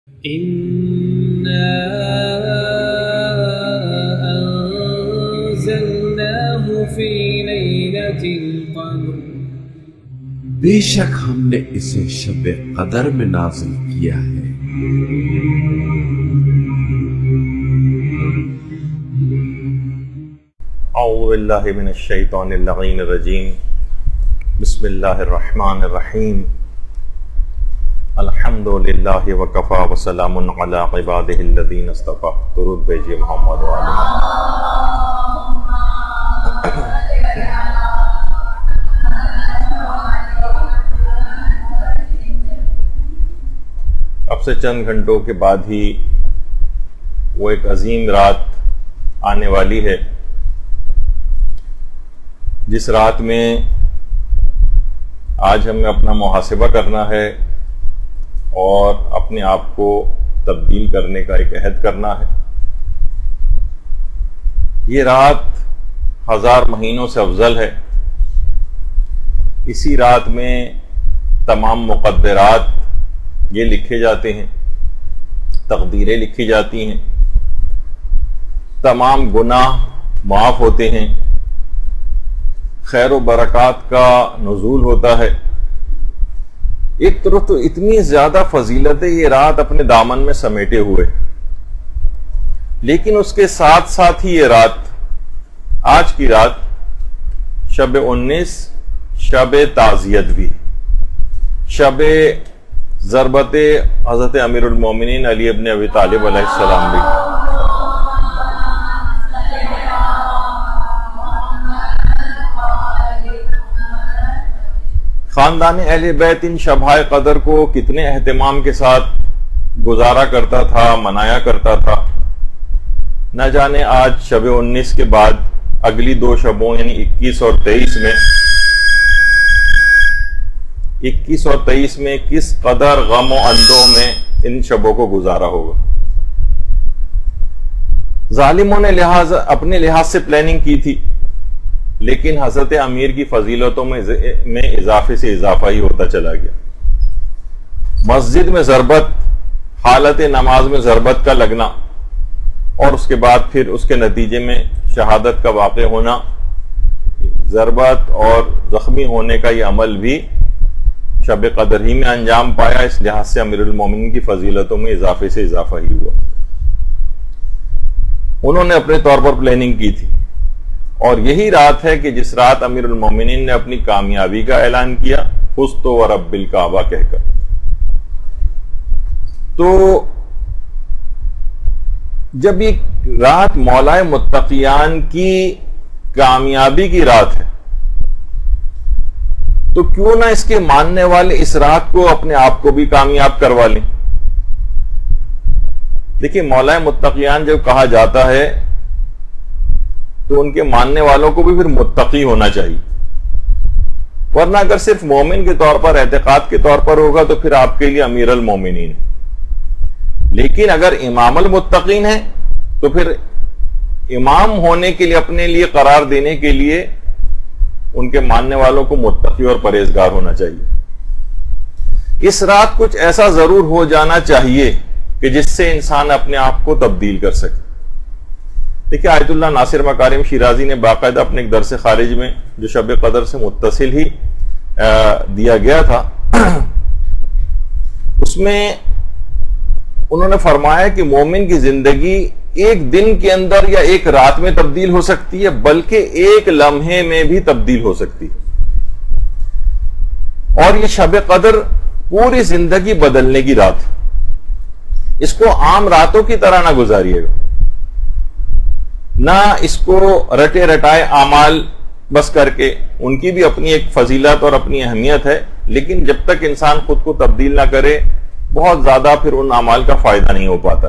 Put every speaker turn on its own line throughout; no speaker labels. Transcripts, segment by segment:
إنا أنزلناه في ليلة القدر
بے شک ہم نے اسے شب قدر میں نازل کیا ہے۔
اعوذ باللہ من الشیطان اللعین الرجیم، بسم اللہ الرحمن الرحیم، الحمد للہ وکفا وسلام علی عبادہ الذین اصطفیٰ۔ درود بھیجیے محمد وعلی۔ اب سے چند گھنٹوں کے بعد ہی وہ ایک عظیم رات آنے والی ہے، جس رات میں آج ہمیں اپنا محاسبہ کرنا ہے اور اپنے آپ کو تبدیل کرنے کا ایک عہد کرنا ہے۔ یہ رات 1000 مہینوں سے افضل ہے۔ اسی رات میں تمام مقدرات یہ لکھے جاتے ہیں، تقدیریں لکھی جاتی ہیں، تمام گناہ معاف ہوتے ہیں، خیر و برکات کا نزول ہوتا ہے۔ ایک طرف تو اتنی زیادہ فضیلت ہے یہ رات اپنے دامن میں سمیٹے ہوئے، لیکن اس کے ساتھ ساتھ ہی یہ رات، آج کی رات شب 19 شب تعزیت بھی، شب ضربت حضرت امیر المومنین علی ابن ابی طالب علیہ السلام بھی۔ خاندان اہل بیت ان شبائے قدر کو کتنے اہتمام کے ساتھ گزارا کرتا تھا، منایا کرتا تھا۔ نہ جانے آج شب 19 کے بعد اگلی 2 شبوں یعنی 21 اور 23 میں کس قدر غم و اندوہ میں ان شبوں کو گزارا ہوگا۔ ظالموں نے اپنے لحاظ سے پلاننگ کی تھی، لیکن حضرت امیر کی فضیلتوں میں اضافے سے اضافہ ہی ہوتا چلا گیا۔ مسجد میں ضربت، حالت نماز میں ضربت کا لگنا، اور اس کے بعد پھر اس کے نتیجے میں شہادت کا واقع ہونا، ضربت اور زخمی ہونے کا یہ عمل بھی شب قدر ہی میں انجام پایا۔ اس لحاظ سے امیر المومنین کی فضیلتوں میں اضافے سے اضافہ ہی ہوا۔ انہوں نے اپنے طور پر پلاننگ کی تھی، اور یہی رات ہے کہ جس رات امیر المومنین نے اپنی کامیابی کا اعلان کیا، فزت ورب الکعبہ کہہ کر۔ تو جب یہ رات مولا متقیان کی کامیابی کی رات ہے، تو کیوں نہ اس کے ماننے والے اس رات کو اپنے آپ کو بھی کامیاب کروا لیں۔ دیکھیے، مولا متقیان جب کہا جاتا ہے تو ان کے ماننے والوں کو بھی پھر متقی ہونا چاہیے، ورنہ اگر صرف مومن کے طور پر، اعتقاد کے طور پر ہوگا تو پھر آپ کے لیے امیر المومنین ہے، لیکن اگر امام المتقین ہے تو پھر امام ہونے کے لیے، اپنے لیے قرار دینے کے لیے ان کے ماننے والوں کو متقی اور پرہیزگار ہونا چاہیے۔ اس رات کچھ ایسا ضرور ہو جانا چاہیے کہ جس سے انسان اپنے آپ کو تبدیل کر سکے۔ دیکھیے، آیت اللہ ناصر مکارم شیرازی نے باقاعدہ اپنے ایک درس خارج میں، جو شب قدر سے متصل ہی دیا گیا تھا، اس میں انہوں نے فرمایا کہ مومن کی زندگی ایک دن کے اندر یا ایک رات میں تبدیل ہو سکتی ہے، بلکہ ایک لمحے میں بھی تبدیل ہو سکتی ہے، اور یہ شب قدر پوری زندگی بدلنے کی رات ہے۔ اس کو عام راتوں کی طرح نہ گزاریے گا، نہ اس کو رٹے رٹائے اعمال بس کر کے، ان کی بھی اپنی ایک فضیلت اور اپنی اہمیت ہے، لیکن جب تک انسان خود کو تبدیل نہ کرے، بہت زیادہ پھر ان اعمال کا فائدہ نہیں ہو پاتا۔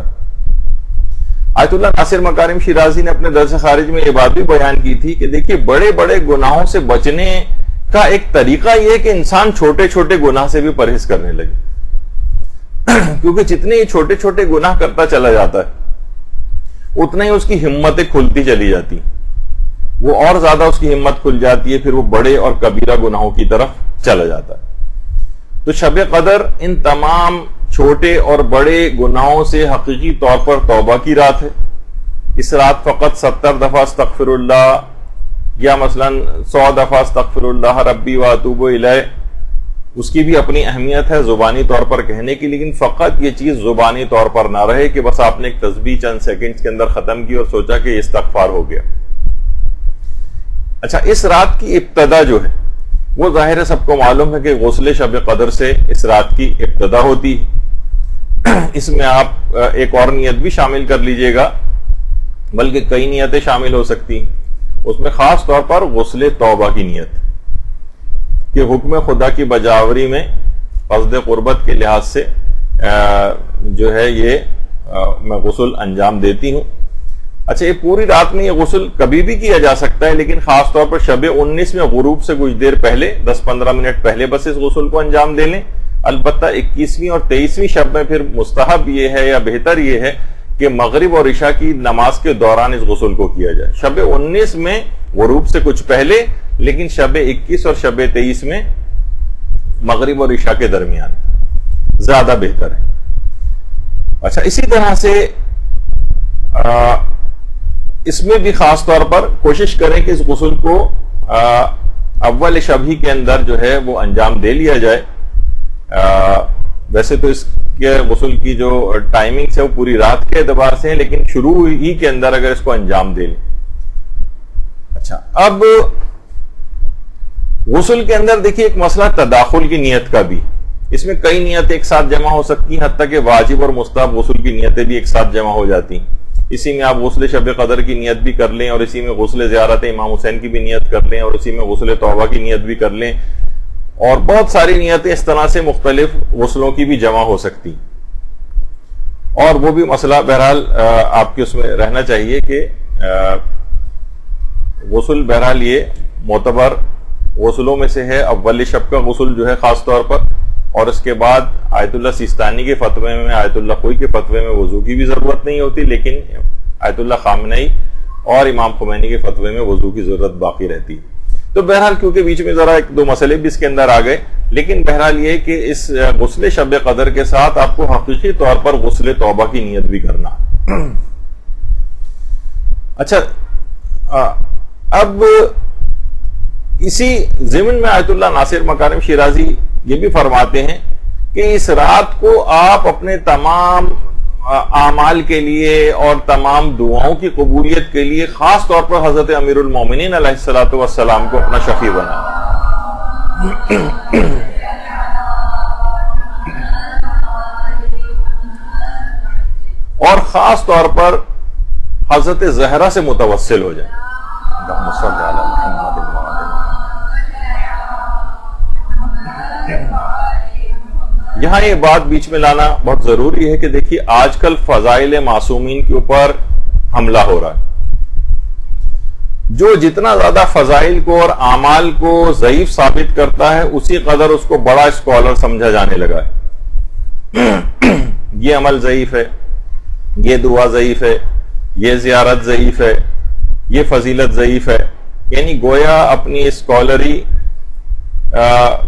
آیت اللہ ناصر مکارم شیرازی نے اپنے درس خارج میں یہ بات بھی بیان کی تھی کہ دیکھیے، بڑے بڑے گناہوں سے بچنے کا ایک طریقہ یہ ہے کہ انسان چھوٹے چھوٹے گناہ سے بھی پرہیز کرنے لگے، کیونکہ جتنے یہ چھوٹے چھوٹے گناہ کرتا چلا جاتا ہے، اتنا ہی اس کی ہمتیں کھلتی چلی جاتی، وہ اور زیادہ اس کی ہمت کھل جاتی ہے، پھر وہ بڑے اور کبیرہ گناہوں کی طرف چلا جاتا ہے۔ تو شب قدر ان تمام چھوٹے اور بڑے گناہوں سے حقیقی طور پر توبہ کی رات ہے. اس رات فقط 70 دفعہ استغفر اللہ یا مثلا 100 دفعہ استغفر اللہ ربی واتوب الیہ، اس کی بھی اپنی اہمیت ہے زبانی طور پر کہنے کی، لیکن فقط یہ چیز زبانی طور پر نہ رہے کہ بس آپ نے ایک تسبیح چند سیکنڈز کے اندر ختم کی اور سوچا کہ یہ استغفار ہو گیا. اچھا، اس رات کی ابتدا جو ہے وہ ظاہر ہے سب کو معلوم ہے کہ غسل شب قدر سے اس رات کی ابتدا ہوتی ہے. اس میں آپ ایک اور نیت بھی شامل کر لیجئے گا، بلکہ کئی نیتیں شامل ہو سکتی ہیں. اس میں خاص طور پر غسل توبہ کی نیت کہ حکم خدا کی بجاوری میں قصد قربت کے لحاظ سے جو ہے یہ میں غسل انجام دیتی ہوں. اچھا، یہ پوری رات میں یہ غسل کبھی بھی کیا جا سکتا ہے، لیکن خاص طور پر شب 19 میں غروب سے کچھ دیر پہلے 10-15 منٹ پہلے بس اس غسل کو انجام دے لیں. البتہ 21ویں اور 23ویں شب میں پھر مستحب یہ ہے یا بہتر یہ ہے کہ مغرب اور عشاء کی نماز کے دوران اس غسل کو کیا جائے. شب 19 میں غروب سے کچھ پہلے، لیکن شب 21 اور شب 23 میں مغرب اور عشاء کے درمیان زیادہ بہتر ہے. اچھا، اسی طرح سے اس میں بھی خاص طور پر کوشش کریں کہ اس غسل کو اول شب ہی کے اندر جو ہے وہ انجام دے لیا جائے. ویسے تو اس کے غسل کی جو ٹائمنگ ہے وہ پوری رات کے اعتبار سے ہے، لیکن شروع ہی کے اندر اگر اس کو انجام دے لیں. اچھا، اب غسل کے اندر دیکھیے ایک مسئلہ تداخل کی نیت کا بھی. اس میں کئی نیتیں ایک ساتھ جمع ہو سکتی ہیں، حتیٰ کہ واجب اور مستحب غسل کی نیتیں بھی ایک ساتھ جمع ہو جاتی ہیں. اسی میں آپ غسل شب قدر کی نیت بھی کر لیں، اور اسی میں غسل زیارت امام حسین کی بھی نیت کر لیں، اور اسی میں غسل توبہ کی نیت بھی کر لیں، اور بہت ساری نیتیں اس طرح سے مختلف غسلوں کی بھی جمع ہو سکتی. اور وہ بھی مسئلہ بہرحال آپ کے اس میں رہنا چاہیے کہ غسل بہرحال یہ معتبر غسلوں میں سے ہے. اول شب کا غسل جو ہے خاص طور پر، اور اس کے بعد آیت اللہ سیستانی کے فتوے میں، آیت اللہ خوئی کے فتوے میں وضو کی بھی ضرورت نہیں ہوتی، لیکن آیت اللہ خامنئی اور امام خمینی کے فتوے میں وضو کی ضرورت باقی رہتی. تو بہرحال کیونکہ بیچ میں ذرا ایک دو مسئلے بھی اس کے اندر آ گئے، لیکن بہرحال یہ کہ اس غسل شب قدر کے ساتھ آپ کو حقیقی طور پر غسل توبہ کی نیت بھی کرنا. اچھا، اب اسی ضمن میں آیت اللہ ناصر مکارم شیرازی یہ بھی فرماتے ہیں کہ اس رات کو آپ اپنے تمام اعمال کے لیے اور تمام دعاؤں کی قبولیت کے لیے خاص طور پر حضرت امیر المومنین علیہ الصلوۃ والسلام کو اپنا شفیع بنائیں. اور خاص طور پر حضرت زہرا سے متوسل ہو جائیں. اللہم صل علی محمد وعلی محمد. یہاں یہ بات بیچ میں لانا بہت ضروری ہے کہ دیکھیے آج کل فضائل معصومین کے اوپر حملہ ہو رہا ہے. جو جتنا زیادہ فضائل کو اور اعمال کو ضعیف ثابت کرتا ہے، اسی قدر اس کو بڑا اسکالر سمجھا جانے لگا ہے. یہ عمل ضعیف ہے، یہ دعا ضعیف ہے، یہ زیارت ضعیف ہے، یہ فضیلت ضعیف ہے. یعنی گویا اپنی اسکالری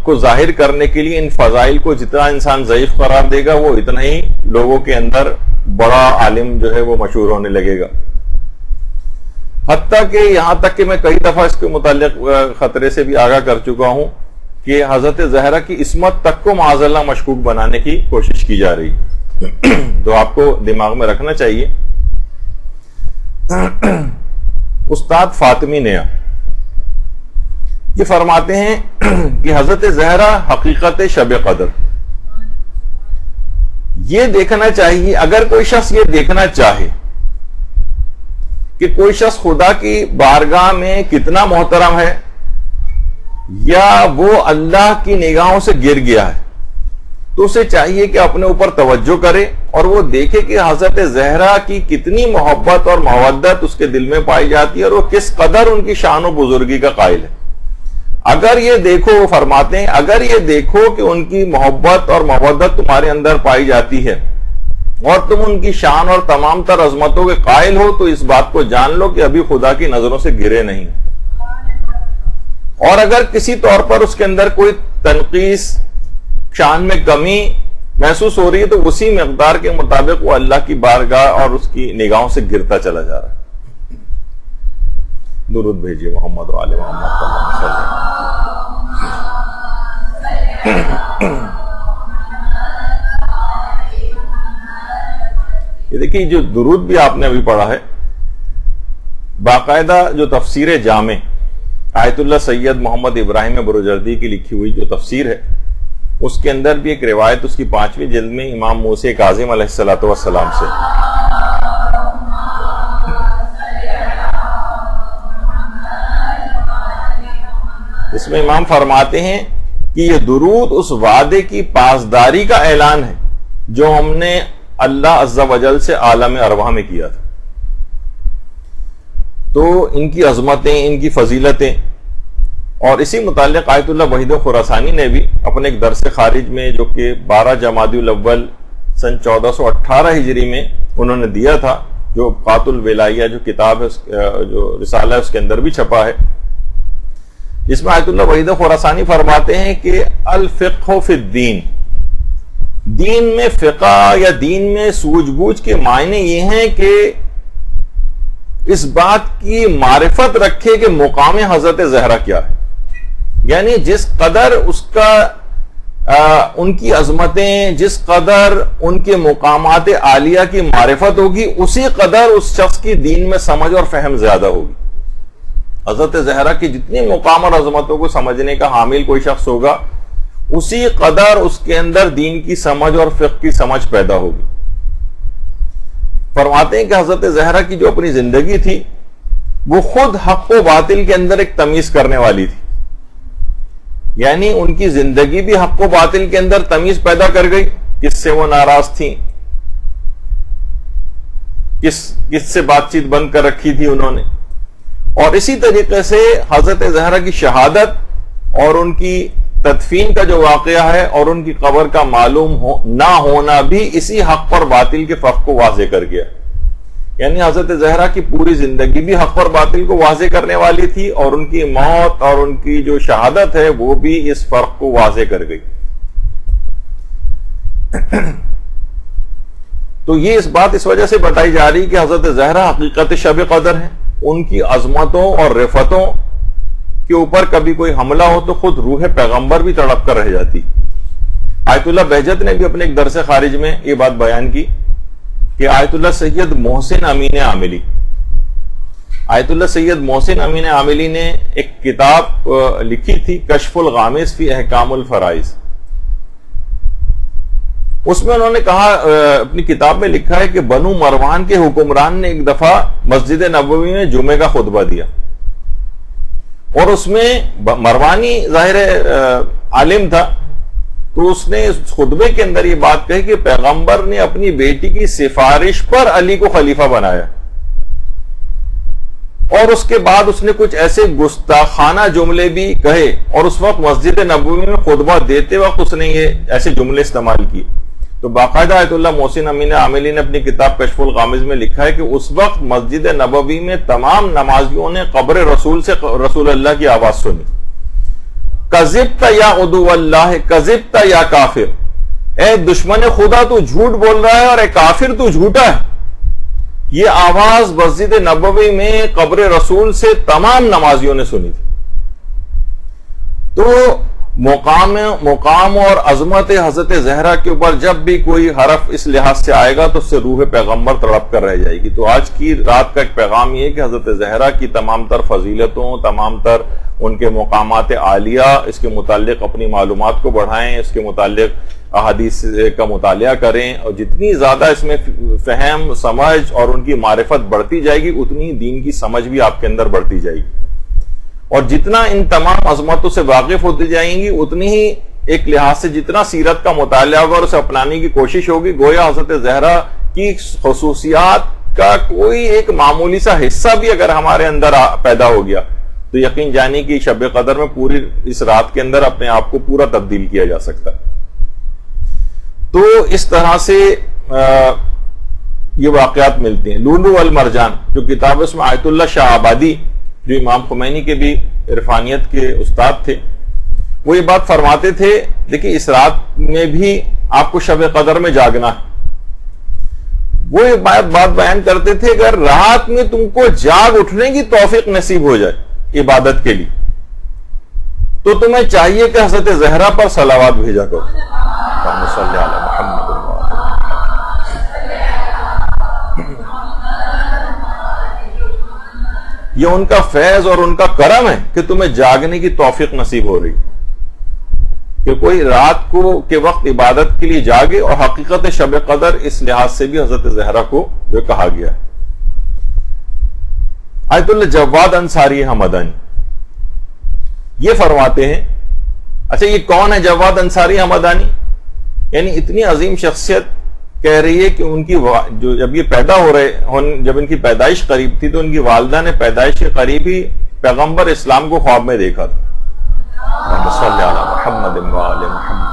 کو ظاہر کرنے کے لیے ان فضائل کو جتنا انسان ضعیف قرار دے گا، وہ اتنا ہی لوگوں کے اندر بڑا عالم جو ہے وہ مشہور ہونے لگے گا. حتیٰ کہ یہاں تک کہ میں کئی دفعہ اس کے متعلق خطرے سے بھی آگاہ کر چکا ہوں کہ حضرت زہرا کی عصمت تک کو معاذ اللہ مشکوک بنانے کی کوشش کی جا رہی. تو آپ کو دماغ میں رکھنا چاہیے. استاد فاطمی نیا یہ فرماتے ہیں کہ حضرت زہرا حقیقت شب قدر یہ دیکھنا چاہیے. اگر کوئی شخص یہ دیکھنا چاہے کہ کوئی شخص خدا کی بارگاہ میں کتنا محترم ہے یا وہ اللہ کی نگاہوں سے گر گیا ہے، تو اسے چاہیے کہ اپنے اوپر توجہ کرے اور وہ دیکھے کہ حضرت زہرا کی کتنی محبت اور مودت اس کے دل میں پائی جاتی ہے اور وہ کس قدر ان کی شان و بزرگی کا قائل ہے. اگر یہ دیکھو، وہ فرماتے ہیں، اگر یہ دیکھو کہ ان کی محبت اور مودت تمہارے اندر پائی جاتی ہے اور تم ان کی شان اور تمام تر عظمتوں کے قائل ہو، تو اس بات کو جان لو کہ ابھی خدا کی نظروں سے گرے نہیں. اور اگر کسی طور پر اس کے اندر کوئی تنقیص، شان میں کمی محسوس ہو رہی ہے تو اسی مقدار کے مطابق وہ اللہ کی بارگاہ اور اس کی نگاہوں سے گرتا چلا جا رہا ہے. درود بھیجیے محمد و آل محمد صلی اللہ علیہ وسلم. یہ دیکھیے جو درود بھی آپ نے ابھی پڑھا ہے، باقاعدہ جو تفسیر جامع آیت اللہ سید محمد ابراہیم بروجردی کی لکھی ہوئی جو تفسیر ہے، اس کے اندر بھی ایک روایت اس کی 5ویں جلد میں امام موسی کاظم علیہ الصلوۃ والسلام سے، اس میں امام فرماتے ہیں کہ یہ درود اس وعدے کی پاسداری کا اعلان ہے جو ہم نے اللہ عز و جل سے عالم ارواح میں کیا تھا. تو ان کی عظمتیں، ان کی فضیلتیں، اور اسی متعلق آیت اللہ وحید خراسانی نے بھی اپنے ایک درس خارج میں جو کہ 12 جمادی الاول سن 1418 ہجری میں انہوں نے دیا تھا، جو قات الولائیہ جو کتاب ہے، جو رسالہ ہے، اس کے اندر بھی چھپا ہے، جس میں آیت اللہ وحید خراسانی فرماتے ہیں کہ الفقہ فی الدین، دین میں فقہ یا دین میں سوجھ بوجھ کے معنی یہ ہیں کہ اس بات کی معرفت رکھے کہ مقام حضرت زہرا کیا ہے. یعنی جس قدر اس کا ان کی عظمتیں، جس قدر ان کے مقامات عالیہ کی معرفت ہوگی، اسی قدر اس شخص کی دین میں سمجھ اور فہم زیادہ ہوگی. حضرت زہرا کی جتنی مقام اور عظمتوں کو سمجھنے کا حامل کوئی شخص ہوگا، اسی قدر اس کے اندر دین کی سمجھ اور فقہ کی سمجھ پیدا ہوگی. فرماتے ہیں کہ حضرت زہرا کی جو اپنی زندگی تھی وہ خود حق و باطل کے اندر ایک تمیز کرنے والی تھی. یعنی ان کی زندگی بھی حق و باطل کے اندر تمیز پیدا کر گئی، کس سے وہ ناراض تھیں، کس سے بات چیت بند کر رکھی تھی انہوں نے. اور اسی طریقے سے حضرت زہرا کی شہادت اور ان کی تدفین کا جو واقعہ ہے اور ان کی قبر کا معلوم نہ ہونا بھی اسی حق اور باطل کے فرق کو واضح کر گیا. یعنی حضرت زہرا کی پوری زندگی بھی حق اور باطل کو واضح کرنے والی تھی، اور ان کی موت اور ان کی جو شہادت ہے وہ بھی اس فرق کو واضح کر گئی. تو یہ اس بات اس وجہ سے بتائی جا رہی کہ حضرت زہرا حقیقت شب قدر ہیں. ان کی عظمتوں اور رفتوں کے اوپر کبھی کوئی حملہ ہو تو خود روح پیغمبر بھی تڑپ کر رہ جاتی. آیت اللہ بہجت نے بھی اپنے ایک درس خارج میں یہ بات بیان کی کہ آیت اللہ سید محسن امین عاملی، آیت اللہ سید محسن امین عاملی نے ایک کتاب لکھی تھی، کشف الغامض فی احکام الفرائض. اس میں انہوں نے کہا، اپنی کتاب میں لکھا ہے کہ بنو مروان کے حکمران نے ایک دفعہ مسجد نبوی میں جمعے کا خطبہ دیا، اور اس میں مروانی ظاہر عالم تھا، تو اس نے اس خطبے کے اندر یہ بات کہی کہ پیغمبر نے اپنی بیٹی کی سفارش پر علی کو خلیفہ بنایا، اور اس کے بعد اس نے کچھ ایسے گستاخانہ جملے بھی کہے، اور اس وقت مسجد نبوی میں خطبہ دیتے وقت اس نے یہ ایسے جملے استعمال کیے. تو باقاعدہ آیت اللہ محسن امین عاملی نے اپنی کتاب کشف الغامض میں لکھا ہے کہ اس وقت مسجد نبوی میں تمام نمازیوں نے قبر رسول سے رسول اللہ کی آواز سنی، کذبت یا عدو اللہ، کذبت یا کافر، اے دشمن خدا تو جھوٹ بول رہا ہے، اور اے کافر تو جھوٹا ہے. یہ آواز مسجد نبوی میں قبر رسول سے تمام نمازیوں نے سنی تھی. تو مقام اور عظمت حضرت زہرا کے اوپر جب بھی کوئی حرف اس لحاظ سے آئے گا تو اس سے روح پیغمبر تڑپ کر رہ جائے گی. تو آج کی رات کا ایک پیغام یہ ہے کہ حضرت زہرا کی تمام تر فضیلتوں، تمام تر ان کے مقامات عالیہ، اس کے متعلق اپنی معلومات کو بڑھائیں، اس کے متعلق احادیث کا مطالعہ کریں، اور جتنی زیادہ اس میں فہم، سمجھ اور ان کی معرفت بڑھتی جائے گی، اتنی دین کی سمجھ بھی آپ کے اندر بڑھتی جائے گی. اور جتنا ان تمام عظمتوں سے واقف ہوتی جائیں گی، اتنی ہی ایک لحاظ سے جتنا سیرت کا مطالعہ ہوگا اور اسے اپنانے کی کوشش ہوگی، گویا حضرت زہرا کی خصوصیات کا کوئی ایک معمولی سا حصہ بھی اگر ہمارے اندر پیدا ہو گیا تو یقین جانی کہ شب قدر میں پوری اس رات کے اندر اپنے آپ کو پورا تبدیل کیا جا سکتا ہے. تو اس طرح سے یہ واقعات ملتے ہیں. لولو والمرجان جو کتاب، اس میں آیت اللہ شاہ آبادی جو امام خمینی کے بھی عرفانیت کے استاد تھے، وہ یہ بات فرماتے تھے، دیکھیں اس رات میں بھی آپ کو شب قدر میں جاگنا ہے. وہ ایک بات بیان کرتے تھے اگر رات میں تم کو جاگ اٹھنے کی توفیق نصیب ہو جائے عبادت کے لیے تو تمہیں چاہیے کہ حضرت زہرا پر صلوات بھیجا کرو. اللہم صلی علی محمد. یہ ان کا فیض اور ان کا کرم ہے کہ تمہیں جاگنے کی توفیق نصیب ہو رہی کہ کوئی رات کو کے وقت عبادت کے لیے جاگے. اور حقیقت شب قدر اس لحاظ سے بھی حضرت زہرا کو جو کہا گیا ہے. آیت اللہ جواد انصاری حمدانی یہ فرماتے ہیں. اچھا یہ کون ہے جواد انصاری حمدانی؟ یعنی اتنی عظیم شخصیت کہہ رہی ہے کہ ان کی جو جب یہ پیدا ہو رہے جب ان کی پیدائش قریب تھی تو ان کی والدہ نے پیدائش کے قریب ہی پیغمبر اسلام کو خواب میں دیکھا تھا. اللہم صلی علی محمد و آل محمد.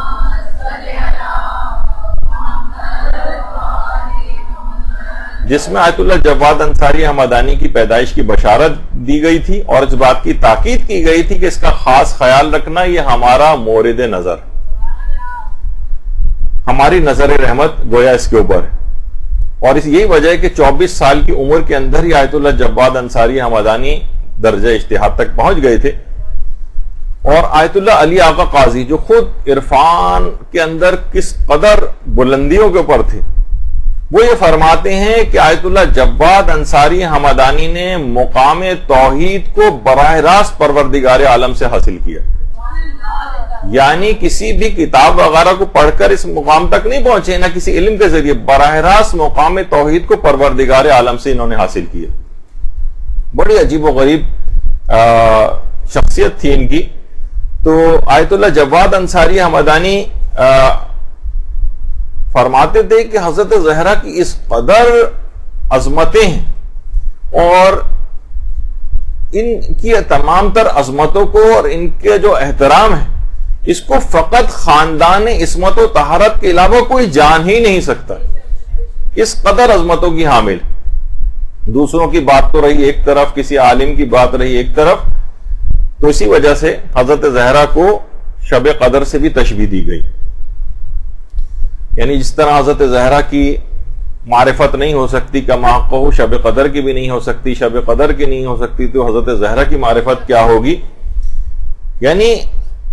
جس میں آیت اللہ جواد انصاری حمدانی کی پیدائش کی بشارت دی گئی تھی اور اس بات کی تاکید کی گئی تھی کہ اس کا خاص خیال رکھنا یہ ہمارا مورد نظر، ہماری نظر رحمت گویا اس کے اوپر ہے. اور اس یہی وجہ ہے کہ 24 سال کی عمر کے اندر ہی آیت اللہ جواد انصاری حمدانی درجہ اجتہاد تک پہنچ گئے تھے. اور آیت اللہ علی آقا قاضی جو خود عرفان کے اندر کس قدر بلندیوں کے اوپر تھے وہ یہ فرماتے ہیں کہ آیت اللہ جواد انصاری حمدانی نے مقام توحید کو براہ راست پروردگار عالم سے حاصل کیا. یعنی کسی بھی کتاب وغیرہ کو پڑھ کر اس مقام تک نہیں پہنچے، نہ کسی علم کے ذریعے، براہ راست مقام توحید کو پروردگار عالم سے انہوں نے حاصل کیا. بڑی عجیب و غریب شخصیت تھی ان کی. تو آیت اللہ جواد انصاری حمدانی فرماتے تھے کہ حضرت زہرا کی اس قدر عظمتیں ہیں اور ان کی تمام تر عظمتوں کو اور ان کے جو احترام ہے اس کو فقط خاندان عصمت و طہارت کے علاوہ کوئی جان ہی نہیں سکتا. اس قدر عظمتوں کی حامل. دوسروں کی بات تو رہی ایک طرف، کسی عالم کی بات رہی ایک طرف، تو اسی وجہ سے حضرت زہرا کو شب قدر سے بھی تشبیہ دی گئی. یعنی جس طرح حضرت زہرا کی معرفت نہیں ہو سکتی کما حقہ، شب قدر کی بھی نہیں ہو سکتی، شب قدر کی نہیں ہو سکتی تو حضرت زہرا کی معرفت کیا ہوگی. یعنی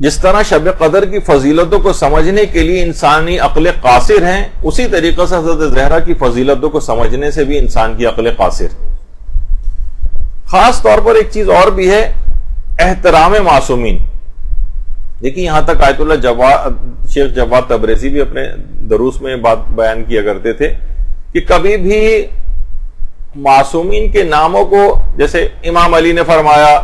جس طرح شب قدر کی فضیلتوں کو سمجھنے کے لیے انسانی عقل قاصر ہیں، اسی طریقے سے حضرت زہرا کی فضیلتوں کو سمجھنے سے بھی انسان کی عقل قاصر. خاص طور پر ایک چیز اور بھی ہے، احترام معصومین. دیکھیں یہاں تک آیت اللہ شیخ جواد تبریزی بھی اپنے دروس میں بات بیان کیا کرتے تھے کہ کبھی بھی معصومین کے ناموں کو، جیسے امام علی نے فرمایا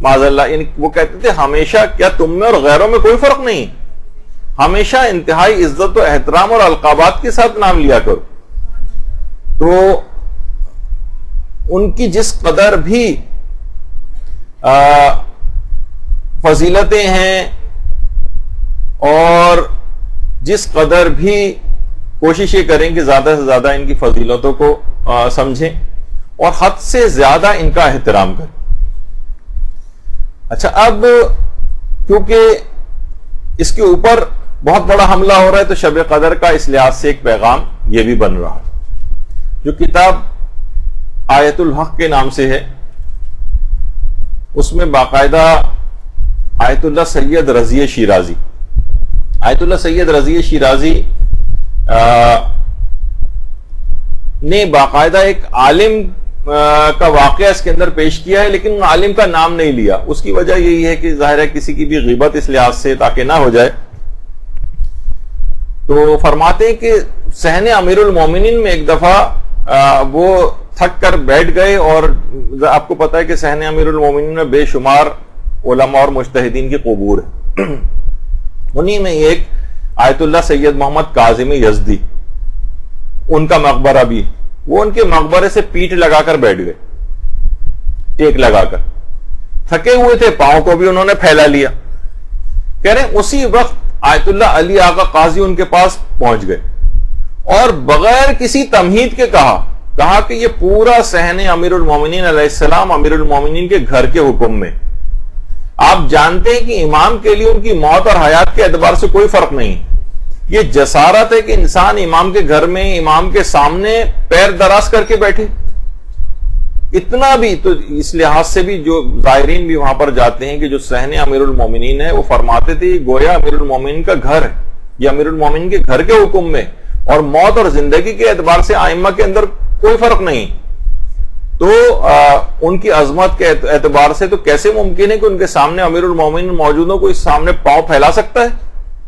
معاذ اللہ، وہ کہتے تھے ہمیشہ کیا تم میں اور غیروں میں کوئی فرق نہیں، ہمیشہ انتہائی عزت و احترام اور القابات کے ساتھ نام لیا کرو. تو ان کی جس قدر بھی فضیلتیں ہیں اور جس قدر بھی کوششیں کریں کہ زیادہ سے زیادہ ان کی فضیلتوں کو سمجھیں اور حد سے زیادہ ان کا احترام کریں. اچھا اب کیونکہ اس کے اوپر بہت بڑا حملہ ہو رہا ہے تو شب قدر کا اس لحاظ سے ایک پیغام یہ بھی بن رہا ہے. جو کتاب آیت الحق کے نام سے ہے اس میں باقاعدہ آیت اللہ سید رضی شیرازی، آیت اللہ سید رضی شیرازی نے باقاعدہ ایک عالم کا واقعہ اس کے اندر پیش کیا ہے، لیکن عالم کا نام نہیں لیا. اس کی وجہ یہی ہے کہ ظاہر ہے کسی کی بھی غیبت اس لحاظ سے تاکہ نہ ہو جائے. تو فرماتے ہیں کہ صحن امیر المومنین میں ایک دفعہ وہ تھک کر بیٹھ گئے، اور آپ کو پتا ہے کہ صحن امیر المومنین میں بے شمار علماء اور مجتہدین کی قبور ہے. انہی میں ایک آیت اللہ سید محمد کاظم یزدی، ان کا مقبرہ بھی، وہ ان کے مقبرے سے پیٹھ لگا کر بیٹھ گئے، ٹیک لگا کر تھکے ہوئے تھے، پاؤں کو بھی انہوں نے پھیلا لیا. کہہ رہے اسی وقت آیت اللہ علی آقا قاضی ان کے پاس پہنچ گئے اور بغیر کسی تمہید کے کہا کہ یہ پورا صحن امیر المومنین علیہ السلام امیر المومنین کے گھر کے حکم میں. آپ جانتے ہیں کہ امام کے لیے ان کی موت اور حیات کے اعتبار سے کوئی فرق نہیں. یہ جسارت ہے کہ انسان امام کے گھر میں امام کے سامنے پیر دراز کر کے بیٹھے. اتنا بھی تو اس لحاظ سے بھی جو زائرین بھی وہاں پر جاتے ہیں کہ جو صحن امیر المومنین ہے وہ فرماتے تھے گویا امیر المومنین کا گھر ہے, یا امیر المومنین کے گھر کے حکم میں اور موت اور زندگی کے اعتبار سے ائمہ کے اندر کوئی فرق نہیں. تو ان کی عظمت کے اعتبار سے تو کیسے ممکن ہے کہ ان کے سامنے امیر المومنین موجود ہو, کوئی سامنے پاؤں پھیلا سکتا ہے؟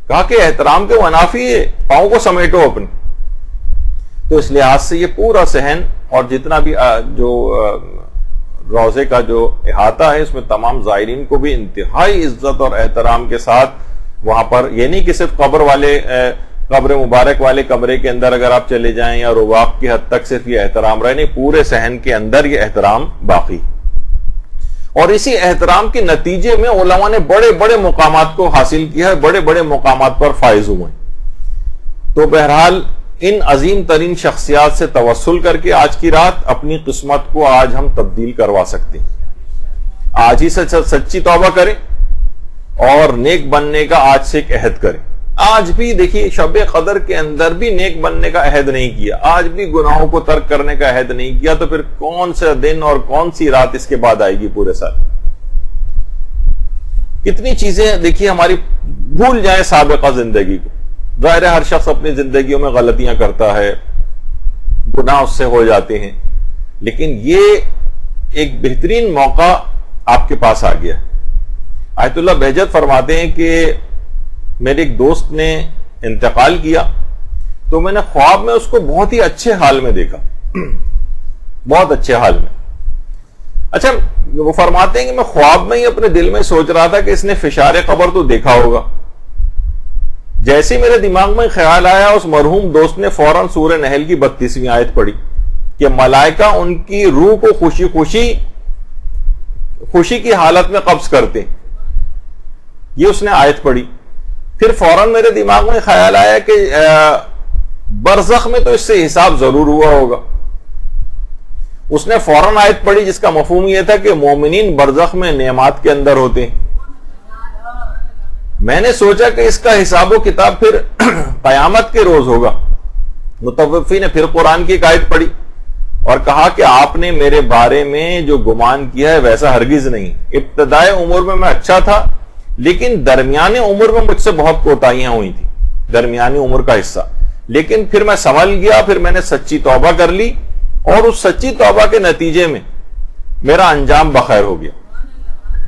کہا کہ احترام کے منافی ہے, پاؤں کو سمیٹو اپنے. تو اس لحاظ سے یہ پورا صحن اور جتنا بھی جو روضے کا جو احاطہ ہے اس میں تمام زائرین کو بھی انتہائی عزت اور احترام کے ساتھ وہاں پر, یہ نہیں کہ صرف قبر مبارک والے کمرے کے اندر اگر آپ چلے جائیں یا رواق کی حد تک صرف یہ احترام رہے, نہیں پورے صحن کے اندر یہ احترام باقی. اور اسی احترام کے نتیجے میں علماء نے بڑے بڑے مقامات کو حاصل کیا ہے, بڑے بڑے مقامات پر فائز ہوئے. تو بہرحال ان عظیم ترین شخصیات سے توسل کر کے آج کی رات اپنی قسمت کو آج ہم تبدیل کروا سکتے ہیں. آج ہی سے سچی توبہ کریں اور نیک بننے کا آج سے ایک عہد کریں. آج بھی دیکھیے شب قدر کے اندر بھی نیک بننے کا عہد نہیں کیا, آج بھی گناہوں کو ترک کرنے کا عہد نہیں کیا, تو پھر کون سے دن اور کون سی رات اس کے بعد آئے گی پورے سال؟ کتنی چیزیں دیکھیے ہماری بھول جائیں سابقہ زندگی کو. ظاہر ہے ہر شخص اپنی زندگیوں میں غلطیاں کرتا ہے, گناہ اس سے ہو جاتے ہیں, لیکن یہ ایک بہترین موقع آپ کے پاس آ گیا. آیت اللہ بہجت فرماتے ہیں کہ میرے ایک دوست نے انتقال کیا تو میں نے خواب میں اس کو بہت ہی اچھے حال میں دیکھا, بہت اچھے حال میں. اچھا وہ فرماتے ہیں کہ میں خواب میں ہی اپنے دل میں سوچ رہا تھا کہ اس نے فشار قبر تو دیکھا ہوگا. جیسے میرے دماغ میں خیال آیا اس مرحوم دوست نے فوراً سورہ نحل کی 32ویں آیت پڑھی کہ ملائکہ ان کی روح کو خوشی کی حالت میں قبض کرتے. یہ اس نے آیت پڑھی. پھر فوراً میرے دماغ میں خیال آیا کہ برزخ میں تو اس سے حساب ضرور ہوا ہوگا. اس نے فوراً آیت پڑھی جس کا مفہوم یہ تھا کہ مومنین برزخ میں نعمات کے اندر ہوتے ہیں. میں نے سوچا کہ اس کا حساب و کتاب پھر قیامت کے روز ہوگا. متوفی نے پھر قرآن کی ایک آیت پڑھی اور کہا کہ آپ نے میرے بارے میں جو گمان کیا ہے ویسا ہرگز نہیں. ابتدائے عمر میں اچھا تھا لیکن درمیانی عمر میں مجھ سے بہت کوتاہیاں ہوئی تھی, درمیانی عمر کا حصہ. لیکن پھر میں سنبھل گیا, پھر میں نے سچی توبہ کر لی اور اس سچی توبہ کے نتیجے میں میرا انجام بخیر ہو گیا.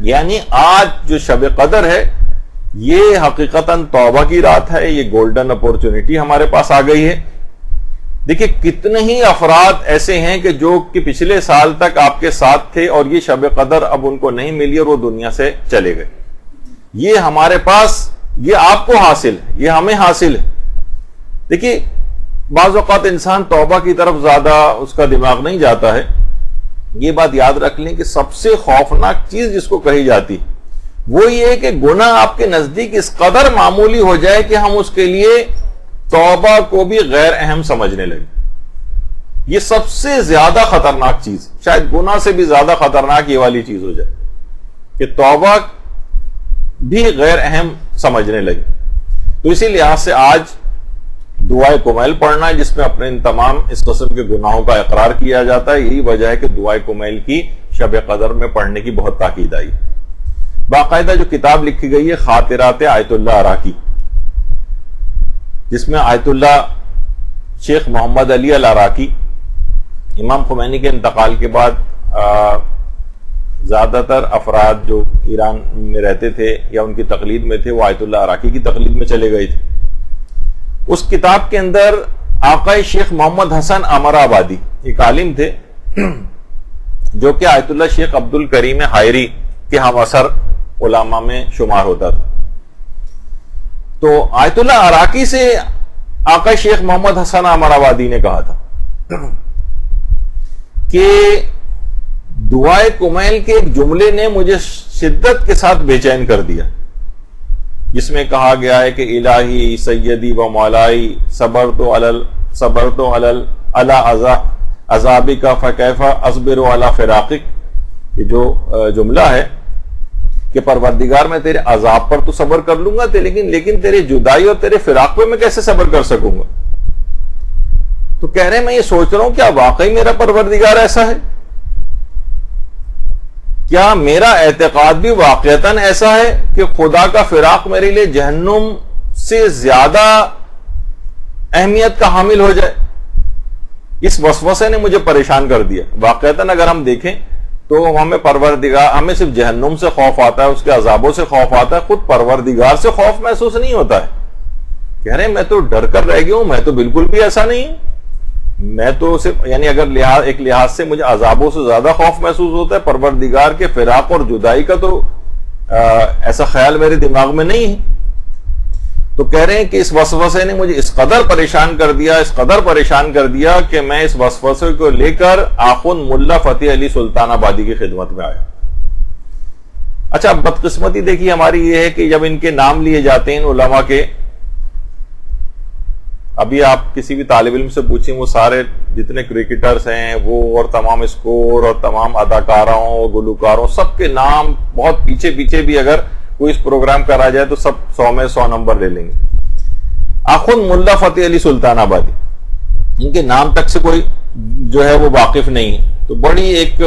یعنی آج جو شب قدر ہے یہ حقیقتاً توبہ کی رات ہے, یہ گولڈن اپورچونٹی ہمارے پاس آ گئی ہے. دیکھیں کتنے ہی افراد ایسے ہیں کہ جو کہ پچھلے سال تک آپ کے ساتھ تھے اور یہ شب قدر اب ان کو نہیں ملی اور وہ دنیا سے چلے گئے. یہ ہمارے پاس, یہ آپ کو حاصل ہے, یہ ہمیں حاصل ہے. دیکھیے بعض اوقات انسان توبہ کی طرف زیادہ اس کا دماغ نہیں جاتا ہے. یہ بات یاد رکھ لیں کہ سب سے خوفناک چیز جس کو کہی جاتی وہ یہ ہے کہ گناہ آپ کے نزدیک اس قدر معمولی ہو جائے کہ ہم اس کے لیے توبہ کو بھی غیر اہم سمجھنے لگے. یہ سب سے زیادہ خطرناک چیز, شاید گناہ سے بھی زیادہ خطرناک یہ والی چیز ہو جائے کہ توبہ بھی غیر اہم سمجھنے لگے. تو اسی لحاظ سے آج دعائے کمیل پڑھنا ہے جس میں اپنے ان تمام اس قسم کے گناہوں کا اقرار کیا جاتا ہے. یہی وجہ ہے کہ دعائے کمیل کی شب قدر میں پڑھنے کی بہت تاکید آئی. باقاعدہ جو کتاب لکھی گئی ہے خاطرات آیت اللہ عراقی, جس میں آیت اللہ شیخ محمد علی العراقی امام خمینی کے انتقال کے بعد زیادہ تر افراد جو ایران میں رہتے تھے یا ان کی تقلید میں تھے وہ آیت اللہ عراقی کی تقلید میں چلے گئے تھے. اس کتاب کے اندر آقا شیخ محمد حسن امر آبادی ایک عالم تھے جو کہ آیت اللہ شیخ عبد الکریم حائری کے ہم اثر علماء میں شمار ہوتا تھا. تو آیت اللہ عراقی سے آقا شیخ محمد حسن امر آبادی نے کہا تھا کہ دعائے کمیل کے ایک جملے نے مجھے شدت کے ساتھ بے چین کر دیا, جس میں کہا گیا ہے کہ الہی سیدی و مولائی صبرت علی عذابک فکیف اصبر علی فراقک. یہ جو جملہ ہے کہ پروردگار میں تیرے عذاب پر تو صبر کر لوں گا لیکن تیرے جدائی اور تیرے فراق پہ میں کیسے صبر کر سکوں گا؟ تو کہہ رہے ہیں میں یہ سوچ رہا ہوں کیا واقعی میرا پروردگار ایسا ہے؟ کیا میرا اعتقاد بھی واقعتاً ایسا ہے کہ خدا کا فراق میرے لیے جہنم سے زیادہ اہمیت کا حامل ہو جائے؟ اس وسوسے نے مجھے پریشان کر دیا۔ واقعتاً اگر ہم دیکھیں تو ہمیں صرف جہنم سے خوف آتا ہے، اس کے عذابوں سے خوف آتا ہے، خود پروردگار سے خوف محسوس نہیں ہوتا ہے۔ کہہ رہے ہیں میں تو ڈر کر رہ گیا ہوں، میں تو بالکل بھی ایسا نہیں ہوں، میں تو صرف یعنی اگر ایک لحاظ سے مجھے عذابوں سے زیادہ خوف محسوس ہوتا ہے، پروردگار کے فراق اور جدائی کا تو ایسا خیال میرے دماغ میں نہیں ہے۔ تو کہہ رہے ہیں کہ اس وسوسے نے مجھے اس قدر پریشان کر دیا کہ میں اس وسوسے کو لے کر آخوند ملا فتح علی سلطان آبادی کی خدمت میں آیا۔ اچھا، بدقسمتی دیکھیے ہماری یہ ہے کہ جب ان کے نام لیے جاتے ہیں علماء کے، ابھی آپ کسی بھی طالب علم سے پوچھیں، وہ سارے جتنے کرکٹرز ہیں وہ اور تمام اسکور اور تمام اداکاروں اور گلوکاروں سب کے نام بہت پیچھے بھی اگر کوئی اس پروگرام کرا جائے تو سب 100 میں 100 نمبر لے لیں گے۔ آخوند ملا فتح علی سلطان آبادی، ان کے نام تک سے کوئی جو ہے وہ واقف نہیں ہے، تو بڑی ایک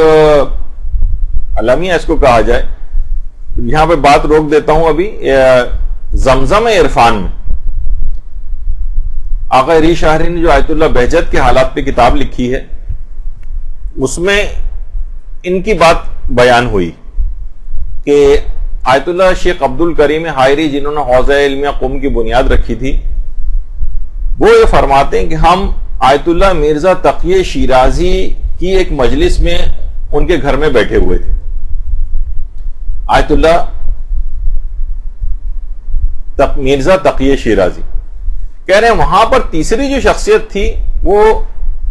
المیہ اس کو کہا جائے۔ یہاں پہ بات روک دیتا ہوں ابھی۔ زمزم عرفان میں آقا عری شاہری نے جو آیت اللہ بہجت کے حالات پہ کتاب لکھی ہے، اس میں ان کی بات بیان ہوئی کہ آیت اللہ شیخ عبد الکریم حائری، جنہوں نے حوزہ علمیہ قم کی بنیاد رکھی تھی، وہ یہ فرماتے ہیں کہ ہم آیت اللہ مرزا تقی شیرازی کی ایک مجلس میں ان کے گھر میں بیٹھے ہوئے تھے۔ آیت اللہ مرزا تقی شیرازی کہہ رہے ہیں وہاں پر تیسری جو شخصیت تھی وہ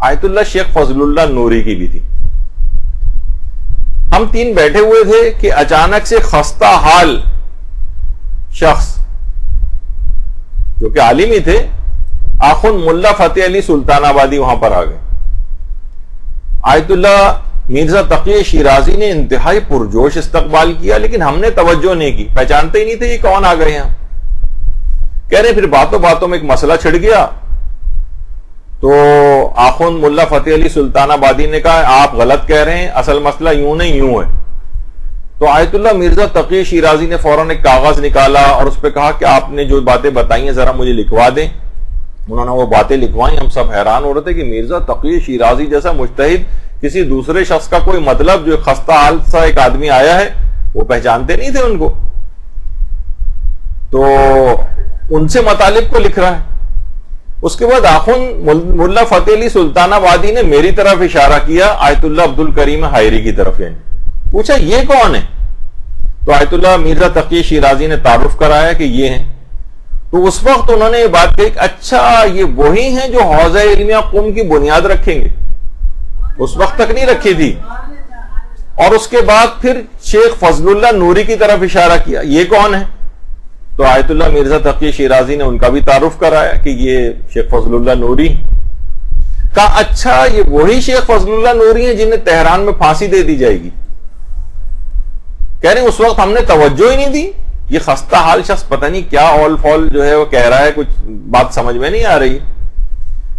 آیت اللہ شیخ فضل اللہ نوری کی بھی تھی۔ ہم تین بیٹھے ہوئے تھے کہ اچانک سے خستہ حال شخص جو کہ عالم ہی تھے، آخوند ملا فتح علی سلطان آبادی وہاں پر آ گئے۔ آیت اللہ مرزا تقی شیرازی نے انتہائی پرجوش استقبال کیا، لیکن ہم نے توجہ نہیں کی، پہچانتے ہی نہیں تھے یہ کون آ گئے ہیں۔ کہہ رہے پھر باتوں میں ایک مسئلہ چھڑ گیا، تو آخوند ملا فتح علی سلطان آبادی نے کہا آپ غلط کہہ رہے ہیں، اصل مسئلہ یوں نہیں یوں ہے۔ تو آیت اللہ مرزا تقی شیرازی نے فوراً ایک کاغذ نکالا اور اس پہ کہا کہ آپ نے جو باتیں بتائی ہیں ذرا مجھے لکھوا دیں۔ انہوں نے وہ باتیں لکھوائیں۔ ہم سب حیران ہو رہے تھے کہ مرزا تقی شیرازی جیسا مجتہد کسی دوسرے شخص کا کوئی مطلب، جو خستہ حال سا ایک آدمی آیا ہے، وہ پہچانتے نہیں تھے ان کو، تو ان سے مطالب کو لکھ رہا ہے۔ اس کے بعد آخوند ملا فتح علی سلطان آبادی نے میری طرف اشارہ کیا، آیت اللہ عبد الکریم حائری کی طرف، یعنی پوچھا یہ کون ہے؟ تو آیت اللہ مرزا تقی شیرازی نے تعارف کرایا کہ یہ ہیں۔ تو اس وقت انہوں نے یہ بات کہی کہ اچھا یہ وہی ہیں جو حوزہ علمیہ قم کی بنیاد رکھیں گے، اس وقت تک نہیں رکھی تھی۔ اور اس کے بعد پھر شیخ فضل اللہ نوری کی طرف اشارہ کیا، یہ کون ہے؟ تو آیت اللہ مرزا تقی شیرازی نے ان کا بھی تعارف کرایا کہ یہ شیخ فضل اللہ نوری۔ کہا اچھا یہ وہی شیخ فضل اللہ نوری ہیں جنہیں تہران میں پھانسی دے دی جائے گی؟ کہہ رہے ہیں اس وقت ہم نے توجہ ہی نہیں دی، یہ خستہ حال شخص پتہ نہیں کیا اول فول جو ہے وہ کہہ رہا ہے، کچھ بات سمجھ میں نہیں آ رہی۔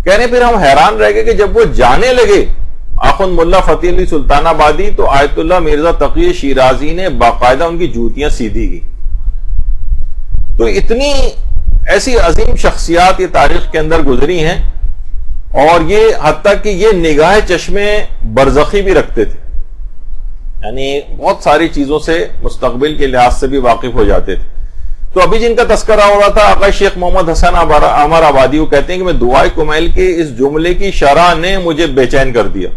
کہہ رہے ہیں پھر ہم حیران رہ گئے کہ جب وہ جانے لگے آخوند ملا فتح علی سلطان آبادی، تو آیت اللہ مرزا تقی شیرازی نے باقاعدہ ان کی جوتیاں سیدھی کی۔ تو اتنی ایسی عظیم شخصیات یہ تاریخ کے اندر گزری ہیں، اور یہ حتیٰ کہ یہ نگاہ چشمے برزخی بھی رکھتے تھے، یعنی بہت ساری چیزوں سے مستقبل کے لحاظ سے بھی واقف ہو جاتے تھے۔ تو ابھی جن کا تذکرہ ہو رہا تھا آقا شیخ محمد حسن عمر آبادی، وہ کہتے ہیں کہ میں دعائے کمیل کے اس جملے کی شرح نے مجھے بے چین کر دیا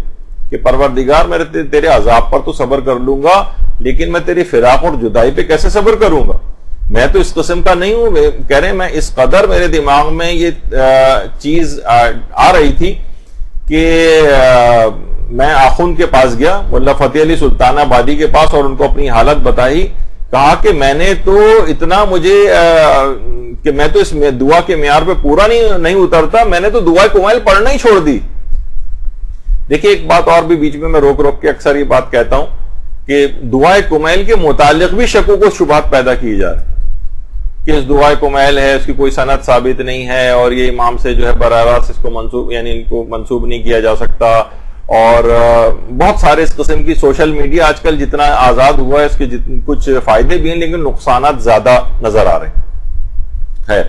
کہ پروردگار میں تیرے عذاب پر تو صبر کر لوں گا، لیکن میں تیری فراق اور جدائی پہ کیسے صبر کروں گا؟ میں تو اس قسم کا نہیں ہوں۔ کہہ رہے ہیں میں اس قدر میرے دماغ میں یہ چیز آ رہی تھی کہ میں آخوند کے پاس گیا، ملا فتح علی سلطان آبادی کے پاس، اور ان کو اپنی حالت بتائی۔ کہا کہ میں نے تو اتنا مجھے کہ میں تو اس دعا کے معیار پہ پورا نہیں اترتا، میں نے تو دعائے کمیل پڑھنا ہی چھوڑ دی۔ دیکھیے ایک بات اور بھی بیچ میں روک کے اکثر یہ بات کہتا ہوں کہ دعائے کمیل کے متعلق بھی شکوک و شبہات پیدا کی جا رہے کہ اس دعائے کمیل ہے، اس کی کوئی سند ثابت نہیں ہے، اور یہ امام سے جو ہے براہ راست اس کو منسوب یعنی ان کو منسوب نہیں کیا جا سکتا، اور بہت سارے اس قسم کی سوشل میڈیا آج کل جتنا آزاد ہوا ہے اس کے کچھ فائدے بھی ہیں لیکن نقصانات زیادہ نظر آ رہے ہیں. خیر،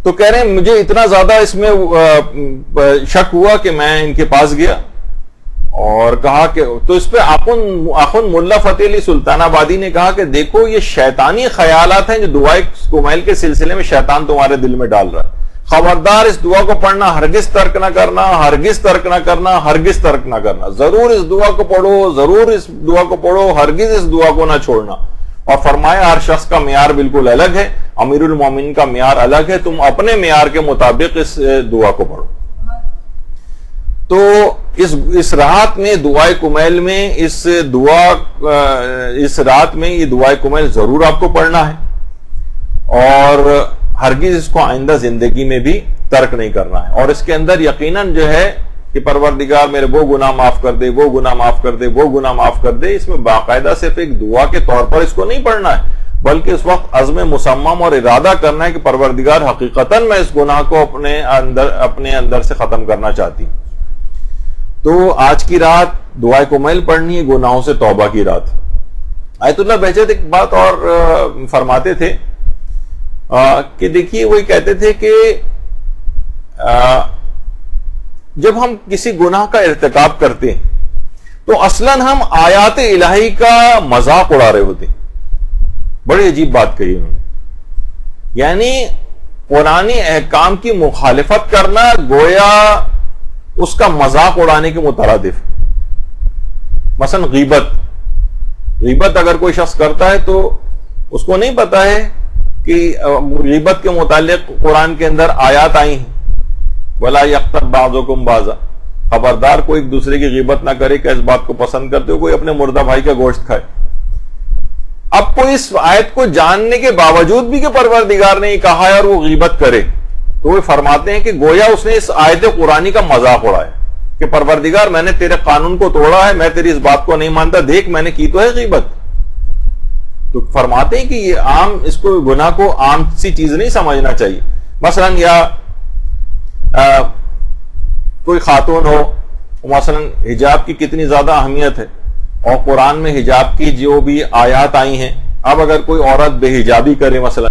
تو کہہ رہے ہیں مجھے اتنا زیادہ اس میں شک ہوا کہ میں ان کے پاس گیا اور کہا کہ تو اس پہ آخن ملا فتح علی سلطان آبادی نے کہا کہ دیکھو یہ شیطانی خیالات ہیں جو دعائے کمیل کے سلسلے میں شیطان تمہارے دل میں ڈال رہا ہے. خبردار اس دعا کو پڑھنا ہرگز ترک نہ کرنا، ہرگز ترک نہ کرنا، ہرگز ترک نہ کرنا. ضرور اس دعا کو پڑھو، ضرور اس دعا کو پڑھو، ہرگز اس دعا کو نہ چھوڑنا. اور فرمایا ہر شخص کا معیار بالکل الگ ہے، امیر المومنین کا معیار الگ ہے، تم اپنے معیار کے مطابق اس دعا کو پڑھو. تو اس رات میں دعائے کمیل میں اس رات میں یہ دعائے کمیل ضرور آپ کو پڑھنا ہے، اور ہرگز اس کو آئندہ زندگی میں بھی ترک نہیں کرنا ہے. اور اس کے اندر یقیناً جو ہے کہ پروردگار میرے وہ گناہ معاف کر دے، وہ گناہ معاف کر دے، وہ گناہ معاف کر دے. اس میں باقاعدہ صرف ایک دعا کے طور پر اس کو نہیں پڑھنا ہے، بلکہ اس وقت عزم مصمم اور ارادہ کرنا ہے کہ پروردگار حقیقتاً میں اس گناہ کو اپنے اندر سے ختم کرنا چاہتی ہوں. تو آج کی رات دعائے کمیل پڑھنی ہے، گناہوں سے توبہ کی رات. آیت اللہ بہجت ایک بات اور فرماتے تھے کہ دیکھیے وہ کہتے تھے کہ جب ہم کسی گناہ کا ارتکاب کرتے ہیں تو اصلاً ہم آیات الہی کا مذاق اڑا رہے ہوتے ہیں. بڑی عجیب بات کہی انہوں نے، یعنی قرآنی احکام کی مخالفت کرنا گویا اس کا مذاق اڑانے کے مترادف. مثلا غیبت اگر کوئی شخص کرتا ہے تو اس کو نہیں پتا ہے کہ غیبت کے متعلق قرآن کے اندر آیات آئی ہیں، وَلَا يَغْتَبْ بَعْضُكُمْ بَعْضًا، خبردار کوئی ایک دوسرے کی غیبت نہ کرے کہ اس بات کو پسند کرتے ہو کوئی اپنے مردہ بھائی کا گوشت کھائے. اب کوئی اس آیت کو جاننے کے باوجود بھی کہ پروردگار نے یہ کہا ہے اور وہ غیبت کرے، تو وہ فرماتے ہیں کہ گویا اس نے اس آیت قرآنی کا مذاق اڑایا کہ پروردگار میں نے تیرے قانون کو توڑا ہے، میں تیری اس بات کو نہیں مانتا، دیکھ میں نے کی تو ہے غیبت. تو فرماتے ہیں کہ یہ عام اس کو گناہ کو عام سی چیز نہیں سمجھنا چاہیے. مثلا یا کوئی خاتون ہو، مثلا حجاب کی کتنی زیادہ اہمیت ہے اور قرآن میں حجاب کی جو بھی آیات آئی ہیں، اب اگر کوئی عورت بے حجابی کرے مثلا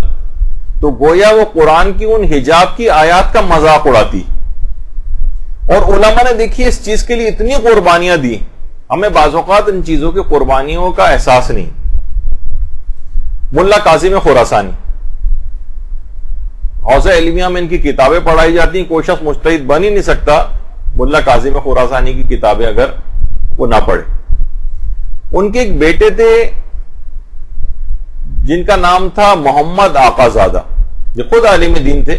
تو گویا وہ قرآن کی ان حجاب کی آیات کا مذاق اڑاتی. اور علماء نے دیکھیے اس چیز کے لیے اتنی قربانیاں دی، ہمیں بعض اوقات ان چیزوں کی قربانیوں کا احساس نہیں. ملا کاظم خراسانی، حوزہ علمیہ میں ان کی کتابیں پڑھائی جاتی ہیں، کوئی شخص مجتہد بن ہی نہیں سکتا ملا کاظم خراسانی کی کتابیں اگر وہ نہ پڑھے. ان کے ایک بیٹے تھے جن کا نام تھا محمد آقا زادہ، جو خود عالم دین تھے.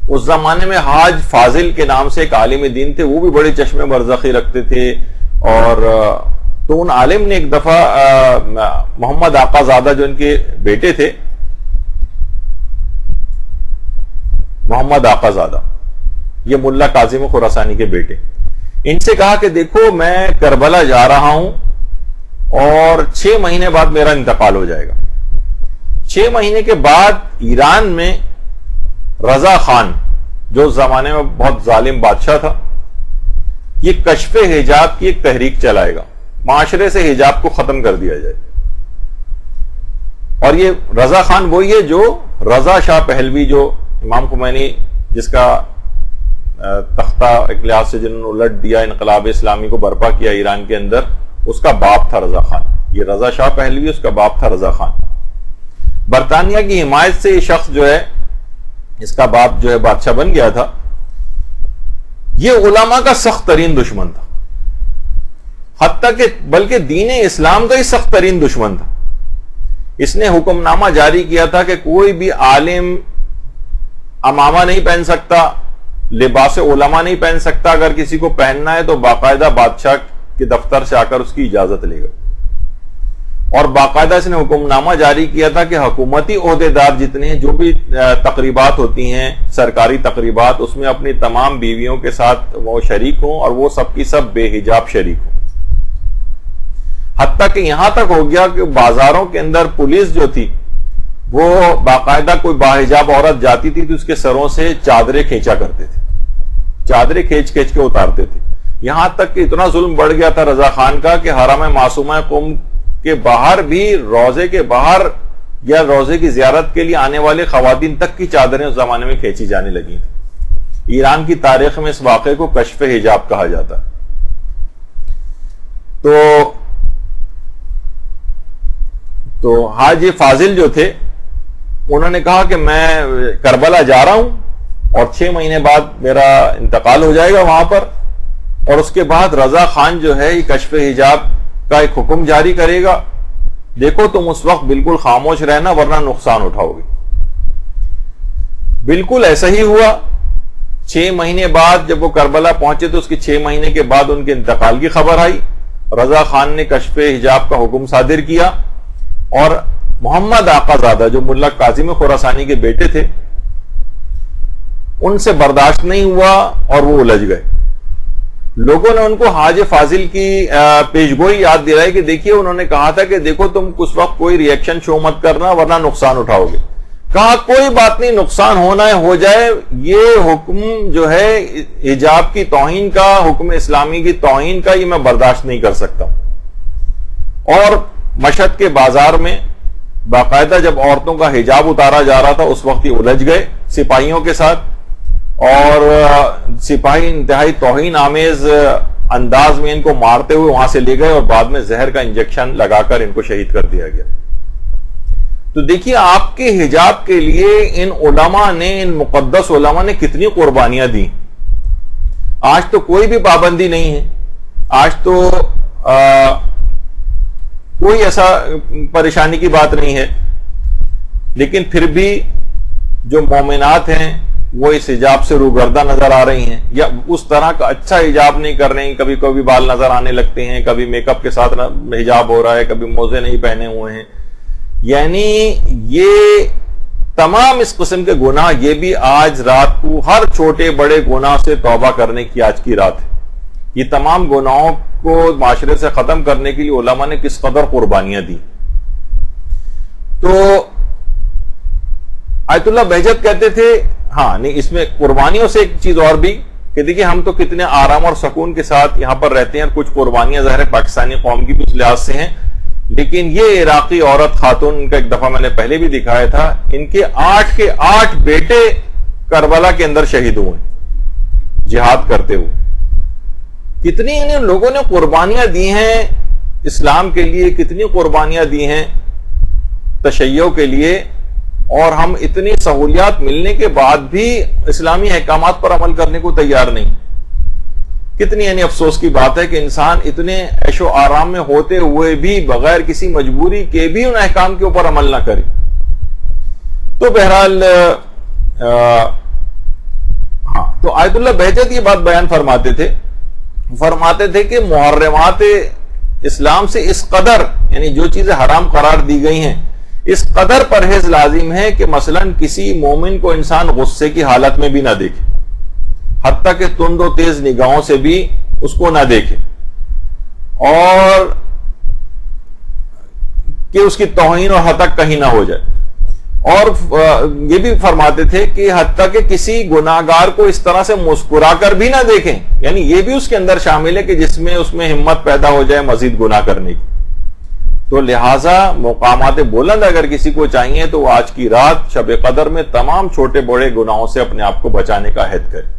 اس زمانے میں حاج فاضل کے نام سے ایک عالم دین تھے، وہ بھی بڑے چشمے برزخی رکھتے تھے. اور تو ان عالم نے ایک دفعہ محمد آقا زادہ جو ان کے بیٹے تھے، محمد آقا زادہ یہ ملا کاظم خراسانی کے بیٹے، ان سے کہا کہ دیکھو میں کربلا جا رہا ہوں اور 6 مہینے بعد میرا انتقال ہو جائے گا. 6 مہینے کے بعد ایران میں رضا خان جو اس زمانے میں بہت ظالم بادشاہ تھا، یہ کشف حجاب کی ایک تحریک چلائے گا، معاشرے سے حجاب کو ختم کر دیا جائے. اور یہ رضا خان وہی ہے جو رضا شاہ پہلوی، جو امام خمینی جس کا تختہ ایک لحاظ سے جنہوں نے الٹ دیا، انقلاب اسلامی کو برپا کیا ایران کے اندر، اس کا باپ تھا رضا خان. یہ رضا شاہ پہلوی، اس کا باپ تھا رضا خان. برطانیہ کی حمایت سے یہ شخص جو ہے، اس کا باپ جو ہے بادشاہ بن گیا تھا. یہ علماء کا سخت ترین دشمن تھا، حتیٰ کہ بلکہ دین اسلام کا ہی سخت ترین دشمن تھا. اس نے حکم نامہ جاری کیا تھا کہ کوئی بھی عالم امامہ نہیں پہن سکتا، لباس علماء نہیں پہن سکتا، اگر کسی کو پہننا ہے تو باقاعدہ بادشاہ کے دفتر سے آ کر اس کی اجازت لے گا. اور باقاعدہ اس نے حکم نامہ جاری کیا تھا کہ حکومتی عہدیدار جتنے ہیں، جو بھی تقریبات ہوتی ہیں سرکاری تقریبات، اس میں اپنی تمام بیویوں کے ساتھ وہ شریک ہوں اور وہ سب کی سب بے حجاب شریک ہوں. حتیٰ کہ یہاں تک ہو گیا کہ بازاروں کے اندر پولیس جو تھی وہ باقاعدہ کوئی باحجاب عورت جاتی تھی تو اس کے سروں سے چادریں کھینچا کرتے تھے، چادریں کھینچ کے اتارتے تھے. یہاں تک کہ اتنا ظلم بڑھ گیا تھا رضا خان کا کہ حرم معصومہ قم کے باہر بھی، روضے کے باہر یا روضے کی زیارت کے لیے آنے والے خواتین تک کی چادریں اس زمانے میں کھینچی جانے لگی تھیں. ایران کی تاریخ میں اس واقعے کو کشف حجاب کہا جاتا ہے. تو حاجی فاضل جو تھے انہوں نے کہا کہ میں کربلا جا رہا ہوں اور 6 مہینے بعد میرا انتقال ہو جائے گا وہاں پر، اور اس کے بعد رضا خان جو ہے یہ کشف حجاب کا ایک حکم جاری کرے گا. دیکھو تم اس وقت بالکل خاموش رہنا ورنہ نقصان اٹھاؤ گے. بالکل ایسا ہی ہوا. 6 مہینے بعد جب وہ کربلا پہنچے تو اس کے 6 مہینے کے بعد ان کے انتقال کی خبر آئی. رضا خان نے کشف حجاب کا حکم صادر کیا اور محمد آقا زادہ جو ملا کاظم خراسانی کے بیٹے تھے ان سے برداشت نہیں ہوا اور وہ الجھ گئے. لوگوں نے ان کو حاج فاضل کی پیشگوئی یاد دلائی کہ دیکھیے انہوں نے کہا تھا کہ دیکھو تم اس وقت کوئی ری ایکشن شو مت کرنا ورنہ نقصان اٹھاؤ گے. کہا کوئی بات نہیں، نقصان ہونا ہے ہو جائے، یہ حکم جو ہے حجاب کی توہین کا، حکم اسلامی کی توہین کا، یہ میں برداشت نہیں کر سکتا ہوں. اور مشہد کے بازار میں باقاعدہ جب عورتوں کا حجاب اتارا جا رہا تھا اس وقت یہ الجھ گئے سپاہیوں کے ساتھ، اور سپاہی انتہائی توہین آمیز انداز میں ان کو مارتے ہوئے وہاں سے لے گئے اور بعد میں زہر کا انجیکشن لگا کر ان کو شہید کر دیا گیا. تو دیکھیے آپ کے حجاب کے لیے ان علماء نے، ان مقدس علماء نے کتنی قربانیاں دی. آج تو کوئی بھی پابندی نہیں ہے، آج تو کوئی ایسا پریشانی کی بات نہیں ہے، لیکن پھر بھی جو مومنات ہیں وہ اس حجاب سے روگردہ نظر آ رہی ہیں، یا اس طرح کا اچھا حجاب نہیں کر رہی ہیں. کبھی کبھی بال نظر آنے لگتے ہیں، کبھی میک اپ کے ساتھ حجاب ہو رہا ہے، کبھی موزے نہیں پہنے ہوئے ہیں. یعنی یہ تمام اس قسم کے گناہ، یہ بھی آج رات کو ہر چھوٹے بڑے گناہ سے توبہ کرنے کی آج کی رات ہے. یہ تمام گناہوں کو معاشرے سے ختم کرنے کے لیے علماء نے کس قدر قربانیاں دی. تو آیت اللہ بہجت کہتے تھے ہاں نہیں، اس میں قربانیوں سے ایک چیز اور بھی کہ دیکھیں ہم تو کتنے آرام اور سکون کے ساتھ یہاں پر رہتے ہیں، کچھ قربانیاں ظاہر پاکستانی قوم کی بھی اس لحاظ سے ہیں، لیکن یہ عراقی عورت خاتون، ان کا ایک دفعہ میں نے پہلے بھی دکھایا تھا، ان کے 8 کے 8 بیٹے کربلا کے اندر شہید ہوئے جہاد کرتے ہوئے. کتنی ان لوگوں نے قربانیاں دی ہیں اسلام کے لیے، کتنی قربانیاں دی ہیں تشیع کے لیے، اور ہم اتنی سہولیات ملنے کے بعد بھی اسلامی احکامات پر عمل کرنے کو تیار نہیں. کتنی یعنی افسوس کی بات ہے کہ انسان اتنے عیش و آرام میں ہوتے ہوئے بھی بغیر کسی مجبوری کے بھی ان احکام کے اوپر عمل نہ کرے. تو بہرحال ہاں، تو آیت اللہ بہجت یہ بات بیان فرماتے تھے کہ محرمات اسلام سے اس قدر، یعنی جو چیزیں حرام قرار دی گئی ہیں، اس قدر پرہیز لازم ہے کہ مثلا کسی مومن کو انسان غصے کی حالت میں بھی نہ دیکھے، حتیٰ کہ تند و تیز نگاہوں سے بھی اس کو نہ دیکھے، اور کہ اس کی توہین اور حتق کہیں نہ ہو جائے. اور یہ بھی فرماتے تھے کہ حتیٰ کہ کسی گناہگار کو اس طرح سے مسکرا کر بھی نہ دیکھیں، یعنی یہ بھی اس کے اندر شامل ہے کہ جس میں اس میں ہمت پیدا ہو جائے مزید گناہ کرنے کی. تو لہٰذا مقامات بلند اگر کسی کو چاہیے تو وہ آج کی رات شب قدر میں تمام چھوٹے بڑے گناہوں سے اپنے آپ کو بچانے کا عہد کرے.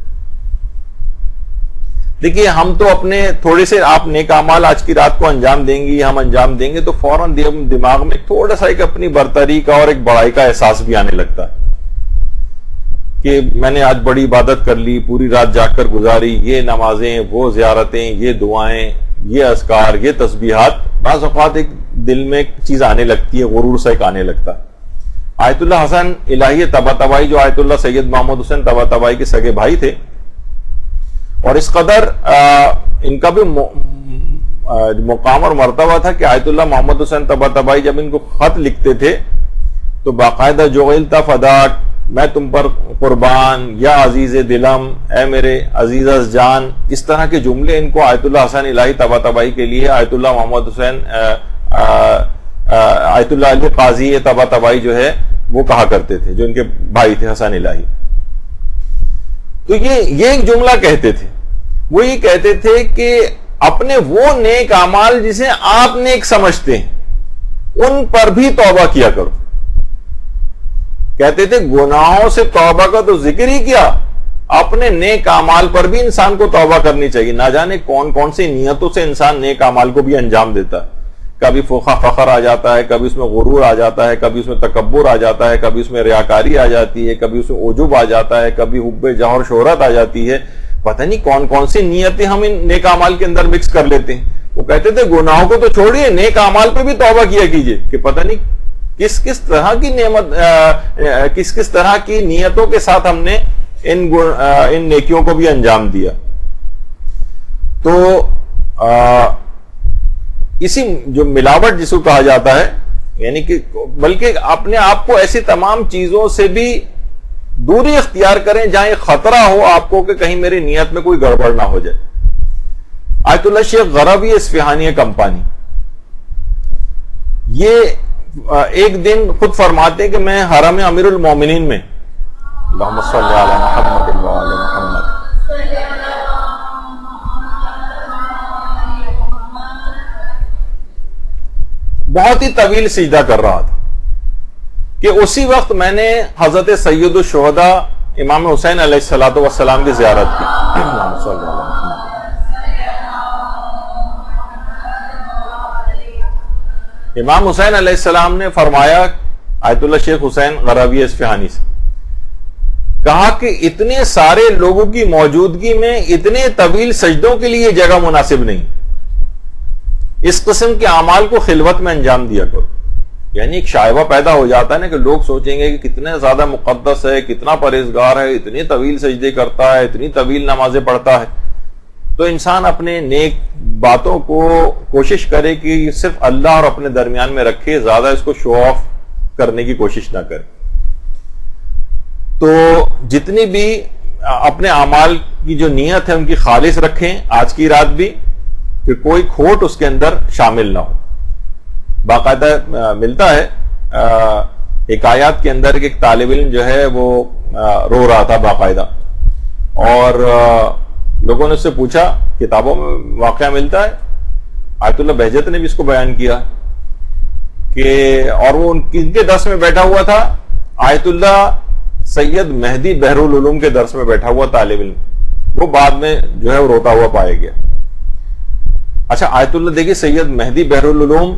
دیکھیے ہم تو اپنے تھوڑے سے آپ نیک اعمال آج کی رات کو انجام دیں گی، ہم انجام دیں گے تو فوراً دماغ میں تھوڑا سا ایک اپنی برتری کا اور ایک بڑائی کا احساس بھی آنے لگتا ہے کہ میں نے آج بڑی عبادت کر لی، پوری رات جاگ کر گزاری، یہ نمازیں، وہ زیارتیں، یہ دعائیں، یہ اذکار، یہ تسبیحات. بعض اوقات ایک دل میں ایک چیز آنے لگتی ہے، غرور سا ایک آنے لگتا ہے. آیت اللہ حسن الہی طباطبائی جو آیت اللہ سید محمد حسین طباطبائی کے سگے بھائی تھے، اور اس قدر ان کا بھی مقام اور مرتبہ تھا کہ آیت اللہ محمد حسین طباطبائی جب ان کو خط لکھتے تھے تو باقاعدہ جعلت فداک میں تم پر قربان، یا عزیز دلم، اے میرے عزیز جان، اس طرح کے جملے ان کو آیت اللہ حسن الہی طباطبائی کے لیے آیت اللہ محمد حسین آیت اللہ علی قاضی طباطبائی جو ہے وہ کہا کرتے تھے، جو ان کے بھائی تھے حسن الہی. تو یہ ایک جملہ کہتے تھے. وہ یہ کہتے تھے کہ اپنے وہ نیک اعمال جسے آپ نیک سمجھتے ہیں ان پر بھی توبہ کیا کرو. کہتے تھے گناہوں سے توبہ کا تو ذکر ہی کیا، اپنے نیک اعمال پر بھی انسان کو توبہ کرنی چاہیے. نہ جانے کون کون سی نیتوں سے انسان نیک اعمال کو بھی انجام دیتا ہے. کبھی فخر آ جاتا ہے، کبھی اس میں غرور آ جاتا ہے، کبھی اس میں تکبر آ جاتا ہے، کبھی اس میں ریاکاری آ جاتی ہے، کبھی اس میں عجب آ جاتا ہے، کبھی حب جاہ اور شہرت آ جاتی ہے. پتہ نہیں کون کون سی نیتیں ہم ان نیک اعمال کے اندر مکس کر لیتے ہیں. وہ کہتے تھے گناہوں کو تو چھوڑیے، نیک اعمال پہ بھی توبہ کیا کیجیے، کہ پتہ نہیں کس طرح کی نعمت، کس طرح کی نیتوں کے ساتھ ہم نے ان نیکیوں کو بھی انجام دیا. تو اسی جو ملاوٹ جس کو کہا جاتا ہے، یعنی کہ بلکہ اپنے آپ کو ایسی تمام چیزوں سے بھی دوری اختیار کریں جہاں یہ خطرہ ہو آپ کو کہ کہیں میری نیت میں کوئی گڑبڑ نہ ہو جائے. آیت اللہ شیخ غربی اصفہانی کمپانی یہ ایک دن خود فرماتے ہیں کہ میں حرم امیر المومنین میں، اللہم صلی علی محمد و علی محمد، بہت ہی طویل سجدہ کر رہا تھا کہ اسی وقت میں نے حضرت سید الشہداء امام حسین علیہ الصلوۃ والسلام کی زیارت کی. اللہم صلی علی محمد. امام حسین علیہ السلام نے فرمایا آیت اللہ شیخ حسین غربی اصفہانی سے، کہا کہ اتنے سارے لوگوں کی موجودگی میں اتنے طویل سجدوں کے لیے جگہ مناسب نہیں. اس قسم کے اعمال کو خلوت میں انجام دیا کرو. یعنی ایک شائبہ پیدا ہو جاتا ہے نا کہ لوگ سوچیں گے کہ کتنے زیادہ مقدس ہے، کتنا پرہیزگار ہے، اتنی طویل سجدے کرتا ہے، اتنی طویل نمازیں پڑھتا ہے. تو انسان اپنے نیک باتوں کو کوشش کرے کہ صرف اللہ اور اپنے درمیان میں رکھے، زیادہ اس کو شو آف کرنے کی کوشش نہ کرے. تو جتنی بھی اپنے اعمال کی جو نیت ہے ان کی خالص رکھیں آج کی رات بھی، کہ کوئی کھوٹ اس کے اندر شامل نہ ہو. باقاعدہ ملتا ہے ایک آیات کے اندر ایک طالب علم جو ہے وہ رو رہا تھا باقاعدہ، اور لوگوں نے اس سے پوچھا، کتابوں میں واقعہ ملتا ہے، آیت اللہ بہجت نے بھی اس کو بیان کیا کہ، اور وہ کن کے درس میں بیٹھا ہوا تھا؟ آیت اللہ سید مہدی بحر العلوم کے درس میں بیٹھا ہوا طالب علم. وہ بعد میں جو ہے وہ روتا ہوا پایا گیا. اچھا آیت اللہ دیکھیے سید مہدی بحر العلوم،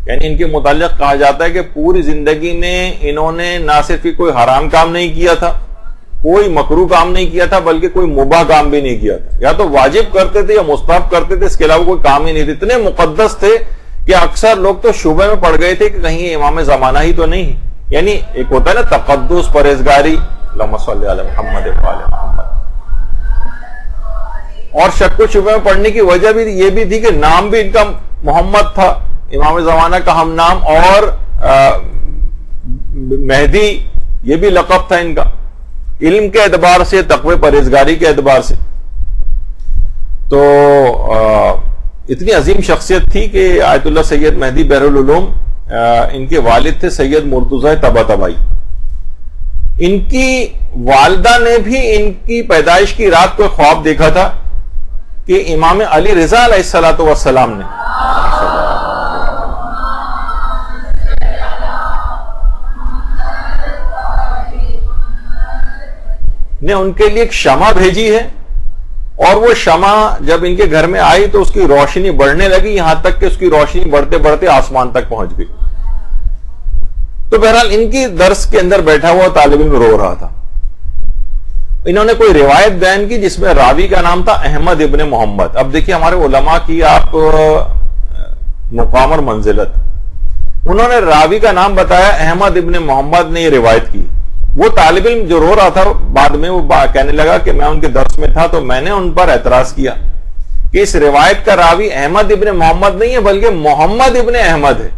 یعنی ان کے متعلق کہا جاتا ہے کہ پوری زندگی میں انہوں نے نہ صرف کوئی حرام کام نہیں کیا تھا، کوئی مکروہ کام نہیں کیا تھا، بلکہ کوئی مباح کام بھی نہیں کیا تھا. یا تو واجب کرتے تھے یا مستحب کرتے تھے، اس کے علاوہ کوئی کام ہی نہیں تھے. اتنے مقدس تھے کہ اکثر لوگ تو شبہ میں پڑ گئے تھے کہ کہیں یہ امام زمانہ ہی تو نہیں. یعنی ایک ہوتا ہے نا تقدس، پرہیزگاری، اللہم صلی علی محمد و علی محمد. اور شک و شبہ میں پڑھنے کی وجہ بھی یہ بھی تھی کہ نام بھی ان کا محمد تھا، امام زمانہ کا ہم نام، اور مہدی یہ بھی لقب تھا ان کا، علم کے اعتبار سے، تقوی پرہیزگاری کے اعتبار سے. تو اتنی عظیم شخصیت تھی کہ آیت اللہ سید مہدی بحر العلوم، ان کے والد تھے سید مرتضی طباطبائی. ان کی والدہ نے بھی ان کی پیدائش کی رات کو خواب دیکھا تھا کہ امام علی رضا علیہ الصلوۃ والسلام نے ان کے لیے ایک شمع بھیجی ہے، اور وہ شمع جب ان کے گھر میں آئی تو اس کی روشنی بڑھنے لگی، یہاں تک کہ اس کی روشنی بڑھتے بڑھتے آسمان تک پہنچ گئی. تو بہرحال ان کی درس کے اندر بیٹھا ہوا طالب علم رو رہا تھا. انہوں نے کوئی روایت بیان کی جس میں راوی کا نام تھا احمد ابن محمد. اب دیکھیے ہمارے علماء کی آپ مقام اور منزلت، انہوں نے راوی کا نام بتایا احمد ابن محمد نے یہ روایت کی. وہ طالب علم جو رو رہا تھا بعد میں وہ کہنے لگا کہ میں ان کے درس میں تھا تو میں نے ان پر اعتراض کیا کہ اس روایت کا راوی احمد ابن محمد نہیں ہے بلکہ محمد ابن احمد ہے.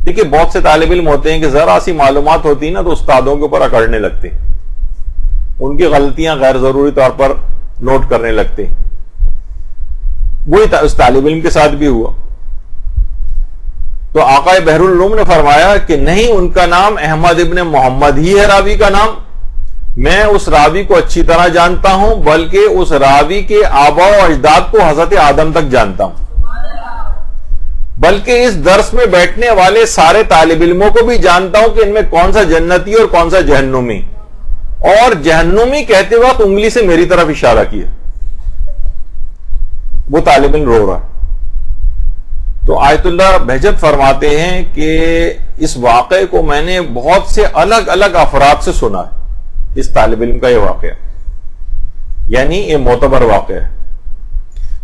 دیکھیے بہت سے طالب علم ہوتے ہیں کہ ذرا سی معلومات ہوتی ہے نا تو استادوں کے اوپر اکڑنے لگتے ہیں، ان کی غلطیاں غیر ضروری طور پر نوٹ کرنے لگتے ہیں. وہی اس طالب علم کے ساتھ بھی ہوا. تو آقا بحر العلوم نے فرمایا کہ نہیں، ان کا نام احمد ابن محمد ہی ہے راوی کا نام. میں اس راوی کو اچھی طرح جانتا ہوں، بلکہ اس راوی کے آباء و اجداد کو حضرت آدم تک جانتا ہوں، بلکہ اس درس میں بیٹھنے والے سارے طالب علموں کو بھی جانتا ہوں کہ ان میں کون سا جنتی اور کون سا جہنمی. اور جہنمی کہتے وقت انگلی سے میری طرف اشارہ کیا. وہ طالب علم رو رہا. تو آیت اللہ بہجت فرماتے ہیں کہ اس واقعے کو میں نے بہت سے الگ الگ افراد سے سنا ہے. اس طالب علم کا یہ واقعہ یعنی یہ معتبر واقعہ ہے.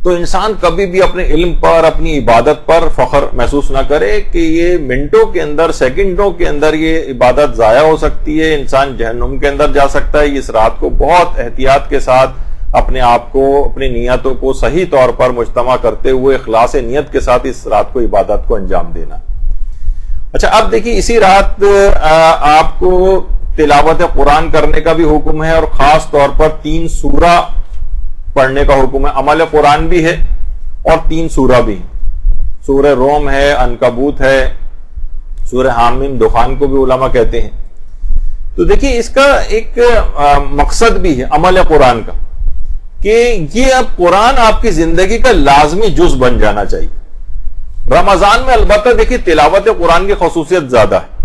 تو انسان کبھی بھی اپنے علم پر، اپنی عبادت پر فخر محسوس نہ کرے کہ یہ منٹوں کے اندر، سیکنڈوں کے اندر یہ عبادت ضائع ہو سکتی ہے، انسان جہنم کے اندر جا سکتا ہے. اس رات کو بہت احتیاط کے ساتھ اپنے آپ کو، اپنی نیتوں کو صحیح طور پر مجتمع کرتے ہوئے اخلاص نیت کے ساتھ اس رات کو عبادت کو انجام دینا. اچھا اب دیکھیے اسی رات آپ کو تلاوت قرآن کرنے کا بھی حکم ہے، اور خاص طور پر 3 سورہ پڑھنے کا حکم ہے. عمل قرآن بھی ہے اور 3 سورہ بھی. سورہ روم ہے، عنکبوت ہے، سورہ حامیم، دخان کو بھی علماء کہتے ہیں. تو دیکھیے اس کا ایک مقصد بھی ہے عمل قرآن کا، کہ یہ اب قرآن آپ کی زندگی کا لازمی جز بن جانا چاہیے. رمضان میں البتہ دیکھیے تلاوت قرآن کی خصوصیت زیادہ ہے.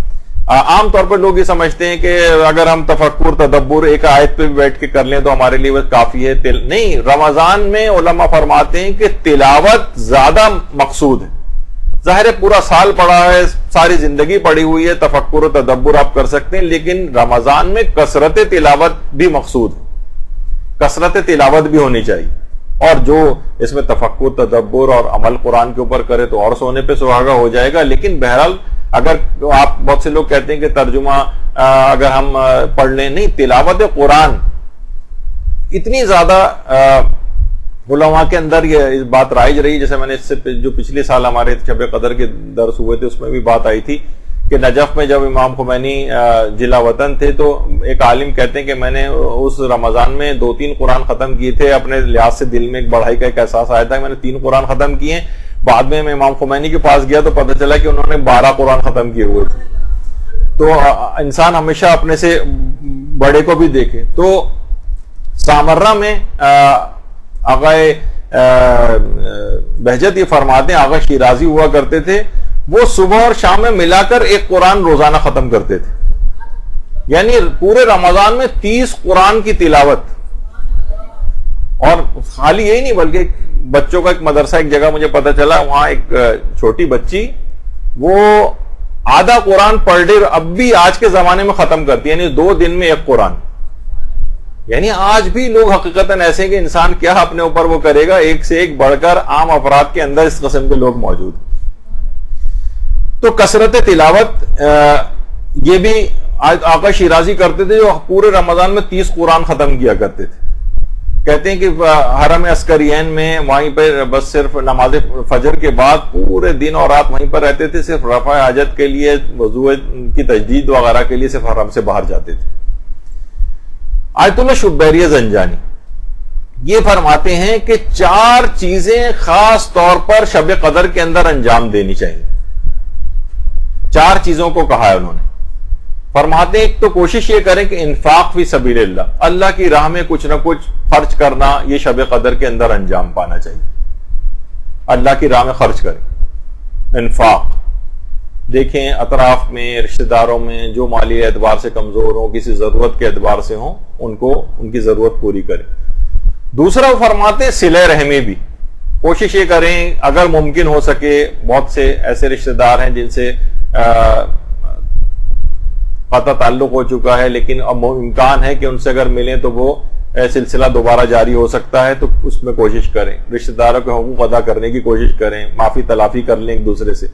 عام طور پر لوگ یہ سمجھتے ہیں کہ اگر ہم تفکر، تدبر ایک آیت پہ بیٹھ کے کر لیں تو ہمارے لیے کافی ہے. نہیں، رمضان میں علماء فرماتے ہیں کہ تلاوت زیادہ مقصود ہے. ظاہر ہے پورا سال پڑھا ہے، ساری زندگی پڑھی ہوئی ہے، تفکر و تدبر آپ کر سکتے ہیں، لیکن رمضان میں کثرت تلاوت بھی مقصود ہے. کثرت تلاوت بھی ہونی چاہیے. اور جو اس میں تفکر، تدبر اور عمل قرآن کے اوپر کرے تو اور سونے پہ سہاگا ہو جائے گا. لیکن بہرحال اگر آپ، بہت سے لوگ کہتے ہیں کہ ترجمہ اگر ہم پڑھ لیں، نہیں، تلاوت قرآن اتنی زیادہ علماء کے اندر یہ بات رائج رہی. جیسے میں نے اس سے جو پچھلے سال ہمارے شب قدر کے درس ہوئے تھے اس میں بھی بات آئی تھی کہ نجف میں جب امام خمینی جلا وطن تھے تو ایک عالم کہتے ہیں کہ میں نے اس رمضان میں 2-3 قرآن ختم کیے تھے. اپنے لحاظ سے دل میں ایک بڑھائی کا ایک احساس آیا تھا کہ میں نے 3 قرآن ختم کیے. بعد میں امام خمینی کے پاس گیا تو پتہ چلا کہ انہوں نے 12 قرآن ختم کیے ہوئے تھے. تو انسان ہمیشہ اپنے سے بڑے کو بھی دیکھے. تو سامرہ میں آقا بہجت یہ فرماتے ہیں، آقا شیرازی ہوا کرتے تھے، وہ صبح اور شام میں ملا کر 1 قرآن روزانہ ختم کرتے تھے. یعنی پورے رمضان میں 30 قرآن کی تلاوت. اور خالی یہی نہیں بلکہ بچوں کا ایک مدرسہ، ایک جگہ مجھے پتا چلا وہاں ایک چھوٹی بچی وہ آدھا قرآن پر ڈے اب بھی آج کے زمانے میں ختم کرتی ہے، یعنی 2 دن میں 1 قرآن. یعنی آج بھی لوگ حقیقتاً ایسے ہیں کہ انسان کیا اپنے اوپر وہ کرے گا، ایک سے ایک بڑھ کر عام افراد کے اندر اس قسم کے لوگ موجود. تو کثرت تلاوت یہ بھی آقا شیرازی کرتے تھے جو پورے رمضان میں 30 قرآن ختم کیا کرتے تھے. کہتے ہیں کہ حرم عسکرین میں وہیں پر بس صرف نماز فجر کے بعد پورے دن اور رات وہیں پر رہتے تھے، صرف رفع حاجت کے لیے، وضو کی تجدید وغیرہ کے لیے صرف حرم سے باہر جاتے تھے. آیت اللہ شبیری زنجانی یہ فرماتے ہیں کہ 4 چیزیں خاص طور پر شب قدر کے اندر انجام دینی چاہیے. 4 چیزوں کو کہا ہے انہوں نے. فرماتے ہیں ایک تو کوشش یہ کریں کہ انفاق فی سبیل اللہ، اللہ کی راہ میں کچھ نہ کچھ خرچ کرنا، یہ شب قدر کے اندر انجام پانا چاہیے. اللہ کی راہ میں خرچ کریں، انفاق. دیکھیں اطراف میں، رشتہ داروں میں جو مالی اعتبار سے کمزور ہوں، کسی ضرورت کے اعتبار سے ہوں، ان کی ضرورت پوری کریں. دوسرا وہ فرماتے ہیں صلہ رحمی بھی کوشش یہ کریں اگر ممکن ہو سکے. بہت سے ایسے رشتہ دار ہیں جن سے قطع تعلق ہو چکا ہے، لیکن اب امکان ہے کہ ان سے اگر ملیں تو وہ سلسلہ دوبارہ جاری ہو سکتا ہے، تو اس میں کوشش کریں. رشتہ داروں کے حقوق ادا کرنے کی کوشش کریں، معافی تلافی کر لیں ایک دوسرے سے.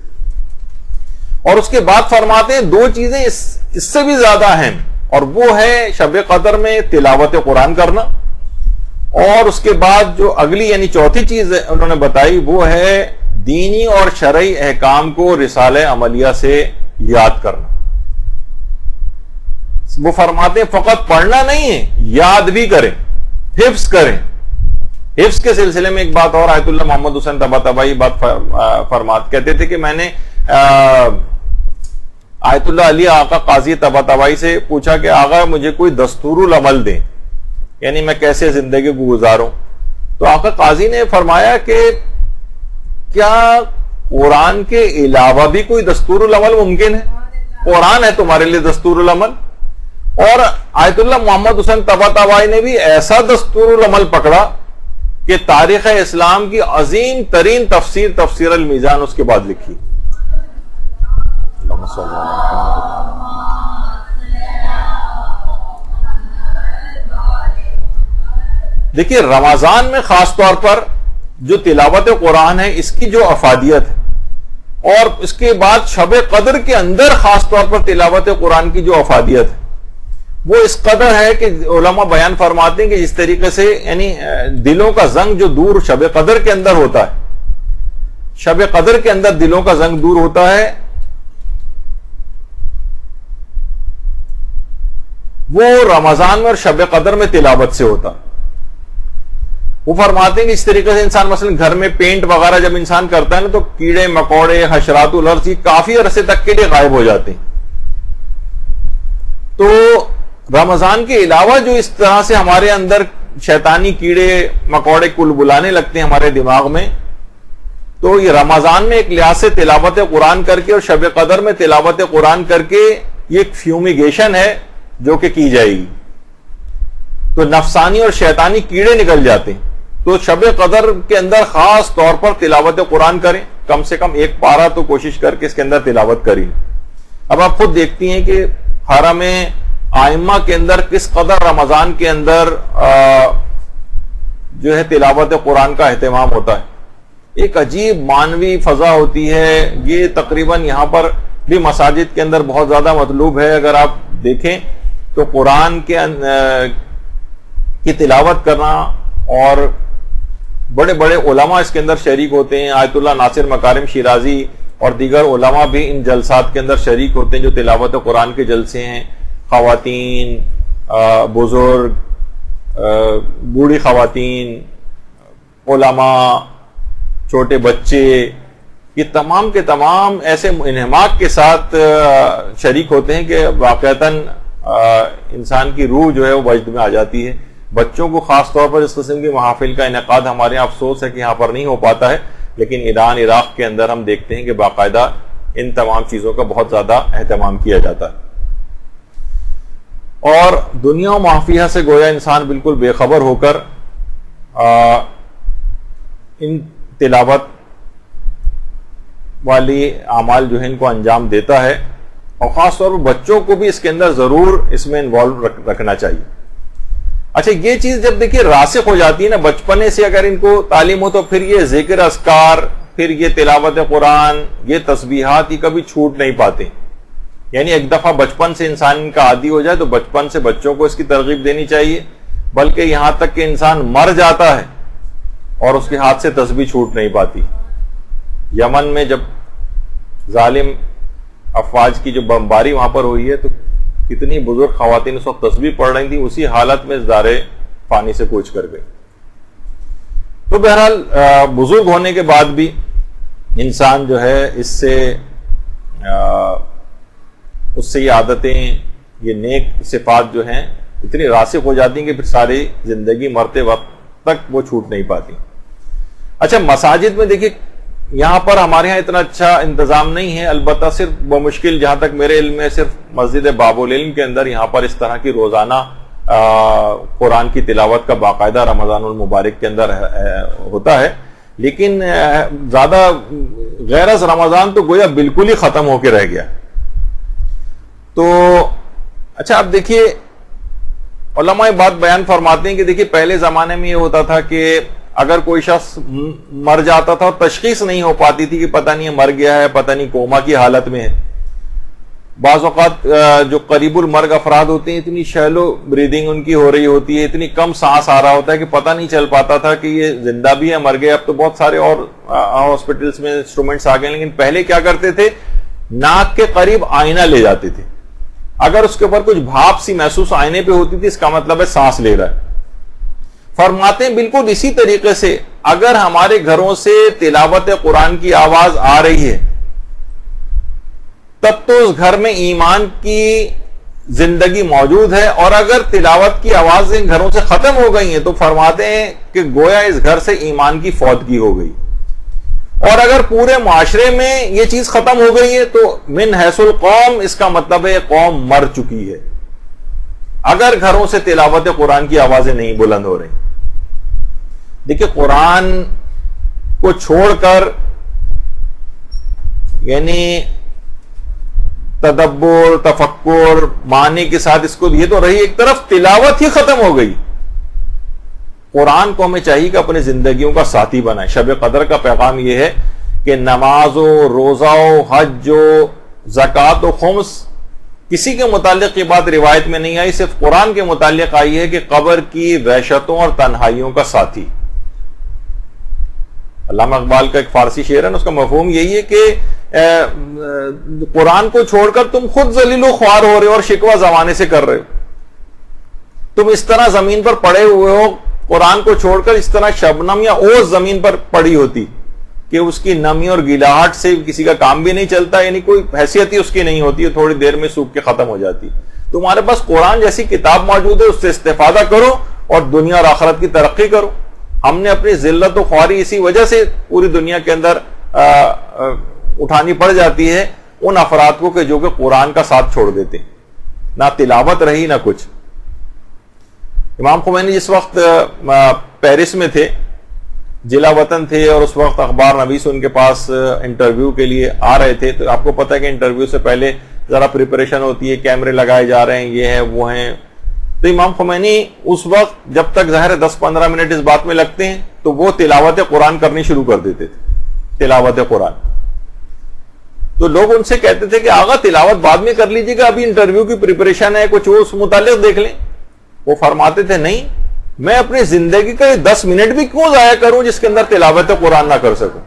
اور اس کے بعد فرماتے ہیں 2 چیزیں اس سے بھی زیادہ اہم، اور وہ ہے شب قدر میں تلاوت قرآن کرنا، اور اس کے بعد جو اگلی یعنی چوتھی چیز انہوں نے بتائی وہ ہے دینی اور شرعی احکام کو رسالہ عملیہ سے یاد کرنا. وہ فرماتے ہیں فقط پڑھنا نہیں ہے، یاد بھی کریں، حفظ کریں. حفظ کے سلسلے میں ایک بات اور، آیت اللہ محمد حسین طباطبائی بات کہتے تھے کہ میں نے آیت اللہ علی آقا قاضی طباطبائی سے پوچھا کہ آقا مجھے کوئی دستور العمل دیں، یعنی میں کیسے زندگی کو گزاروں. تو آقا قاضی نے فرمایا کہ کیا قرآن کے علاوہ بھی کوئی دستور العمل ممکن ہے؟ قرآن ہے تمہارے لیے دستور العمل. اور آیت اللہ محمد حسین طباطبائی نے بھی ایسا دستور العمل پکڑا کہ تاریخ اسلام کی عظیم ترین تفسیر، تفسیر المیزان، اس کے بعد لکھی. دیکھیے رمضان میں خاص طور پر جو تلاوت قرآن ہے اس کی جو افادیت ہے، اور اس کے بعد شب قدر کے اندر خاص طور پر تلاوت قرآن کی جو افادیت ہے وہ اس قدر ہے کہ علماء بیان فرماتے ہیں کہ جس طریقے سے یعنی دلوں کا زنگ جو دور شب قدر کے اندر ہوتا ہے، شب قدر کے اندر دلوں کا زنگ دور ہوتا ہے، وہ رمضان میں اور شب قدر میں تلاوت سے ہوتا. وہ فرماتے ہیں کہ اس طریقے سے انسان مثلا گھر میں پینٹ وغیرہ جب انسان کرتا ہے نا تو کیڑے مکوڑے، حشرات الارض کافی عرصے تک کے لیے غائب ہو جاتے ہیں. تو رمضان کے علاوہ جو اس طرح سے ہمارے اندر شیطانی کیڑے مکوڑے کل بلانے لگتے ہیں ہمارے دماغ میں، تو یہ رمضان میں ایک لحاظ سے تلاوت قرآن کر کے اور شب قدر میں تلاوت قرآن کر کے یہ ایک فیومیگیشن ہے جو کہ کی جائے گی، تو نفسانی اور شیطانی کیڑے نکل جاتے ہیں. تو شب قدر کے اندر خاص طور پر تلاوت قرآن کریں، کم سے کم ایک پارہ تو کوشش کر کے اس کے اندر تلاوت کریں. اب آپ خود دیکھتی ہیں کہ حرم ائمہ کے اندر کس قدر رمضان کے اندر جو ہے تلاوت قرآن کا اہتمام ہوتا ہے. ایک عجیب معنوی فضا ہوتی ہے. یہ تقریباً یہاں پر بھی مساجد کے اندر بہت زیادہ مطلوب ہے. اگر آپ دیکھیں تو قرآن کی تلاوت کرنا، اور بڑے بڑے علماء اس کے اندر شریک ہوتے ہیں. آیت اللہ ناصر مکارم شیرازی اور دیگر علماء بھی ان جلسات کے اندر شریک ہوتے ہیں جو تلاوت قرآن کے جلسے ہیں. خواتین، بزرگ، بوڑھی خواتین، علماء، چھوٹے بچے، یہ تمام کے تمام ایسے انہماک کے ساتھ شریک ہوتے ہیں کہ واقعتاً انسان کی روح جو ہے وہ وجد میں آ جاتی ہے. بچوں کو خاص طور پر اس قسم کی محافل کا انعقاد ہمارے یہاں افسوس ہے کہ یہاں پر نہیں ہو پاتا ہے، لیکن ایران، عراق کے اندر ہم دیکھتے ہیں کہ باقاعدہ ان تمام چیزوں کا بہت زیادہ اہتمام کیا جاتا ہے. اور دنیا و مافیہ سے گویا انسان بالکل بے خبر ہو کر ان تلاوت والی اعمال جو ہے ان کو انجام دیتا ہے، اور خاص طور پر بچوں کو بھی اس کے اندر ضرور اس میں انوالو رکھنا چاہیے. اچھا، یہ چیز جب دیکھیے راسخ ہو جاتی ہے نا، بچپنے سے اگر ان کو تعلیم ہو تو پھر یہ ذکر اذکار، پھر یہ تلاوت قرآن، یہ تسبیحات، یہ کبھی چھوٹ نہیں پاتے. یعنی ایک دفعہ بچپن سے انسان کا عادی ہو جائے تو بچپن سے بچوں کو اس کی ترغیب دینی چاہیے، بلکہ یہاں تک کہ انسان مر جاتا ہے اور اس کے ہاتھ سے تسبیح چھوٹ نہیں پاتی. یمن میں جب ظالم افواج کی جو بمباری وہاں پر ہوئی ہے تو کتنی بزرگ خواتین اس وقت تسبیح پڑھ رہی تھیں، اسی حالت میں زارے پانی سے کوچ کر گئی. تو بہرحال بزرگ ہونے کے بعد بھی انسان جو ہے اس سے یہ عادتیں، یہ نیک صفات جو ہیں اتنی راسخ ہو جاتی ہیں کہ پھر ساری زندگی مرتے وقت تک وہ چھوٹ نہیں پاتی. اچھا، مساجد میں دیکھیے یہاں پر ہمارے یہاں اتنا اچھا انتظام نہیں ہے، البتہ صرف بمشکل جہاں تک میرے علم میں صرف مسجد باب العلم کے اندر یہاں پر اس طرح کی روزانہ قرآن کی تلاوت کا باقاعدہ رمضان المبارک کے اندر ہوتا ہے، لیکن زیادہ غیر از رمضان تو گویا بالکل ہی ختم ہو کے رہ گیا. تو اچھا، اب دیکھیے علماء بات بیان فرماتے ہیں کہ دیکھیے پہلے زمانے میں یہ ہوتا تھا کہ اگر کوئی شخص مر جاتا تھا اور تشخیص نہیں ہو پاتی تھی کہ پتہ نہیں مر گیا ہے، پتہ نہیں کوما کی حالت میں ہے، بعض اوقات جو قریب المرگ افراد ہوتے ہیں اتنی شیلو بریدنگ ان کی ہو رہی ہوتی ہے, اتنی کم سانس آ رہا ہوتا ہے کہ پتہ نہیں چل پاتا تھا کہ یہ زندہ بھی ہے مر گئے. اب تو بہت سارے اور ہاسپٹلس میں انسٹرومنٹس آ گئے, لیکن پہلے کیا کرتے تھے, ناک کے قریب آئینہ لے جاتے تھے, اگر اس کے اوپر کچھ بھاپ سی محسوس آئینے پہ ہوتی تھی اس کا مطلب ہے سانس لے رہا ہے. فرماتے ہیں بالکل اسی طریقے سے اگر ہمارے گھروں سے تلاوت قرآن کی آواز آ رہی ہے تب تو اس گھر میں ایمان کی زندگی موجود ہے, اور اگر تلاوت کی آوازیں گھروں سے ختم ہو گئی ہیں تو فرماتے ہیں کہ گویا اس گھر سے ایمان کی فوتگی ہو گئی. اور اگر پورے معاشرے میں یہ چیز ختم ہو گئی ہے تو من حیث القوم اس کا مطلب ہے قوم مر چکی ہے, اگر گھروں سے تلاوت قرآن کی آوازیں نہیں بلند ہو رہی. دیکھیں قرآن کو چھوڑ کر یعنی تدبر تفکر معنی کے ساتھ اس کو یہ تو رہی ایک طرف, تلاوت ہی ختم ہو گئی. قرآن کو ہمیں چاہیے کہ اپنی زندگیوں کا ساتھی بنائے. شب قدر کا پیغام یہ ہے کہ نماز و روزہ و حج و زکوٰۃ و خمس کسی کے متعلق یہ بات روایت میں نہیں آئی, صرف قرآن کے متعلق آئی ہے کہ قبر کی وحشتوں اور تنہائیوں کا ساتھی. علامہ اقبال کا ایک فارسی شعر ہے, اس کا مفہوم یہی ہے کہ قرآن کو چھوڑ کر تم خود ذلیل و خوار ہو رہے ہو اور شکوہ زمانے سے کر رہے ہو. تم اس طرح زمین پر پڑے ہوئے ہو, قرآن کو چھوڑ کر اس طرح شبنم یا اوس زمین پر پڑی ہوتی کہ اس کی نمی اور گیلاہٹ سے کسی کا کام بھی نہیں چلتا, یعنی کوئی حیثیت ہی اس کی نہیں ہوتی ہے, تھوڑی دیر میں سوکھ کے ختم ہو جاتی. تمہارے پاس قرآن جیسی کتاب موجود ہے, اس سے استفادہ کرو اور دنیا اور آخرت کی ترقی کرو. ہم نے اپنی ذلت و خواری اسی وجہ سے پوری دنیا کے اندر اٹھانی پڑ جاتی ہے ان افراد کو کہ جو کہ قرآن کا ساتھ چھوڑ دیتے, نہ تلاوت رہی نہ کچھ. امام خمینی جس وقت پیرس میں تھے, جلا وطن تھے, اور اس وقت اخبار نویس ان کے پاس انٹرویو کے لیے آ رہے تھے. تو آپ کو پتہ ہے کہ انٹرویو سے پہلے ذرا پریپریشن ہوتی ہے, کیمرے لگائے جا رہے ہیں, یہ ہیں وہ ہیں. تو امام خمینی اس وقت جب تک ظاہر 10-15 منٹ اس بات میں لگتے ہیں تو وہ تلاوت قرآن کرنی شروع کر دیتے تھے, تلاوت قرآن. تو لوگ ان سے کہتے تھے کہ آغا تلاوت بعد میں کر لیجیے گا, ابھی انٹرویو کی پریپریشن ہے, کچھ اس متعلق دیکھ لیں. وہ فرماتے تھے نہیں, میں اپنی زندگی کا 10 منٹ بھی کیوں ضائع کروں جس کے اندر تلاوت قرآن نہ کر سکوں.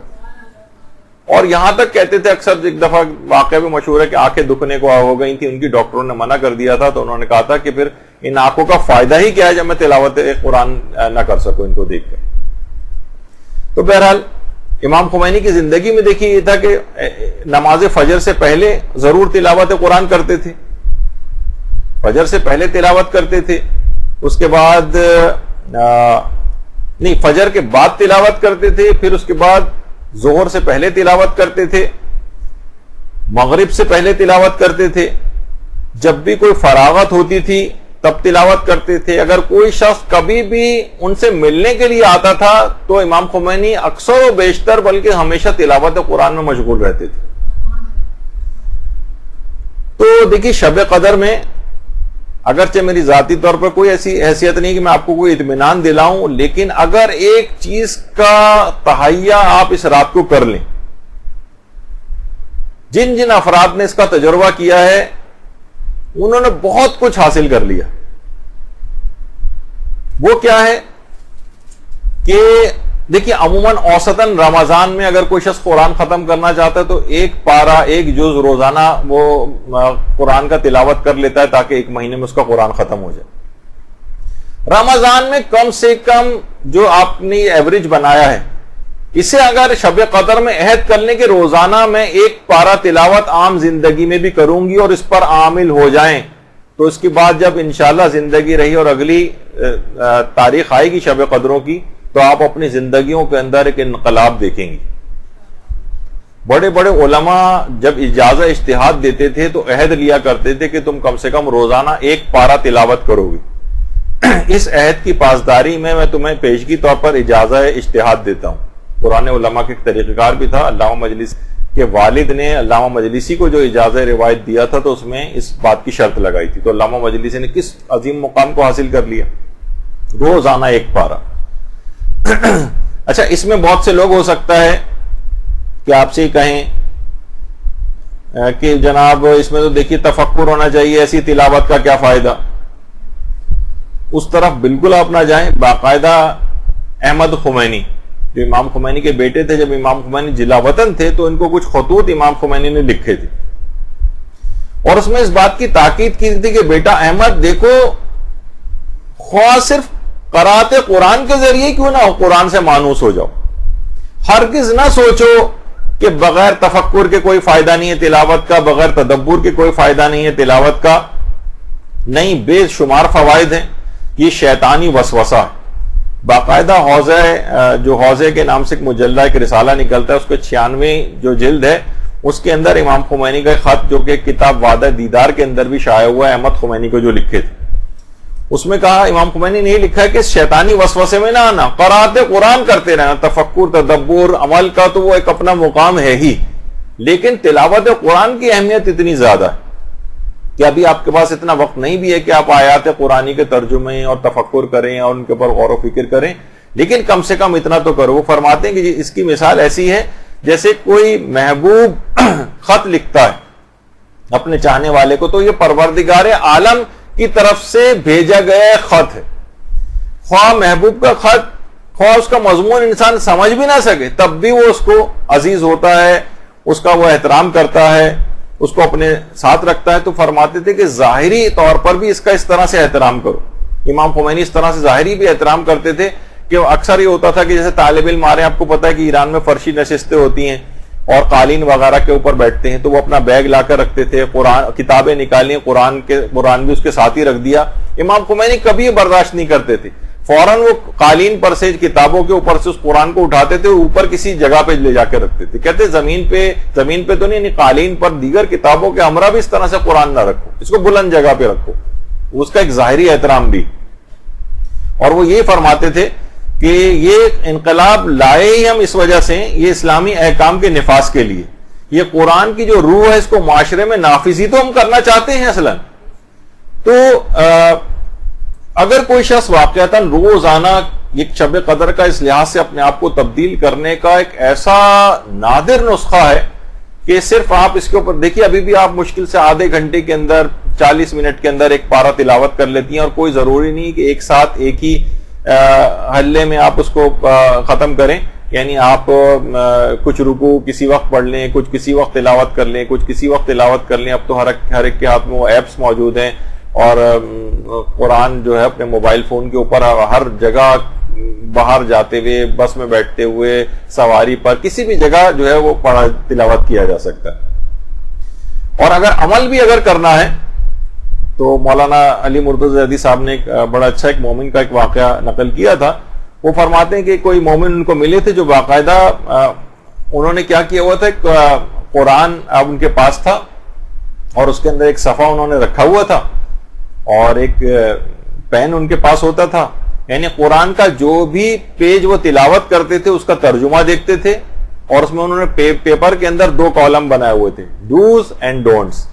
اور یہاں تک کہتے تھے, اکثر ایک دفعہ واقعہ بھی مشہور ہے کہ آنکھیں دکھنے کو ہو گئی تھی ان کی, ڈاکٹروں نے منع کر دیا تھا, تو انہوں نے کہا تھا کہ پھر ان آنکھوں کا فائدہ ہی کیا ہے جب میں تلاوت قرآن نہ کر سکوں ان کو دیکھ کر. تو بہرحال امام خمینی کی زندگی میں دیکھیے یہ تھا کہ نماز فجر سے پہلے ضرور تلاوت قرآن کرتے تھے, فجر سے پہلے تلاوت کرتے تھے, اس کے بعد نہیں فجر کے بعد تلاوت کرتے تھے, پھر اس کے بعد ظہر سے پہلے تلاوت کرتے تھے, مغرب سے پہلے تلاوت کرتے تھے, جب بھی کوئی فراغت ہوتی تھی تب تلاوت کرتے تھے. اگر کوئی شخص کبھی بھی ان سے ملنے کے لیے آتا تھا تو امام خمینی اکثر و بیشتر بلکہ ہمیشہ تلاوت قرآن میں مشغول رہتے تھے. تو دیکھیے شب قدر میں اگرچہ میری ذاتی طور پر کوئی ایسی حیثیت نہیں کہ میں آپ کو کوئی اطمینان دلاؤں, لیکن اگر ایک چیز کا تہیہ آپ اس رات کو کر لیں, جن جن افراد نے اس کا تجربہ کیا ہے انہوں نے بہت کچھ حاصل کر لیا. وہ کیا ہے کہ دیکھیے عموماً اوسطاً رمضان میں اگر کوئی شخص قرآن ختم کرنا چاہتا ہے تو ایک پارہ ایک جز روزانہ وہ قرآن کا تلاوت کر لیتا ہے تاکہ ایک مہینے میں اس کا قرآن ختم ہو جائے. رمضان میں کم سے کم جو آپ نے ایوریج بنایا ہے اسے اگر شب قدر میں عہد کر لیں کہ روزانہ میں ایک پارہ تلاوت عام زندگی میں بھی کروں گی اور اس پر عامل ہو جائیں, تو اس کے بعد جب انشاءاللہ زندگی رہی اور اگلی تاریخ آئے گی شب قدروں کی تو آپ اپنی زندگیوں کے اندر ایک انقلاب دیکھیں گی. بڑے بڑے علماء جب اجازہ اجتہاد دیتے تھے تو عہد لیا کرتے تھے کہ تم کم سے کم روزانہ ایک پارہ تلاوت کرو گے. اس عہد کی پاسداری میں تمہیں پیشگی طور پر اجازہ اجتہاد دیتا ہوں. قرآن علماء کے ایک طریقہ کار بھی تھا, علامہ مجلسی کے والد نے علامہ مجلسی کو جو اجازہ روایت دیا تھا تو اس میں اس بات کی شرط لگائی تھی. تو علامہ مجلسی نے کس عظیم مقام کو حاصل کر لیا, روزانہ ایک پارہ. اچھا اس میں بہت سے لوگ ہو سکتا ہے کہ آپ سے کہیں کہ جناب اس میں تو دیکھیے تفکر ہونا چاہیے، ایسی تلاوت کا کیا فائدہ، اس طرف بالکل آپ نہ جائیں. باقاعدہ احمد خمینی جو امام خمینی کے بیٹے تھے، جب امام خمینی جلا وطن تھے تو ان کو کچھ خطوط امام خمینی نے لکھے تھے، اور اس میں اس بات کی تاکید کی تھی کہ بیٹا احمد دیکھو، خواہ صرف قرات قرآن کے ذریعے کیوں نہ قرآن سے مانوس ہو جاؤ، ہرگز نہ سوچو کہ بغیر تفکر کے کوئی فائدہ نہیں ہے تلاوت کا، بغیر تدبر کے کوئی فائدہ نہیں ہے تلاوت کا. نہیں، بے شمار فوائد ہیں. یہ شیطانی وسوسہ ہے. باقاعدہ حوضے کے نام سے ایک مجلہ، ایک رسالہ نکلتا ہے، اس کے 96 جو جلد ہے، اس کے اندر امام خمینی کا خط جو کہ کتاب وعدہ دیدار کے اندر بھی شائع ہوا ہے، احمد خمینی کو جو لکھے تھے، اس میں کہا امام خمینی نے یہ لکھا ہے کہ شیطانی وسوسے میں نہ آنا، قرات قرآن کرتے رہنا. تفکر، تدبر، عمل کا تو وہ ایک اپنا مقام ہے ہی، لیکن تلاوت قرآن کی اہمیت اتنی زیادہ ہے کہ ابھی آپ کے پاس اتنا وقت نہیں بھی ہے کہ آپ آیات قرآنی کے ترجمے اور تفکر کریں اور ان کے اوپر غور و فکر کریں، لیکن کم سے کم اتنا تو کرو. وہ فرماتے ہیں کہ اس کی مثال ایسی ہے جیسے کوئی محبوب خط لکھتا ہے اپنے چاہنے والے کو، تو یہ پروردگار عالم کی طرف سے بھیجا گیا خط ہے. خواہ محبوب کا خط، خواہ اس کا مضمون انسان سمجھ بھی نہ سکے، تب بھی وہ اس کو عزیز ہوتا ہے، اس کا وہ احترام کرتا ہے، اس کو اپنے ساتھ رکھتا ہے. تو فرماتے تھے کہ ظاہری طور پر بھی اس کا اس طرح سے احترام کرو. امام خمینی اس طرح سے ظاہری بھی احترام کرتے تھے کہ اکثر یہ ہوتا تھا کہ جیسے طالب علم آ رہے ہیں، آپ کو پتا ہے کہ ایران میں فرشی نشستیں ہوتی ہیں اور قالین وغیرہ کے اوپر بیٹھتے ہیں، تو وہ اپنا بیگ لا کر رکھتے تھے، قرآن کتابیں نکالی، قرآن بھی اس کے ساتھ ہی رکھ دیا. امام خمینی کبھی یہ برداشت نہیں کرتے تھے، فوراً وہ قالین پر سے کتابوں کے اوپر سے اس قرآن کو اٹھاتے تھے، اوپر کسی جگہ پہ لے جا کے رکھتے تھے. کہتے زمین پہ تو نہیں، یعنی قالین پر دیگر کتابوں کے ہمراہ بھی اس طرح سے قرآن نہ رکھو، اس کو بلند جگہ پہ رکھو. اس کا ایک ظاہری احترام بھی. اور وہ یہ فرماتے تھے کہ یہ انقلاب لائے ہی ہم اس وجہ سے، یہ اسلامی احکام کے نفاذ کے لیے، یہ قرآن کی جو روح ہے اس کو معاشرے میں نافذ ہی تو ہم کرنا چاہتے ہیں اصلاً. تو اگر کوئی شخص واقعتاً روزانہ ایک شب قدر کا اس لحاظ سے اپنے آپ کو تبدیل کرنے کا ایک ایسا نادر نسخہ ہے کہ صرف آپ اس کے اوپر دیکھیے، ابھی بھی آپ مشکل سے آدھے گھنٹے کے اندر 40 منٹ کے اندر ایک پارہ تلاوت کر لیتی ہیں، اور کوئی ضروری نہیں کہ ایک ساتھ ایک ہی حلے میں آپ اس کو ختم کریں. یعنی آپ کچھ رکوع کسی وقت پڑھ لیں، کچھ کسی وقت تلاوت کر لیں، کچھ کسی وقت تلاوت کر لیں. اب تو ہر ایک کے ہاتھ میں وہ ایپس موجود ہیں، اور قرآن جو ہے اپنے موبائل فون کے اوپر ہر جگہ، باہر جاتے ہوئے، بس میں بیٹھتے ہوئے، سواری پر، کسی بھی جگہ جو ہے وہ پڑھا تلاوت کیا جا سکتا ہے. اور اگر عمل بھی اگر کرنا ہے تو مولانا علی مرتضی زیدی صاحب نے بڑا اچھا ایک مومن کا ایک واقعہ نقل کیا تھا. وہ فرماتے ہیں کہ کوئی مومن ان کو ملے تھے جو باقاعدہ انہوں نے کیا کیا ہوا تھا، ایک قرآن اب ان کے پاس تھا، اور اس کے اندر ایک صفحہ انہوں نے رکھا ہوا تھا، اور ایک پین ان کے پاس ہوتا تھا. یعنی قرآن کا جو بھی پیج وہ تلاوت کرتے تھے اس کا ترجمہ دیکھتے تھے، اور اس میں انہوں نے پیپر کے اندر 2 کالم بنائے ہوئے تھے، ڈوز اینڈ ڈونٹس،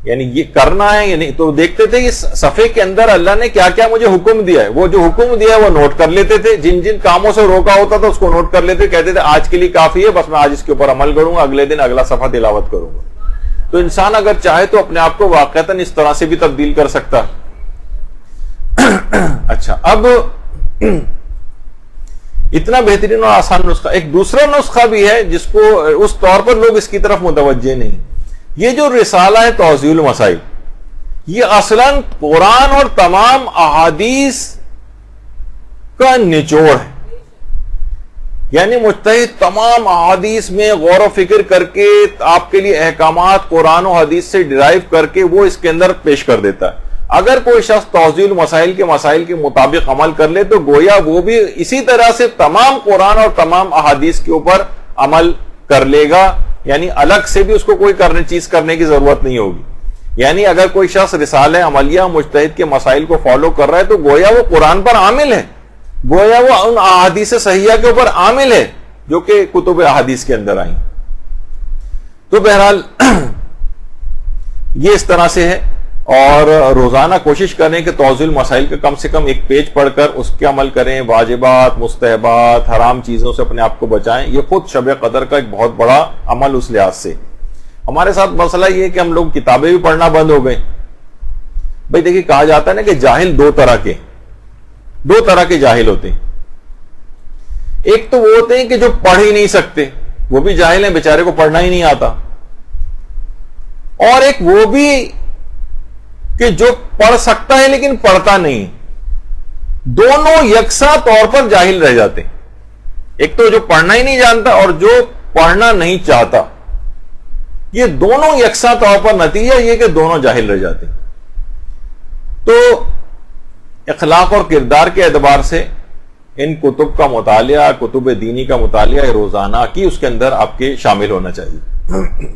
یعنی یہ کرنا ہے یا نہیں. تو دیکھتے تھے اس صفحے کے اندر اللہ نے کیا کیا مجھے حکم دیا ہے، وہ جو حکم دیا ہے وہ نوٹ کر لیتے تھے، جن جن کاموں سے روکا ہوتا تھا اس کو نوٹ کر لیتے، کہتے تھے آج کے لیے کافی ہے، بس میں آج اس کے اوپر عمل کروں گا، اگلے دن اگلا صفحہ تلاوت کروں گا. تو انسان اگر چاہے تو اپنے آپ کو واقعتاً اس طرح سے بھی تبدیل کر سکتا. اچھا، اب اتنا بہترین اور آسان نسخہ، ایک دوسرا نسخہ بھی ہے جس کو اس طور پر لوگ اس کی طرف متوجہ نہیں. یہ جو رسالہ ہے توضیح المسائل، یہ اصلاً قرآن اور تمام احادیث کا نچوڑ ہے. یعنی مجتہد تمام احادیث میں غور و فکر کر کے آپ کے لیے احکامات قرآن و حدیث سے ڈرائیو کر کے وہ اس کے اندر پیش کر دیتا ہے. اگر کوئی شخص توضیح المسائل کے مسائل کے مطابق عمل کر لے تو گویا وہ بھی اسی طرح سے تمام قرآن اور تمام احادیث کے اوپر عمل کر لے گا. یعنی الگ سے بھی اس کو کوئی چیز کرنے کی ضرورت نہیں ہوگی. یعنی اگر کوئی شخص رسالہ عملیہ مجتہد کے مسائل کو فالو کر رہا ہے تو گویا وہ قرآن پر عامل ہے، گویا وہ ان احادیث صحیحہ کے اوپر عامل ہے جو کہ کتب احادیث کے اندر آئیں. تو بہرحال یہ اس طرح سے ہے، اور روزانہ کوشش کریں کہ توضیح المسائل کا کم سے کم ایک پیج پڑھ کر اس کے عمل کریں، واجبات، مستحبات، حرام چیزوں سے اپنے آپ کو بچائیں. یہ خود شب قدر کا ایک بہت بڑا عمل اس لحاظ سے. ہمارے ساتھ مسئلہ یہ ہے کہ ہم لوگ کتابیں بھی پڑھنا بند ہو گئے. بھائی دیکھیے کہا جاتا ہے نا کہ جاہل دو طرح کے جاہل ہوتے ہیں. ایک تو وہ ہوتے ہیں کہ جو پڑھ ہی نہیں سکتے, وہ بھی جاہل ہیں, بیچارے کو پڑھنا ہی نہیں آتا. اور ایک وہ بھی کہ جو پڑھ سکتا ہے لیکن پڑھتا نہیں. دونوں یکساں طور پر جاہل رہ جاتے ہیں. ایک تو جو پڑھنا ہی نہیں جانتا اور جو پڑھنا نہیں چاہتا, یہ دونوں یکساں طور پر نتیجہ یہ کہ دونوں جاہل رہ جاتے ہیں. تو اخلاق اور کردار کے اعتبار سے ان کتب کا مطالعہ, کتب دینی کا مطالعہ روزانہ کی اس کے اندر آپ کے شامل ہونا چاہیے.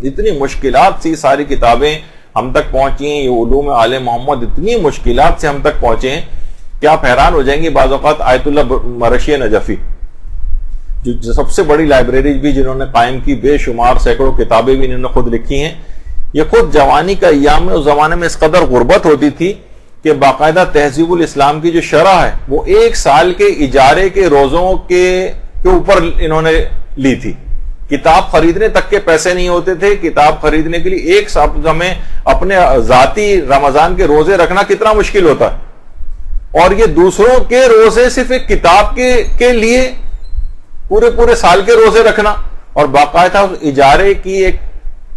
اتنی مشکلات سے ساری کتابیں ہم تک پہنچی ہیں, یہ علوم آل محمد اتنی مشکلات سے ہم تک پہنچے ہیں کہ آپ حیران ہو جائیں گے. بعض اوقات آیت اللہ مرشی نجفی جو سب سے بڑی لائبریری بھی جنہوں نے قائم کی, بے شمار سینکڑوں کتابیں بھی انہوں نے خود لکھی ہیں, یہ خود جوانی کا ایام میں اس زمانے میں اس قدر غربت ہوتی تھی کہ باقاعدہ تہذیب الاسلام کی جو شرح ہے وہ 1 سال کے اجارے کے روزوں کے اوپر انہوں نے لی تھی. کتاب خریدنے تک کے پیسے نہیں ہوتے تھے. کتاب خریدنے کے لیے 1 سال میں اپنے ذاتی رمضان کے روزے رکھنا کتنا مشکل ہوتا ہے, اور یہ دوسروں کے روزے صرف ایک کتاب کے لیے پورے سال کے روزے رکھنا. اور باقاعدہ اجارے کی ایک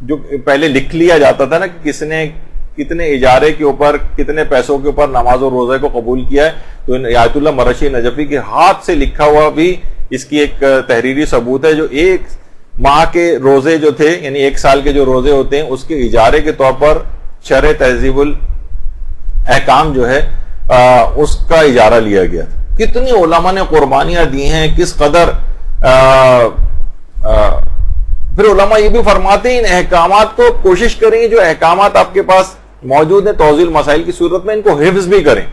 جو پہلے لکھ لیا جاتا تھا نا کہ کس نے کتنے اجارے کے اوپر, کتنے پیسوں کے اوپر نماز اور روزے کو قبول کیا ہے, تو آیت اللہ مرشی نجفی کے ہاتھ سے لکھا ہوا بھی اس کی ایک تحریری ثبوت ہے. جو 1 ماہ کے روزے جو تھے, یعنی 1 سال کے جو روزے ہوتے ہیں, اس کے اجارے کے طور پر شرح تہذیب الاحکام جو ہے اس کا اجارہ لیا گیا تھا. کتنی علماء نے قربانیاں دی ہیں, کس قدر. پھر علماء یہ بھی فرماتے ہیں ان احکامات کو کوشش کریں جو احکامات آپ کے پاس موجود ہیں توضیح المسائل کی صورت میں ان کو حفظ بھی کریں.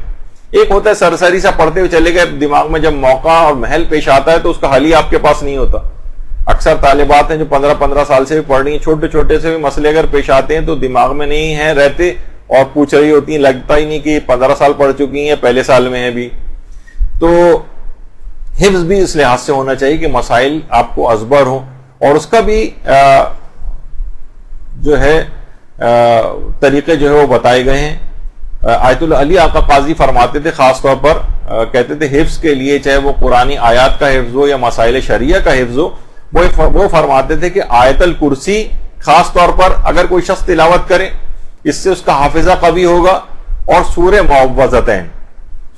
ایک ہوتا ہے سرسری سا پڑھتے ہوئے چلے گئے, دماغ میں جب موقع اور محل پیش آتا ہے تو اس کا حل ہی آپ کے پاس نہیں ہوتا. اکثر طالبات ہیں جو 15 سال سے بھی پڑھ رہی ہیں, چھوٹے سے بھی مسئلے اگر پیش آتے ہیں تو دماغ میں نہیں ہیں رہتے اور پوچھ رہی ہوتی ہیں, لگتا ہی نہیں کہ 15 سال پڑھ چکی ہیں, پہلے سال میں ہیں بھی. تو حفظ بھی اس لحاظ سے ہونا چاہیے کہ مسائل آپ کو ازبر ہوں, اور اس کا بھی جو ہے طریقے جو ہے وہ بتائے گئے ہیں. آیت اللہ علی آقا قاضی فرماتے تھے, خاص طور پر کہتے تھے حفظ کے لیے چاہے وہ قرآنی آیات کا حفظ ہو یا مسائل شریعہ کا حفظ ہو, وہ فرماتے تھے کہ آیت الکرسی خاص طور پر اگر کوئی شخص تلاوت کرے اس سے اس کا حافظہ قوی ہوگا, اور سورہ معوذتین,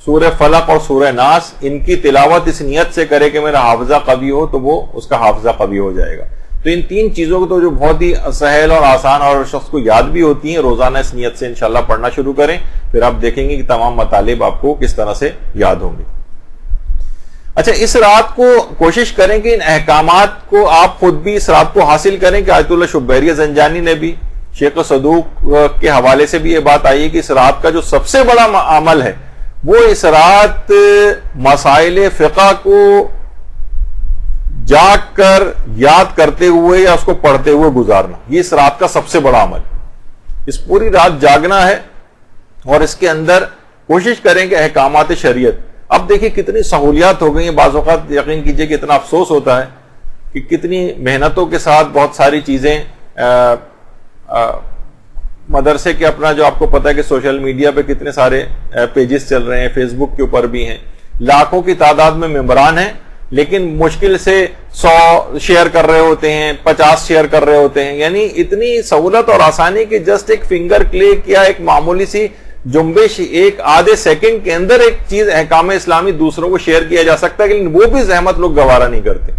سورہ فلق اور سورہ ناس, ان کی تلاوت اس نیت سے کرے کہ میرا حافظہ قوی ہو تو وہ اس کا حافظہ قوی ہو جائے گا. تو ان 3 چیزوں کو تو جو بہت ہی سہل اور آسان اور شخص کو یاد بھی ہوتی ہیں, روزانہ اس نیت سے انشاءاللہ پڑھنا شروع کریں, پھر آپ دیکھیں گے کہ تمام مطالب آپ کو کس طرح سے یاد ہوں گے. اچھا, اس رات کو کوشش کریں کہ ان احکامات کو آپ خود بھی اس رات کو حاصل کریں کہ آیت اللہ شبیریہ زنجانی نے بھی, شیخ صدوق کے حوالے سے بھی یہ بات آئی ہے کہ اس رات کا جو سب سے بڑا عمل ہے وہ اس رات مسائل فقہ کو جاگ کر یاد کرتے ہوئے یا اس کو پڑھتے ہوئے گزارنا. یہ اس رات کا سب سے بڑا عمل, اس پوری رات جاگنا ہے اور اس کے اندر کوشش کریں کہ احکامات شریعت. اب دیکھیں کتنی سہولیات ہو گئی ہیں, بعض اوقات یقین کیجئے کہ اتنا افسوس ہوتا ہے کہ کتنی محنتوں کے ساتھ بہت ساری چیزیں مدرسے کے اپنا جو آپ کو پتا ہے کہ سوشل میڈیا پہ کتنے سارے پیجز چل رہے ہیں, فیس بک کے اوپر بھی ہیں, لاکھوں کی تعداد میں ممبران ہیں, لیکن مشکل سے 100 شیئر کر رہے ہوتے ہیں, 50 شیئر کر رہے ہوتے ہیں. یعنی اتنی سہولت اور آسانی کہ جسٹ ایک فنگر کلک یا ایک معمولی سی جنبش, ایک آدھے سیکنڈ کے اندر ایک چیز احکام اسلامی دوسروں کو شیئر کیا جا سکتا ہے, لیکن وہ بھی زحمت لوگ گوارا نہیں کرتے.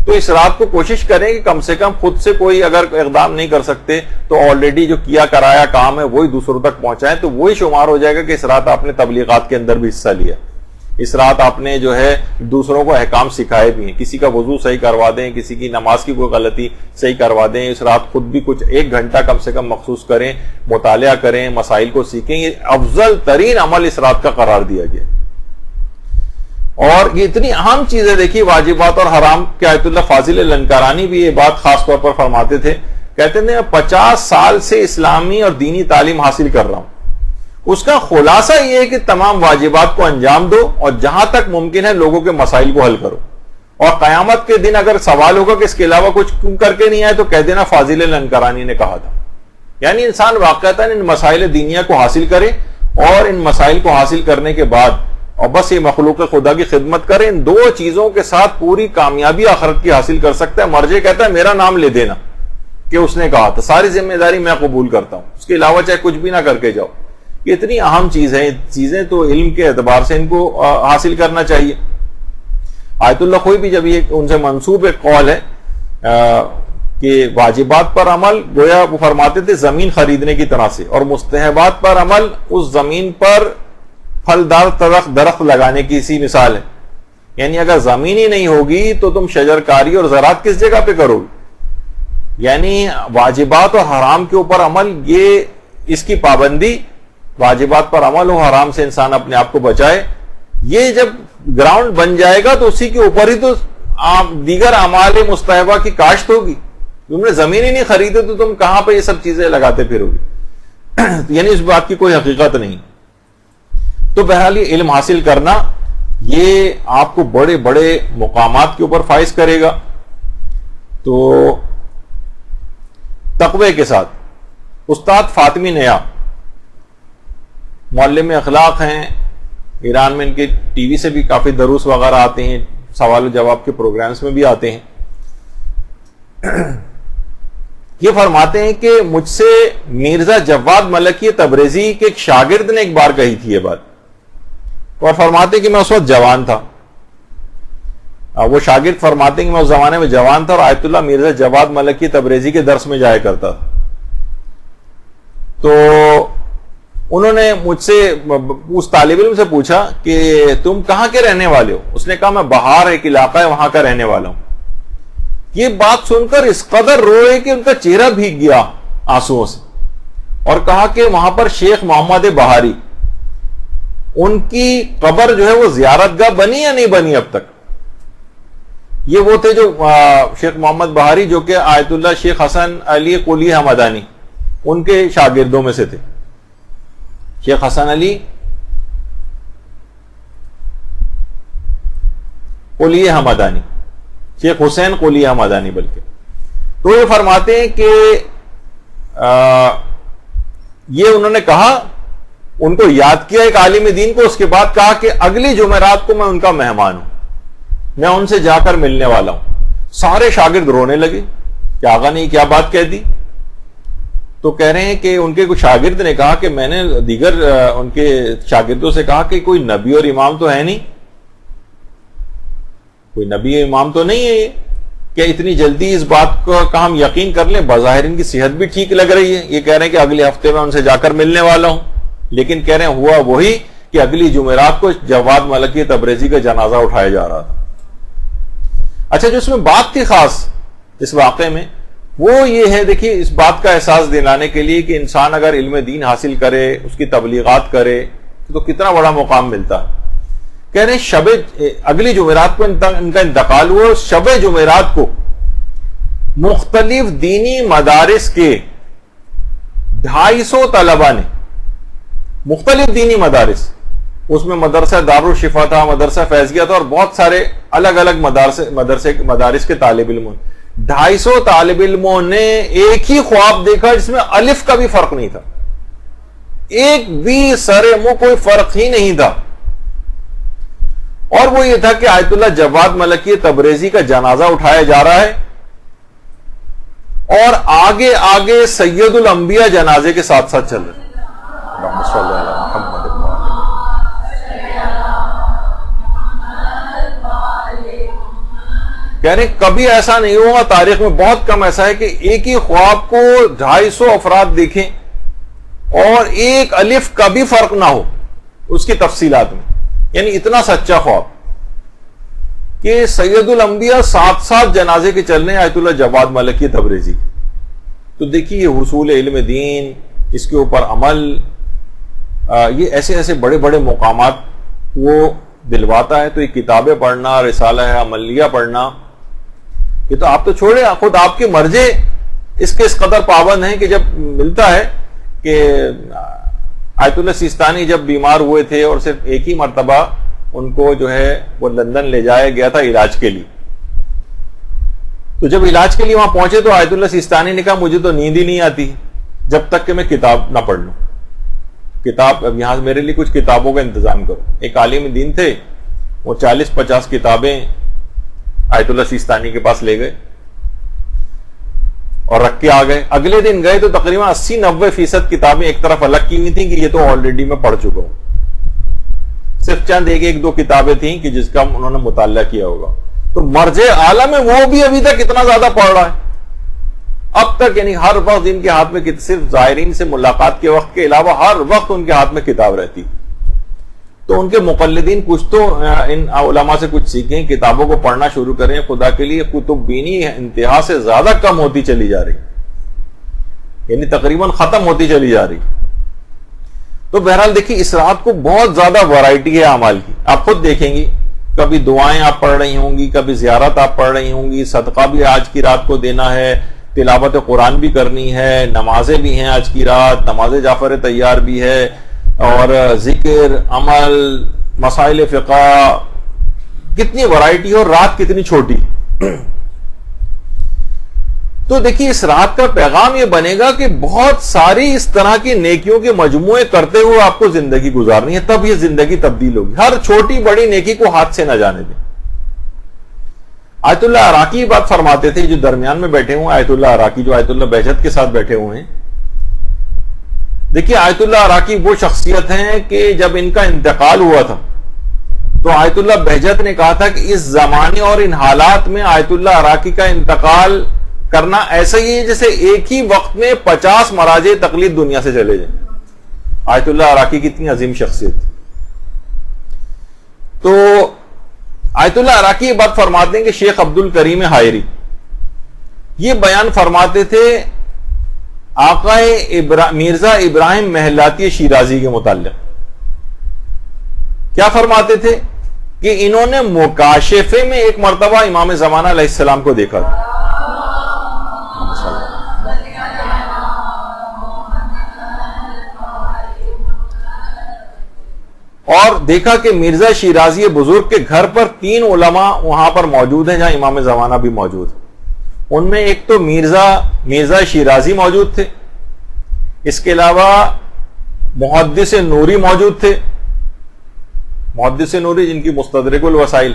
تو اس رات کو کوشش کریں کہ کم سے کم خود سے کوئی اگر اقدام نہیں کر سکتے تو آلریڈی جو کیا کرایا کام ہے وہی دوسروں تک پہنچائیں, تو وہی شمار ہو جائے گا کہ اس رات آپ نے تبلیغات کے اندر بھی حصہ لیا, اس رات آپ نے جو ہے دوسروں کو احکام سکھائے بھی ہیں. کسی کا وضو صحیح کروا دیں, کسی کی نماز کی کوئی غلطی صحیح کروا دیں. اس رات خود بھی کچھ 1 گھنٹہ کم سے کم مخصوص کریں, مطالعہ کریں, مسائل کو سیکھیں. یہ افضل ترین عمل اس رات کا قرار دیا گیا. اور یہ اتنی اہم چیزیں دیکھیے واجبات اور حرام کے آیت اللہ فاضل لنکارانی بھی یہ بات خاص طور پر فرماتے تھے. کہتے تھے 50 سال سے اسلامی اور دینی تعلیم حاصل کر رہا ہوں, اس کا خلاصہ یہ ہے کہ تمام واجبات کو انجام دو اور جہاں تک ممکن ہے لوگوں کے مسائل کو حل کرو. اور قیامت کے دن اگر سوال ہوگا کہ اس کے علاوہ کچھ کیوں کر کے نہیں آئے تو کہہ دینا فاضل لنکرانی نے کہا تھا. یعنی انسان واقعتاً ان مسائل دینیہ کو حاصل کرے اور ان مسائل کو حاصل کرنے کے بعد اور بس یہ مخلوق خدا کی خدمت کرے. ان دو چیزوں کے ساتھ پوری کامیابی آخرت کی حاصل کر سکتا ہے. مرجے کہتا ہے میرا نام لے دینا کہ اس نے کہا تھا, ساری ذمہ داری میں قبول کرتا ہوں, اس کے علاوہ چاہے کچھ بھی نہ کر کے جاؤ. یہ اتنی اہم چیز ہے, چیزیں تو علم کے اعتبار سے ان کو حاصل کرنا چاہیے. آیت اللہ خوئی بھی جب یہ ان سے منسوب ایک قول ہے کہ واجبات پر عمل گویا وہ فرماتے تھے زمین خریدنے کی طرح سے, اور مستحبات پر عمل اس زمین پر پھلدار درخت لگانے کی سی مثال ہے. یعنی اگر زمین ہی نہیں ہوگی تو تم شجرکاری اور زراعت کس جگہ پہ کرو گے؟ یعنی واجبات اور حرام کے اوپر عمل, یہ اس کی پابندی, واجبات پر عمل ہو, حرام سے انسان اپنے آپ کو بچائے, یہ جب گراؤنڈ بن جائے گا تو اسی کے اوپر ہی تو دیگر اعمال مستحبہ کی کاشت ہوگی. تم نے زمین ہی نہیں خریدے تو تم کہاں پہ یہ سب چیزیں لگاتے پھرو گے؟ یعنی اس بات کی کوئی حقیقت نہیں. تو بہرحال یہ علم حاصل کرنا یہ آپ کو بڑے بڑے مقامات کے اوپر فائز کرے گا. تو تقوی کے ساتھ استاد فاطمی نیا معلم اخلاق ہیں, ایران میں ان کے ٹی وی سے بھی کافی دروس وغیرہ آتے ہیں, سوال و جواب کے پروگرامز میں بھی آتے ہیں. یہ فرماتے ہیں کہ مجھ سے مرزا جواد ملکی تبریزی کے ایک شاگرد نے ایک بار کہی تھی یہ بات, اور فرماتے کہ میں اس وقت جوان تھا. وہ شاگرد فرماتے ہیں کہ میں اس زمانے میں جوان تھا اور آیت اللہ مرزا جواد ملکی تبریزی کے درس میں جایا کرتا تھا. تو انہوں نے مجھ سے اس طالب علم سے پوچھا کہ تم کہاں کے رہنے والے ہو؟ اس نے کہا میں بہار ایک علاقہ ہے وہاں کا رہنے والا ہوں. یہ بات سن کر اس قدر روئے کہ ان کا چہرہ بھیگ گیا آنسوؤں سے, اور کہا کہ وہاں پر شیخ محمد بہاری, ان کی قبر جو ہے وہ زیارت گاہ بنی یا نہیں بنی اب تک؟ یہ وہ تھے جو شیخ محمد بہاری جو کہ آیت اللہ شیخ حسن علی قلی حمدانی ان کے شاگردوں میں سے تھے. شیخ حسن علی قلی حمدانی, شیخ حسین قلی حمدانی بلکہ. تو یہ فرماتے ہیں کہ یہ انہوں نے کہا, ان کو یاد کیا ایک عالم دین کو, اس کے بعد کہا کہ اگلی جمعرات کو میں ان کا مہمان ہوں, میں ان سے جا کر ملنے والا ہوں. سارے شاگرد رونے لگے کہ آقا نے کیا بات کہہ دی. تو کہہ رہے ہیں کہ ان کے کچھ شاگرد نے کہا کہ میں نے دیگر ان کے شاگردوں سے کہا کہ کوئی نبی اور امام تو ہے نہیں, کوئی نبی اور امام تو نہیں ہے یہ, کہ اتنی جلدی اس بات کا ہم یقین کر لیں؟ بظاہر ان کی صحت بھی ٹھیک لگ رہی ہے. یہ کہہ رہے ہیں کہ اگلے ہفتے میں ان سے جا کر ملنے والا ہوں, لیکن کہہ رہے ہیں ہوا وہی کہ اگلی جمعرات کو جواد ملکی تبریزی کا جنازہ اٹھایا جا رہا تھا. اچھا, جو اس میں بات تھی خاص اس واقعے میں وہ یہ ہے, دیکھیے اس بات کا احساس دلانے کے لیے کہ انسان اگر علم دین حاصل کرے, اس کی تبلیغات کرے تو کتنا بڑا مقام ملتا ہے. کہہ رہے ہیں اگلی جمعرات کو ان کا انتقال ہوا, اور شب جمعرات کو مختلف دینی مدارس کے 250 طلبہ نے, مختلف دینی مدارس, اس میں مدرسہ دارالشفا تھا, مدرسہ فیضیہ تھا, اور بہت سارے الگ الگ مدارس کے طالب علموں, 250 طالب علموں نے ایک ہی خواب دیکھا جس میں الف کا بھی فرق نہیں تھا, ایک بھی سر منہ کوئی فرق ہی نہیں تھا. اور وہ یہ تھا کہ آیت اللہ جواد ملکی تبریزی کا جنازہ اٹھایا جا رہا ہے, اور آگے آگے سید الانبیاء جنازے کے ساتھ ساتھ چل رہے. کہہ رہے کبھی ایسا نہیں ہوا تاریخ میں, بہت کم ایسا ہے کہ ایک ہی خواب کو 250 افراد دیکھیں اور ایک الف کا بھی فرق نہ ہو اس کی تفصیلات میں. یعنی اتنا سچا خواب کہ سید الانبیاء ساتھ ساتھ جنازے کے چل رہے ہیں آیت اللہ جواد ملکی تبریزی. تو دیکھیے حصول علم دین, اس کے اوپر عمل, یہ ایسے ایسے بڑے بڑے مقامات وہ دلواتا ہے. تو یہ کتابیں پڑھنا, رسالہ ہے عملیہ پڑھنا, یہ تو آپ تو چھوڑے, خود آپ کے مرجے اس کے اس قدر پابند ہیں کہ جب ملتا ہے کہ آیت اللہ سیستانی جب بیمار ہوئے تھے اور صرف ایک ہی مرتبہ ان کو جو ہے وہ لندن لے جایا گیا تھا علاج کے لیے, تو جب علاج کے لیے وہاں پہنچے تو آیت اللہ سیستانی نے کہا مجھے تو نیند ہی نہیں آتی جب تک کہ میں کتاب نہ پڑھ لوں. کتاب اب یہاں میرے لیے کچھ کتابوں کا انتظام کرو. ایک عالم دین تھے, وہ 40-50 کتابیں آیت اللہ سیستانی کے پاس لے گئے اور رکھ کے آ گئے. اگلے دن گئے تو تقریباً 80-90% کتابیں ایک طرف الگ کی ہوئی تھیں کہ یہ تو آلریڈی میں پڑھ چکا ہوں. صرف چند ایک دو کتابیں تھیں کہ جس کا انہوں نے مطالعہ کیا ہوگا. تو مرجع اعلیٰ میں وہ بھی ابھی تک اتنا زیادہ پڑھ رہا ہے اب تک, یعنی ہر وقت ان کے ہاتھ میں, صرف زائرین سے ملاقات کے وقت کے علاوہ ہر وقت ان کے ہاتھ میں کتاب رہتی. تو ان کے مقلدین کچھ تو ان علماء سے کچھ سیکھیں, کتابوں کو پڑھنا شروع کریں. خدا کے لیے کتب بینی انتہا سے زیادہ کم ہوتی چلی جا رہی, یعنی تقریباً ختم ہوتی چلی جا رہی. تو بہرحال دیکھیے اس رات کو بہت زیادہ ورائٹی ہے اعمال کی. آپ خود دیکھیں گی, کبھی دعائیں آپ پڑھ رہی ہوں گی, کبھی زیارت آپ پڑھ رہی ہوں گی, صدقہ بھی آج کی رات کو دینا ہے, تلاوت قرآن بھی کرنی ہے, نمازیں بھی ہیں آج کی رات, نماز جعفر تیار بھی ہے, اور ذکر, عمل, مسائل فقہ, کتنی ورائٹی اور رات کتنی چھوٹی. تو دیکھیے اس رات کا پیغام یہ بنے گا کہ بہت ساری اس طرح کی نیکیوں کے مجموعے کرتے ہوئے آپ کو زندگی گزارنی ہے, تب یہ زندگی تبدیل ہوگی. ہر چھوٹی بڑی نیکی کو ہاتھ سے نہ جانے دیں. آیت اللہ عراقی بات فرماتے تھے, جو درمیان میں بیٹھے ہوئے آیت اللہ عراقی, جو آیت اللہ بہجت کے ساتھ بیٹھے ہوئے ہیں. دیکھیے آیت اللہ عراقی وہ شخصیت ہیں کہ جب ان کا انتقال ہوا تھا تو آیت اللہ بہجت نے کہا تھا کہ اس زمانے اور ان حالات میں آیت اللہ عراقی کا انتقال کرنا ایسا ہی ہے جیسے ایک ہی وقت میں 50 مراجع تقلید دنیا سے چلے جائیں. آیت اللہ عراقی کی اتنی عظیم شخصیت. تو آیت اللہ عراقی یہ بات فرماتے ہیں کہ شیخ عبد الکریم حائری یہ بیان فرماتے تھے آقا مرزا ابراہیم محلاتی شیرازی کے متعلق. کیا فرماتے تھے کہ انہوں نے مکاشفے میں ایک مرتبہ امام زمانہ علیہ السلام کو دیکھا تھا. اور دیکھا کہ مرزا شیرازی بزرگ کے گھر پر 3 علماء وہاں پر موجود ہیں جہاں امام زمانہ بھی موجود ہے. ان میں ایک تو مرزا شیرازی موجود تھے, اس کے علاوہ محدث نوری موجود تھے, محدث نوری جن کی مستدرک الوسائل,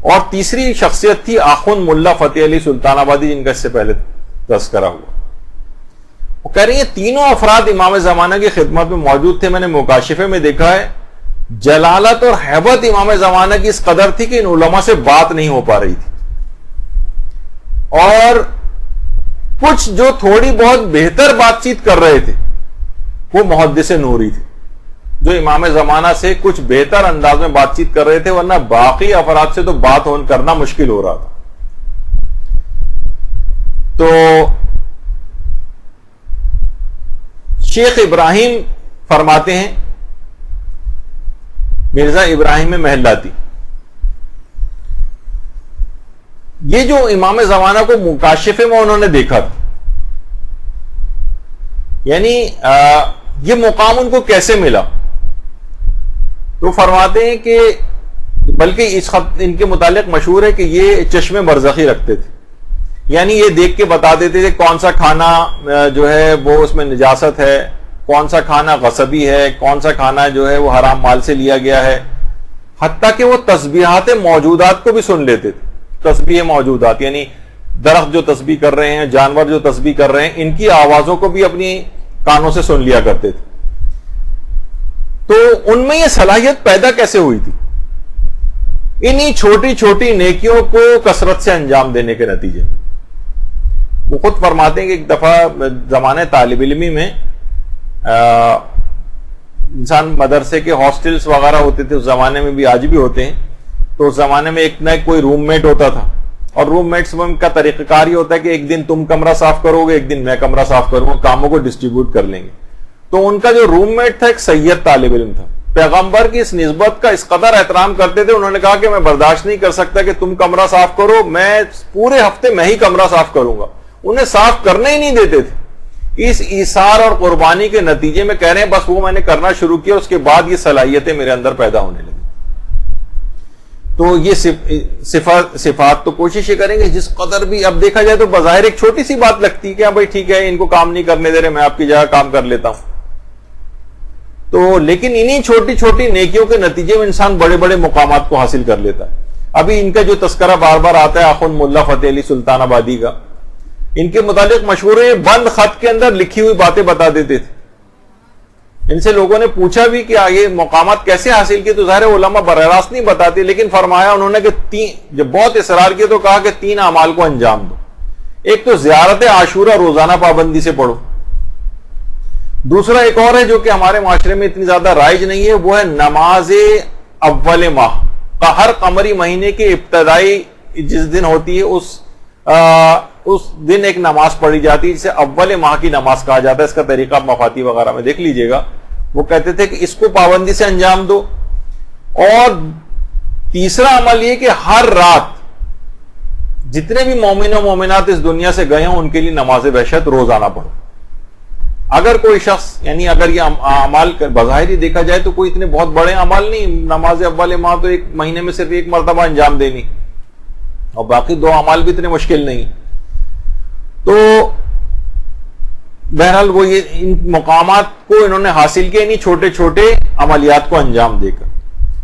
اور تیسری شخصیت تھی آخوند ملا فتح علی سلطان آبادی جن کا اس سے پہلے تذکرہ ہوا. وہ کہہ رہی ہیں تینوں افراد امام زمانہ کی خدمت میں موجود تھے. میں نے مکاشفے میں دیکھا ہے جلالت اور ہیبت امام زمانہ کی اس قدر تھی کہ ان علماء سے بات نہیں ہو پا رہی تھی, اور کچھ جو تھوڑی بہت بہتر بات چیت کر رہے تھے وہ محدث نوری تھے جو امام زمانہ سے کچھ بہتر انداز میں بات چیت کر رہے تھے, ورنہ باقی افراد سے تو بات کرنا مشکل ہو رہا تھا. تو شیخ ابراہیم فرماتے ہیں, مرزا ابراہیم محلاتی, یہ جو امام زمانہ کو مکاشفے میں انہوں نے دیکھا تھا, یعنی یہ مقام ان کو کیسے ملا. تو فرماتے ہیں کہ بلکہ اس خط ان کے متعلق مشہور ہے کہ یہ چشمے برزخی رکھتے تھے, یعنی یہ دیکھ کے بتا دیتے تھے کون سا کھانا جو ہے وہ اس میں نجاست ہے, کون سا کھانا غصبی ہے, کون سا کھانا جو ہے وہ حرام مال سے لیا گیا ہے. حتیٰ کہ وہ تسبیحات موجودات کو بھی سن لیتے تھے. تسبیح موجودات یعنی درخت جو تسبیح کر رہے ہیں, جانور جو تسبیح کر رہے ہیں, ان کی آوازوں کو بھی اپنی کانوں سے سن لیا کرتے تھے. تو ان میں یہ صلاحیت پیدا کیسے ہوئی تھی؟ انہی چھوٹی چھوٹی نیکیوں کو کثرت سے انجام دینے کے نتیجے میں. وہ خود فرماتے ہیں کہ ایک دفعہ زمانے طالب علمی میں انسان مدرسے کے ہاسٹلز وغیرہ ہوتے تھے, اس زمانے میں بھی آج بھی ہوتے ہیں. تو اس زمانے میں ایک نہ ایک کوئی روم میٹ ہوتا تھا, اور روم میٹس میں کا طریقہ کار یہ ہوتا ہے کہ ایک دن تم کمرہ صاف کرو گے, ایک دن میں کمرہ صاف کروں گا, کاموں کو ڈسٹریبیوٹ کر لیں گے. تو ان کا جو روم میٹ تھا ایک سید طالب علم تھا. پیغمبر کی اس نسبت کا اس قدر احترام کرتے تھے, انہوں نے کہا کہ میں برداشت نہیں کر سکتا کہ تم کمرہ صاف کرو, میں پورے ہفتے میں ہی کمرہ صاف کروں گا. انہیں صاف کرنے ہی نہیں دیتے تھے. اس ایثار اور قربانی کے نتیجے میں کہہ رہے ہیں بس وہ میں نے کرنا شروع کیا, اس کے بعد یہ صلاحیتیں میرے اندر پیدا ہونے لگی. تو یہ صفات تو کوشش یہ کریں گے جس قدر بھی. اب دیکھا جائے تو بظاہر ایک چھوٹی سی بات لگتی ہے کہ ہاں بھائی ٹھیک ہے ان کو کام نہیں کرنے دے رہے, میں آپ کی جگہ کام کر لیتا ہوں. تو لیکن انہی چھوٹی چھوٹی نیکیوں کے نتیجے میں انسان بڑے بڑے مقامات کو حاصل کر لیتا ہے. ابھی ان کا جو تذکرہ بار بار آتا ہے آخوند ملا فتح علی سلطان آبادی کا, ان کے متعلق مشہور ہے بند خط کے اندر لکھی ہوئی باتیں بتا دیتے تھے. ان سے لوگوں نے پوچھا بھی کہ یہ مقامات کیسے حاصل کیے, تو ظاہر علماء براہ راست نہیں بتاتے, لیکن فرمایا انہوں نے کہ جب بہت اصرار کیا تو کہا کہ 3 اعمال کو انجام دو. ایک تو زیارت عاشورہ روزانہ پابندی سے پڑھو. دوسرا ایک اور ہے جو کہ ہمارے معاشرے میں اتنی زیادہ رائج نہیں ہے, وہ ہے نماز اول ماہ کا. ہر قمری مہینے کے ابتدائی جس دن ہوتی ہے اس دن ایک نماز پڑھی جاتی ہے جسے اول ماہ کی نماز کہا جاتا ہے. اس کا طریقہ مفاتی وغیرہ میں دیکھ لیجئے گا. وہ کہتے تھے کہ اس کو پابندی سے انجام دو. اور تیسرا عمل یہ کہ ہر رات جتنے بھی مومن و مومنات اس دنیا سے گئے ہوں ان کے لیے نماز وحشت روزانہ پڑھو. اگر کوئی شخص, یعنی اگر یہ اعمال بظاہر ہی دیکھا جائے تو کوئی اتنے بہت بڑے اعمال نہیں, نماز اول ماہ تو ایک مہینے میں صرف ایک مرتبہ انجام دینی, اور باقی 2 اعمال بھی اتنے مشکل نہیں. تو بہرحال وہ یہ ان مقامات کو انہوں نے حاصل کیا انہیں چھوٹے چھوٹے عملیات کو انجام دے کر.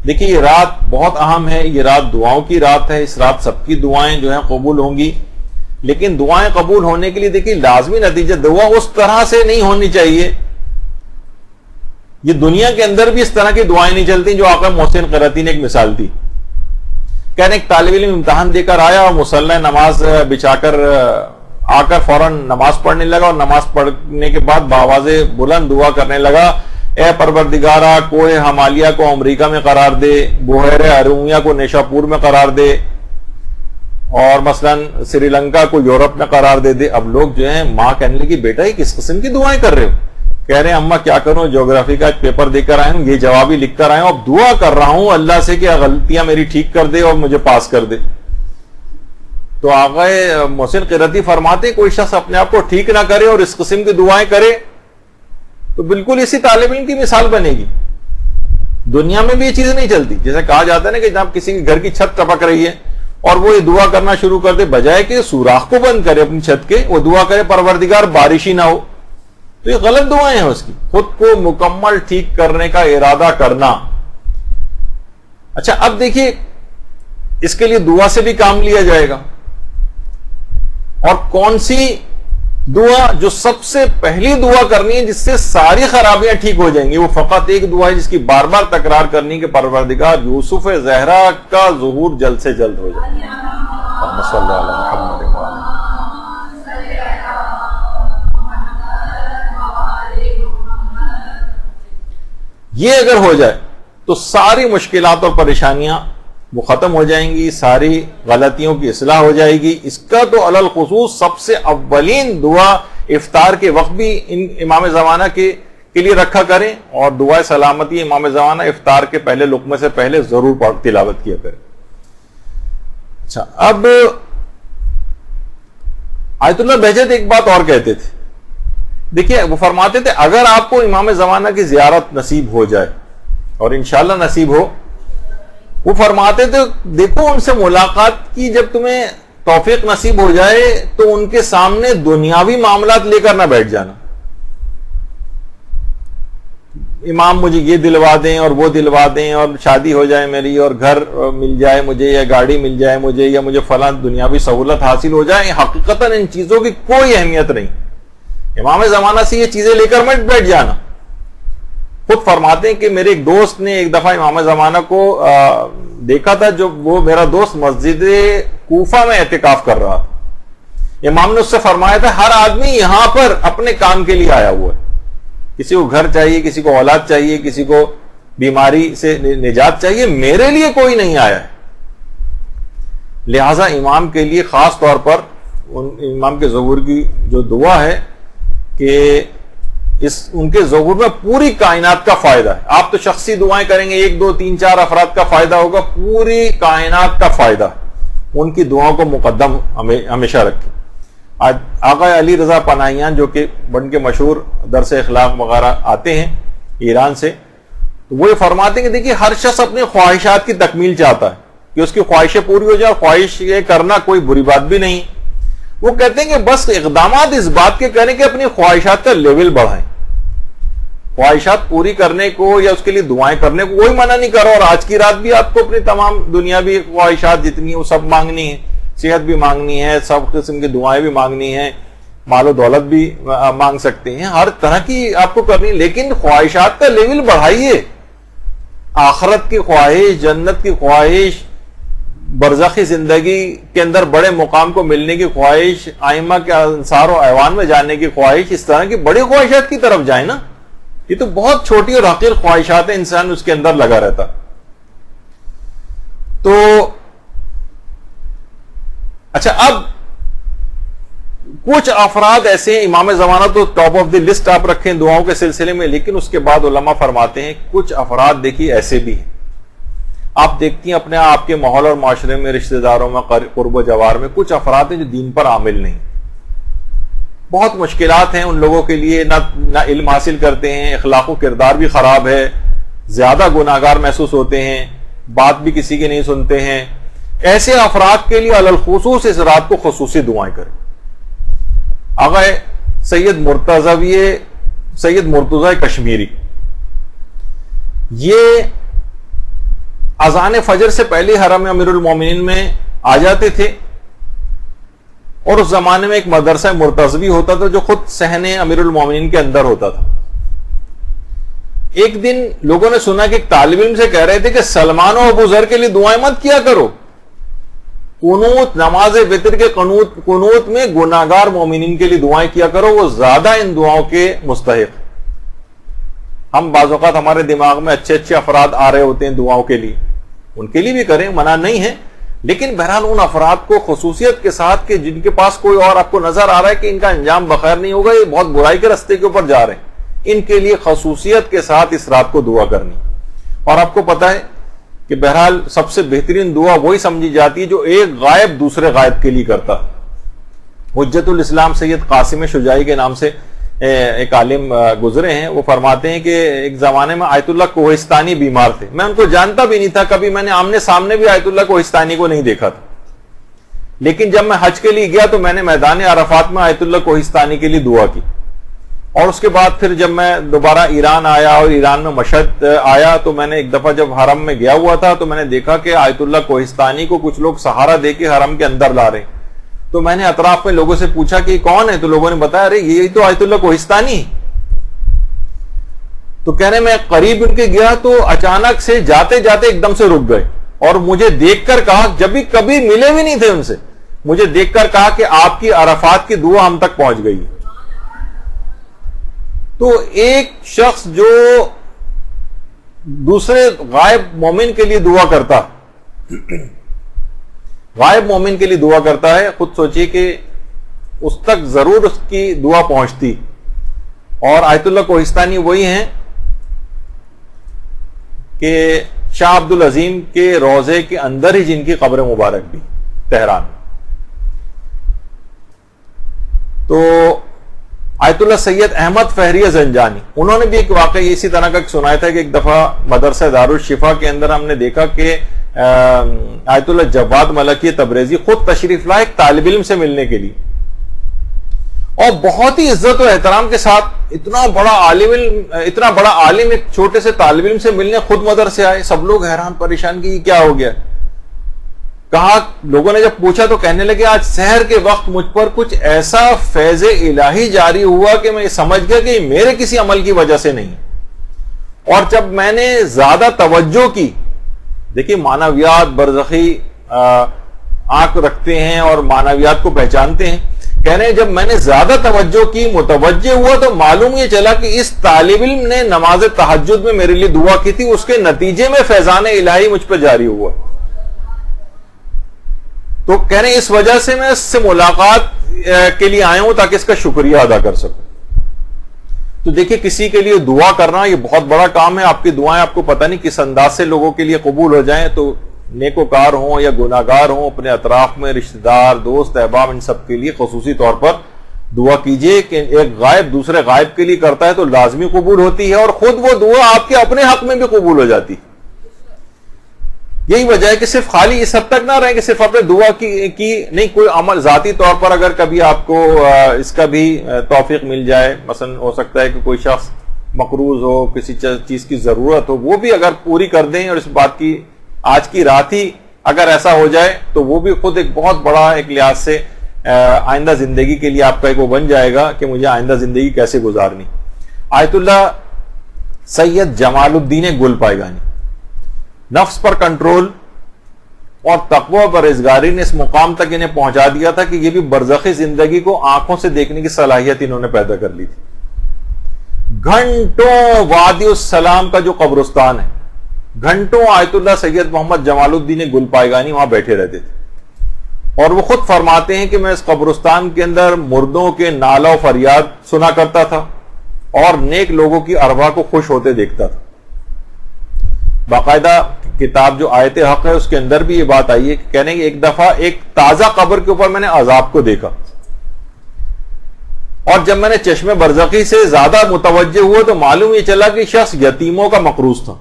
دیکھیے یہ رات بہت اہم ہے, یہ رات دعاؤں کی رات ہے. اس رات سب کی دعائیں جو ہیں قبول ہوں گی, لیکن دعائیں قبول ہونے کے لیے دیکھیے لازمی نتیجہ دعا اس طرح سے نہیں ہونی چاہیے. یہ دنیا کے اندر بھی اس طرح کی دعائیں نہیں چلتی جو آقا محسن قرتی نے ایک مثال دی. کہنے ایک طالب علم امتحان دے کر آیا اور مصلی نماز بچھا کر آ کر فوراً نماز پڑھنے لگا, اور نماز پڑھنے کے بعد بآواز بلند دعا کرنے لگا, اے پروردگارہ کوہ ہمالیہ کو امریکہ میں قرار دے, بحیر ارومیہ کو نیشاپور میں قرار دے, اور مثلا سری لنکا کو یورپ میں قرار دے دے. اب لوگ جو ہیں ماں کہنے لگی بیٹا یہ کس قسم کی دعائیں کر رہے ہو؟ کہہ رہے ہیں اماں کیا کروں, جغرافی کا ایک پیپر دے کر آئے ہوں, یہ جواب ہی لکھ کر آئے ہوں, اب دعا کر رہا ہوں اللہ سے کہ غلطیاں میری ٹھیک کر دے اور مجھے پاس کر دے. تو آقا محسن قرتی فرماتے کوئی شخص اپنے آپ کو ٹھیک نہ کرے اور اس قسم کی دعائیں کرے تو بالکل اسی طالب علم کی مثال بنے گی. دنیا میں بھی یہ چیز نہیں چلتی. جیسے کہا جاتا ہے نا کہ جب کسی کے گھر کی چھت ٹپک رہی ہے اور وہ یہ دعا کرنا شروع کر دے, بجائے کہ سوراخ کو بند کرے اپنی چھت کے, وہ دعا کرے پروردگار بارش ہی نہ ہو, تو یہ غلط دعائیں ہیں. اس کی خود کو مکمل ٹھیک کرنے کا ارادہ کرنا. اچھا اب دیکھیے اس کے لیے دعا سے بھی کام لیا جائے گا, اور کون سی دعا جو سب سے پہلی دعا کرنی ہے جس سے ساری خرابیاں ٹھیک ہو جائیں گی, وہ فقط ایک دعا ہے جس کی بار بار تکرار کرنی کہ پروردگار یوسف زہرا کا ظہور جلد سے جلد ہو جائے. صلی اللہ علیہ محمد. یہ اگر ہو جائے تو ساری مشکلات اور پریشانیاں وہ ختم ہو جائیں گی, ساری غلطیوں کی اصلاح ہو جائے گی. اس کا تو علی الخصوص سب سے اولین دعا افطار کے وقت بھی ان امام زمانہ کے لیے رکھا کریں, اور دعائے سلامتی امام زمانہ افطار کے پہلے لقمے سے پہلے ضرور تلاوت کیا کریں. اچھا اب آیت اللہ بہجت ایک بات اور کہتے تھے. دیکھیے وہ فرماتے تھے اگر آپ کو امام زمانہ کی زیارت نصیب ہو جائے, اور انشاءاللہ نصیب ہو, وہ فرماتے تھے دیکھو ان سے ملاقات کی جب تمہیں توفیق نصیب ہو جائے تو ان کے سامنے دنیاوی معاملات لے کر نہ بیٹھ جانا. امام مجھے یہ دلوا دیں اور وہ دلوا دیں, اور شادی ہو جائے میری, اور گھر مل جائے مجھے, یا گاڑی مل جائے مجھے, یا مجھے فلاں دنیاوی سہولت حاصل ہو جائے. حقیقتاً ان چیزوں کی کوئی اہمیت نہیں. امام زمانہ سے یہ چیزیں لے کر مت بیٹھ جانا. خود فرماتے ہیں کہ میرے ایک دوست نے ایک دفعہ امام زمانہ کو دیکھا تھا, جو وہ میرا دوست مسجد کوفہ میں اعتکاف کر رہا تھا. امام نے اس سے فرمایا تھا ہر آدمی یہاں پر اپنے کام کے لیے آیا ہوا ہے, کسی کو گھر چاہیے, کسی کو اولاد چاہیے, کسی کو بیماری سے نجات چاہیے, میرے لیے کوئی نہیں آیا ہے. لہذا امام کے لیے خاص طور پر امام کے ظہور کی جو دعا ہے کہ ان کے ظہور میں پوری کائنات کا فائدہ ہے. آپ تو شخصی دعائیں کریں گے, 1 2 3 4 افراد کا فائدہ ہوگا, پوری کائنات کا فائدہ. ان کی دعاؤں کو مقدم ہمیشہ رکھیں. آج آقا علی رضا پناہیان جو کہ بن کے مشہور درس اخلاق وغیرہ آتے ہیں ایران سے, تو وہ یہ فرماتے ہیں کہ دیکھیے ہر شخص اپنی خواہشات کی تکمیل چاہتا ہے, کہ اس کی خواہشیں پوری ہو جائے، اور خواہش یہ کرنا کوئی بری بات بھی نہیں. وہ کہتے ہیں کہ بس اقدامات اس بات کے کریں کہ اپنی خواہشات کا لیول بڑھائیں. خواہشات پوری کرنے کو یا اس کے لیے دعائیں کرنے کو کوئی منع نہیں کرو، اور آج کی رات بھی آپ کو اپنی تمام دنیاوی خواہشات جتنی ہیں وہ سب مانگنی ہے، صحت بھی مانگنی ہے، سب قسم کی دعائیں بھی مانگنی ہیں، مال و دولت بھی مانگ سکتے ہیں، ہر طرح کی آپ کو کرنی ہے، لیکن خواہشات کا لیول بڑھائیے. آخرت کی خواہش، جنت کی خواہش، برزخی زندگی کے اندر بڑے مقام کو ملنے کی خواہش، ائمہ کے انصار و ایوان میں جانے کی خواہش، اس طرح کی بڑی خواہشات کی طرف جائیں نا. یہ تو بہت چھوٹی اور حقیر خواہشات ہیں، انسان اس کے اندر لگا رہتا. تو اچھا، اب کچھ افراد ایسے ہیں، امام زمانہ تو ٹاپ آف دی لسٹ آپ رکھیں دعاؤں کے سلسلے میں، لیکن اس کے بعد علماء فرماتے ہیں کچھ افراد دیکھیے ایسے بھی ہیں. آپ دیکھتی ہیں اپنے آپ کے ماحول اور معاشرے میں، رشتہ داروں میں، قرب و جوار میں کچھ افراد ہیں جو دین پر عامل نہیں. بہت مشکلات ہیں ان لوگوں کے لیے، نہ علم حاصل کرتے ہیں، اخلاق و کردار بھی خراب ہے، زیادہ گناہگار محسوس ہوتے ہیں، بات بھی کسی کی نہیں سنتے ہیں. ایسے افراد کے لیے علی الخصوص اس رات کو خصوصی دعائیں کریں. آقا سید مرتضی کشمیری یہ اذان فجر سے پہلے حرم امیر المومنین میں آ جاتے تھے، اور اس زمانے میں ایک مدرسہ مرتضوی ہوتا تھا جو خود صحن امیر المومنین کے اندر ہوتا تھا. ایک دن لوگوں نے سنا کہ ایک طالب علم سے کہہ رہے تھے کہ سلمان و ابو ذر کے لیے دعائیں مت کیا کرو، قنوت نماز وتر کے قنوت میں گناہگار مومنین کے لیے دعائیں کیا کرو، وہ زیادہ ان دعاؤں کے مستحق. ہم بعض اوقات ہمارے دماغ میں اچھے اچھے افراد آ رہے ہوتے ہیں دعاؤں کے لیے، ان کے لیے بھی کریں، منع نہیں ہے، لیکن بہرحال ان افراد کو خصوصیت کے ساتھ کہ جن کے پاس کوئی اور آپ کو نظر آ رہا ہے کہ ان کا انجام بخیر نہیں ہوگا، یہ بہت برائی کے راستے کے اوپر جا رہے ہیں، ان کے لیے خصوصیت کے ساتھ اس رات کو دعا کرنی. اور آپ کو پتا ہے کہ بہرحال سب سے بہترین دعا وہی سمجھی جاتی ہے جو ایک غائب دوسرے غائب کے لیے کرتا. حجت الاسلام سید قاسم شجاعی کے نام سے ایک عالم گزرے ہیں، وہ فرماتے ہیں کہ ایک زمانے میں آیت اللہ کوہستانی بیمار تھے. میں ان کو جانتا بھی نہیں تھا، کبھی میں نے آمنے سامنے بھی آیت اللہ کوہستانی کو نہیں دیکھا تھا، لیکن جب میں حج کے لیے گیا تو میں نے میدان عرفات میں آیت اللہ کوہستانی کے لیے دعا کی. اور اس کے بعد پھر جب میں دوبارہ ایران آیا اور ایران میں مشہد آیا تو میں نے ایک دفعہ جب حرم میں گیا ہوا تھا تو میں نے دیکھا کہ آیت اللہ کوہستانی کو کچھ لوگ سہارا دے کے حرم کے اندر لا رہے ہیں. تو میں نے اطراف میں لوگوں سے پوچھا کہ کون ہے، تو لوگوں نے بتایا ارے یہی تو آیت اللہ کوہستانی. تو کہنے میں قریب ان کے گیا تو اچانک سے جاتے جاتے ایک دم سے رک گئے اور مجھے دیکھ کر کہا، جب بھی کبھی ملے بھی نہیں تھے ان سے، مجھے دیکھ کر کہا کہ آپ کی عرفات کی دعا ہم تک پہنچ گئی. تو ایک شخص جو دوسرے غائب مومن کے لیے دعا کرتا، غائب مومن کے لیے دعا کرتا ہے، خود سوچیے کہ اس تک ضرور اس کی دعا پہنچتی. اور آیت اللہ کوہستانی وہی ہیں کہ شاہ عبد العظیم کے روضے کے اندر ہی جن کی قبر مبارک بھی تہران. تو آیت اللہ سید احمد فہریہ زنجانی، انہوں نے بھی ایک واقعہ اسی طرح کا سنایا تھا کہ ایک دفعہ مدرسہ دارالشفا کے اندر ہم نے دیکھا کہ آیت اللہ جواد ملکی تبریزی خود تشریف لائے ایک طالب علم سے ملنے کے لیے، اور بہت ہی عزت و احترام کے ساتھ اتنا بڑا عالم ایک چھوٹے سے طالب علم سے ملنے خود مدرسے آئے. سب لوگ حیران پریشان کہ کیا ہو گیا. کہا، لوگوں نے جب پوچھا تو کہنے لگے آج سحر کے وقت مجھ پر کچھ ایسا فیض الہی جاری ہوا کہ میں سمجھ گیا کہ میرے کسی عمل کی وجہ سے نہیں. اور جب میں نے زیادہ توجہ کی، دیکھیے معنویات برزخی آنکھ رکھتے ہیں اور معنویات کو پہچانتے ہیں، کہنے جب میں نے زیادہ توجہ کی، متوجہ ہوا، تو معلوم یہ چلا کہ اس طالب علم نے نماز تہجد میں میرے لیے دعا کی تھی، اس کے نتیجے میں فیضان الہی مجھ پہ جاری ہوا. تو کہنے اس وجہ سے میں اس سے ملاقات کے لیے آیا ہوں تاکہ اس کا شکریہ ادا کر سکوں. تو دیکھیے کسی کے لیے دعا کرنا یہ بہت بڑا کام ہے. آپ کی دعائیں آپ کو پتہ نہیں کس انداز سے لوگوں کے لیے قبول ہو جائیں. تو نیکوکار ہوں یا گناہگار ہوں، اپنے اطراف میں رشتہ دار، دوست، احباب، ان سب کے لیے خصوصی طور پر دعا کیجئے کہ ایک غائب دوسرے غائب کے لیے کرتا ہے تو لازمی قبول ہوتی ہے، اور خود وہ دعا آپ کے اپنے حق میں بھی قبول ہو جاتی. یہی وجہ ہے کہ صرف خالی اس حد تک نہ رہیں کہ صرف اپنے دعا کی نہیں، کوئی عمل ذاتی طور پر اگر کبھی آپ کو اس کا بھی توفیق مل جائے، مثلا ہو سکتا ہے کہ کوئی شخص مقروض ہو، کسی چیز کی ضرورت ہو، وہ بھی اگر پوری کر دیں، اور اس بات کی آج کی رات ہی اگر ایسا ہو جائے تو وہ بھی خود ایک بہت بڑا ایک لحاظ سے آئندہ زندگی کے لیے آپ کا ایک وہ بن جائے گا کہ مجھے آئندہ زندگی کیسے گزارنی۔ آیت اللہ سید جمال الدین گل پائگانی، نفس پر کنٹرول اور تقوی و پرہیزگاری نے اس مقام تک انہیں پہنچا دیا تھا کہ یہ بھی برزخی زندگی کو آنکھوں سے دیکھنے کی صلاحیت انہوں نے پیدا کر لی تھی۔ گھنٹوں وادی السلام کا جو قبرستان ہے، گھنٹوں آیت اللہ سید محمد جمال الدین گل پائگانی وہاں بیٹھے رہتے تھے، اور وہ خود فرماتے ہیں کہ میں اس قبرستان کے اندر مردوں کے نالہ و فریاد سنا کرتا تھا اور نیک لوگوں کی ارواح کو خوش ہوتے دیکھتا تھا۔ باقاعدہ کتاب جو آیت حق ہے اس کے اندر بھی یہ بات آئی ہے کہ کہنے ایک دفعہ ایک تازہ قبر کے اوپر میں نے عذاب کو دیکھا، اور جب میں نے چشم برزخی سے زیادہ متوجہ ہوا تو معلوم یہ چلا کہ شخص یتیموں کا مقروض تھا،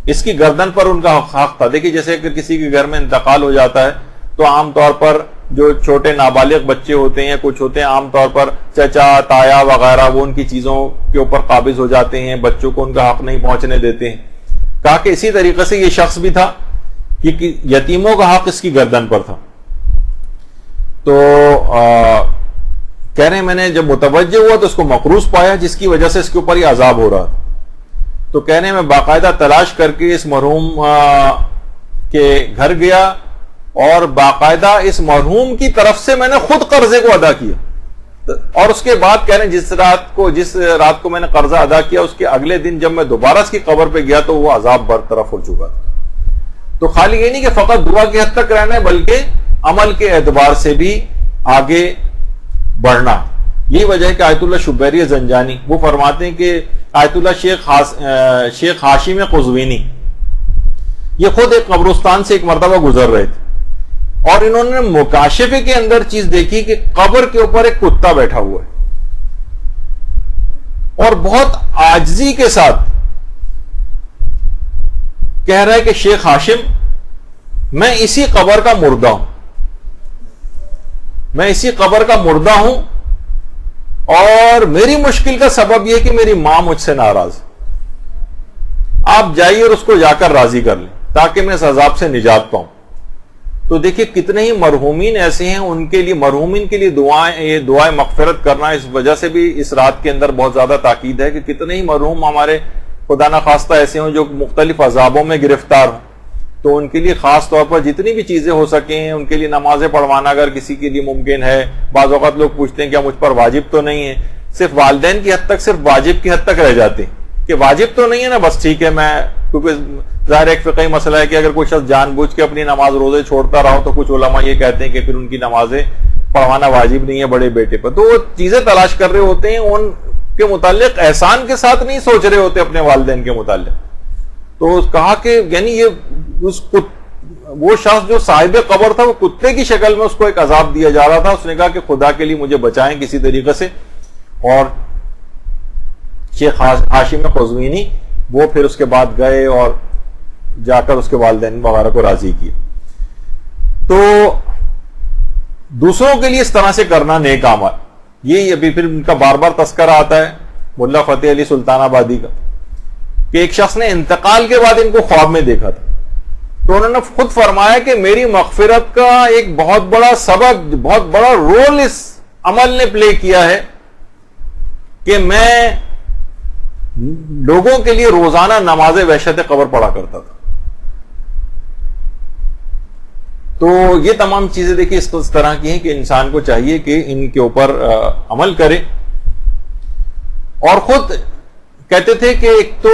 اس کی گردن پر ان کا حق تھا۔ دیکھیے جیسے کہ کسی کے گھر میں انتقال ہو جاتا ہے تو عام طور پر جو چھوٹے نابالغ بچے ہوتے ہیں، کچھ ہوتے ہیں عام طور پر چچا تایا وغیرہ، وہ ان کی چیزوں کے اوپر قابض ہو جاتے ہیں، بچوں کو ان کا حق نہیں پہنچنے دیتے ہیں۔ کہا کہ اسی طریقے سے یہ شخص بھی تھا کہ یتیموں کا حق اس کی گردن پر تھا۔ تو کہہ رہے ہیں میں نے جب متوجہ ہوا تو اس کو مقروض پایا جس کی وجہ سے اس کے اوپر یہ عذاب ہو رہا تھا۔ تو کہنے میں باقاعدہ تلاش کر کے اس مرحوم کے گھر گیا، اور باقاعدہ اس مرحوم کی طرف سے میں نے خود قرضے کو ادا کیا، اور اس کے بعد کہہ رہے ہیں جس رات کو میں نے قرضہ ادا کیا اس کے اگلے دن جب میں دوبارہ اس کی قبر پہ گیا تو وہ عذاب برطرف ہو چکا تھا۔ تو خالی یہ نہیں کہ فقط دعا کی حد تک رہنا ہے، بلکہ عمل کے اعتبار سے بھی آگے بڑھنا۔ یہی وجہ ہے کہ آیت اللہ شبیری زنجانی وہ فرماتے ہیں کہ آیت اللہ شیخ ہاشم قزوینی یہ خود ایک قبرستان سے ایک مرتبہ گزر رہے تھے، اور انہوں نے مکاشفے کے اندر چیز دیکھی کہ قبر کے اوپر ایک کتا بیٹھا ہوا ہے، اور بہت عاجزی کے ساتھ کہہ رہا ہے کہ شیخ ہاشم میں اسی قبر کا مردہ ہوں، میں اسی قبر کا مردہ ہوں، اور میری مشکل کا سبب یہ کہ میری ماں مجھ سے ناراض ہے، آپ جائیے اور اس کو جا کر راضی کر لیں تاکہ میں اس عذاب سے نجات پاؤں۔ تو دیکھیے کتنے ہی مرحومین ایسے ہیں، ان کے لیے مرحومین کے لیے یہ دعائیں مغفرت کرنا، اس وجہ سے بھی اس رات کے اندر بہت زیادہ تاکید ہے کہ کتنے ہی مرحوم ہمارے خدا نخواستہ ایسے ہوں جو مختلف عذابوں میں گرفتار ہوں، تو ان کے لیے خاص طور پر جتنی بھی چیزیں ہو سکیں ان کے لیے نمازیں پڑھوانا اگر کسی کے لیے ممکن ہے۔ بعض اوقات لوگ پوچھتے ہیں کیا مجھ پر واجب تو نہیں ہے، صرف والدین کی حد تک، صرف واجب کی حد تک رہ جاتے ہیں کہ واجب تو نہیں ہے نا، بس ٹھیک ہے میں، کیونکہ ظاہر ایک فقہی مسئلہ ہے کہ اگر کوئی شخص جان بوجھ کے اپنی نماز روزے چھوڑتا رہا تو کچھ علماء یہ کہتے ہیں کہ پھر ان کی نمازیں پڑھوانا واجب نہیں ہے بڑے بیٹے پر، تو وہ چیزیں تلاش کر رہے ہوتے ہیں، ان کے متعلق احسان کے ساتھ نہیں سوچ رہے ہوتے اپنے والدین کے متعلق۔ تو کہا کہ یعنی یہ وہ شخص جو صاحب قبر تھا وہ کتے کی شکل میں اس کو ایک عذاب دیا جا رہا تھا، اس نے کہا کہ خدا کے لیے مجھے بچائیں کسی طریقے سے، اور شیخ ہاشم قزوینی وہ پھر اس کے بعد گئے اور جا کر اس کے والدین وغیرہ کو راضی کیا۔ تو دوسروں کے لیے اس طرح سے کرنا نیک عمل، یہ ابھی پھر ان کا بار بار تذکرہ آتا ہے ملا فتح علی سلطان آبادی کا کہ ایک شخص نے انتقال کے بعد ان کو خواب میں دیکھا تھا، تو انہوں نے خود فرمایا کہ میری مغفرت کا ایک بہت بڑا سبب، بہت بڑا رول اس عمل نے پلے کیا ہے کہ میں لوگوں کے لیے روزانہ نماز وحشت قبر پڑھا کرتا تھا۔ تو یہ تمام چیزیں دیکھیے اس طرح کی ہیں کہ انسان کو چاہیے کہ ان کے اوپر عمل کرے۔ اور خود کہتے تھے کہ ایک تو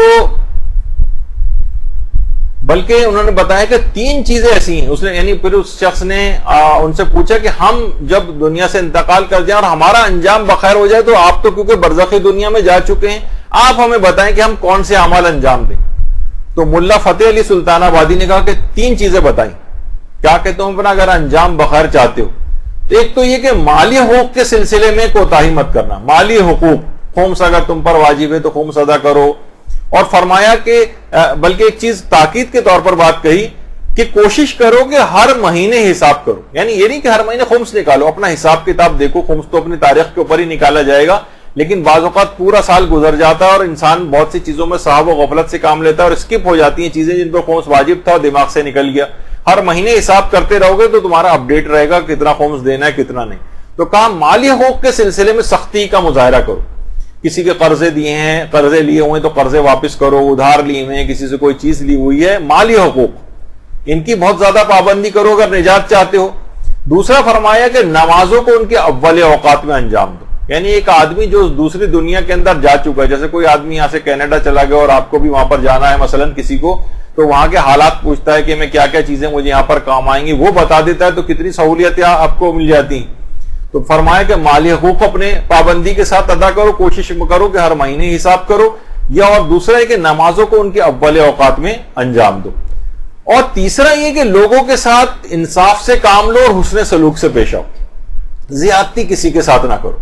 بلکہ انہوں نے بتایا کہ 3 چیزیں ایسی ہیں، اس نے یعنی پھر اس شخص نے ان سے پوچھا کہ ہم جب دنیا سے انتقال کر جائیں اور ہمارا انجام بخیر ہو جائے تو آپ تو کیونکہ برزخی دنیا میں جا چکے ہیں، آپ ہمیں بتائیں کہ ہم کون سے اعمال انجام دیں۔ تو ملا فتح علی سلطان آبادی نے کہا کہ 3 چیزیں بتائیں۔ کیا کہ تم اپنا اگر انجام بخیر چاہتے ہو تو ایک تو یہ کہ مالی حقوق کے سلسلے میں کوتاہی مت کرنا، مالی حقوق خمس اگر تم پر واجب ہے تو خمس ادا کرو، اور فرمایا کہ بلکہ ایک چیز تاکید کے طور پر بات کہی کہ کوشش کرو کہ ہر مہینے حساب کرو. یعنی یہ نہیں کہ ہر مہینے خمس نکالو, اپنا حساب کتاب دیکھو. خمس تو اپنی تاریخ کے اوپر ہی نکالا جائے گا, لیکن بعض اوقات پورا سال گزر جاتا ہے اور انسان بہت سی چیزوں میں صاحب و غفلت سے کام لیتا ہے اور اسکپ ہو جاتی ہیں چیزیں جن پر خمس واجب تھا اور دماغ سے نکل گیا. ہر مہینے حساب کرتے رہو گے تو تمہارا اپڈیٹ رہے گا کتنا خمس دینا ہے کتنا نہیں. تو کام مالی حقوق کے سلسلے میں سختی کا مظاہرہ کرو. کسی کے قرضے دیے ہیں, قرضے لیے ہوئے تو قرضے واپس کرو, ادھار لیے ہوئے ہیں, کسی سے کوئی چیز لی ہوئی ہے, مالی حقوق ان کی بہت زیادہ پابندی کرو اگر نجات چاہتے ہو. دوسرا فرمایا کہ نمازوں کو ان کے اول اوقات میں انجام دو. یعنی ایک آدمی جو دوسری دنیا کے اندر جا چکا ہے, جیسے کوئی آدمی یہاں سے کینیڈا چلا گیا اور آپ کو بھی وہاں پر جانا ہے مثلا کسی کو, تو وہاں کے حالات پوچھتا ہے کہ میں کیا کیا چیزیں مجھے یہاں پر کام آئیں گی, وہ بتا دیتا ہے, تو کتنی سہولیتیں آپ کو مل جاتی ہیں. تو فرمایا کہ مالی حقوق اپنے پابندی کے ساتھ ادا کرو, کوشش کرو کہ ہر مہینے حساب کرو. یا اور دوسرا ہے کہ نمازوں کو ان کے اول اوقات میں انجام دو. اور تیسرا یہ کہ لوگوں کے ساتھ انصاف سے کام لو اور حسن سلوک سے پیش آؤ. زیادتی کسی کے ساتھ نہ کرو.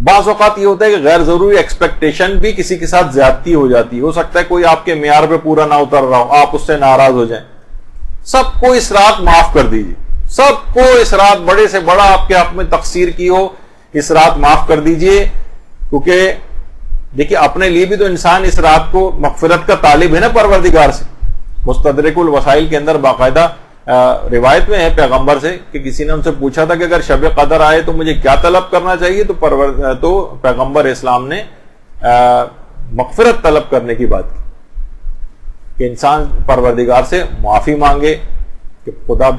بعض اوقات یہ ہوتا ہے کہ غیر ضروری ایکسپیکٹیشن بھی کسی کے ساتھ زیادتی ہو جاتی ہے. ہو سکتا ہے کوئی آپ کے معیار پہ پورا نہ اتر رہا ہو, آپ اس سے ناراض ہو جائیں. سب کو اس رات معاف کر دیجیے. سب کو اس رات بڑے سے بڑا آپ کے حق میں تقصیر کی ہو, اس رات معاف کر دیجیے. کیونکہ دیکھیے اپنے لیے بھی تو انسان اس رات کو مغفرت کا طالب ہے نا پروردگار سے. مستدرک الوسائل کے اندر باقاعدہ روایت میں ہے پیغمبر سے کہ کسی نے ان سے پوچھا تھا کہ اگر شب قدر آئے تو مجھے کیا طلب کرنا چاہیے, تو پیغمبر اسلام نے مغفرت طلب کرنے کی بات کی کہ انسان پروردگار سے معافی مانگے کہ خدا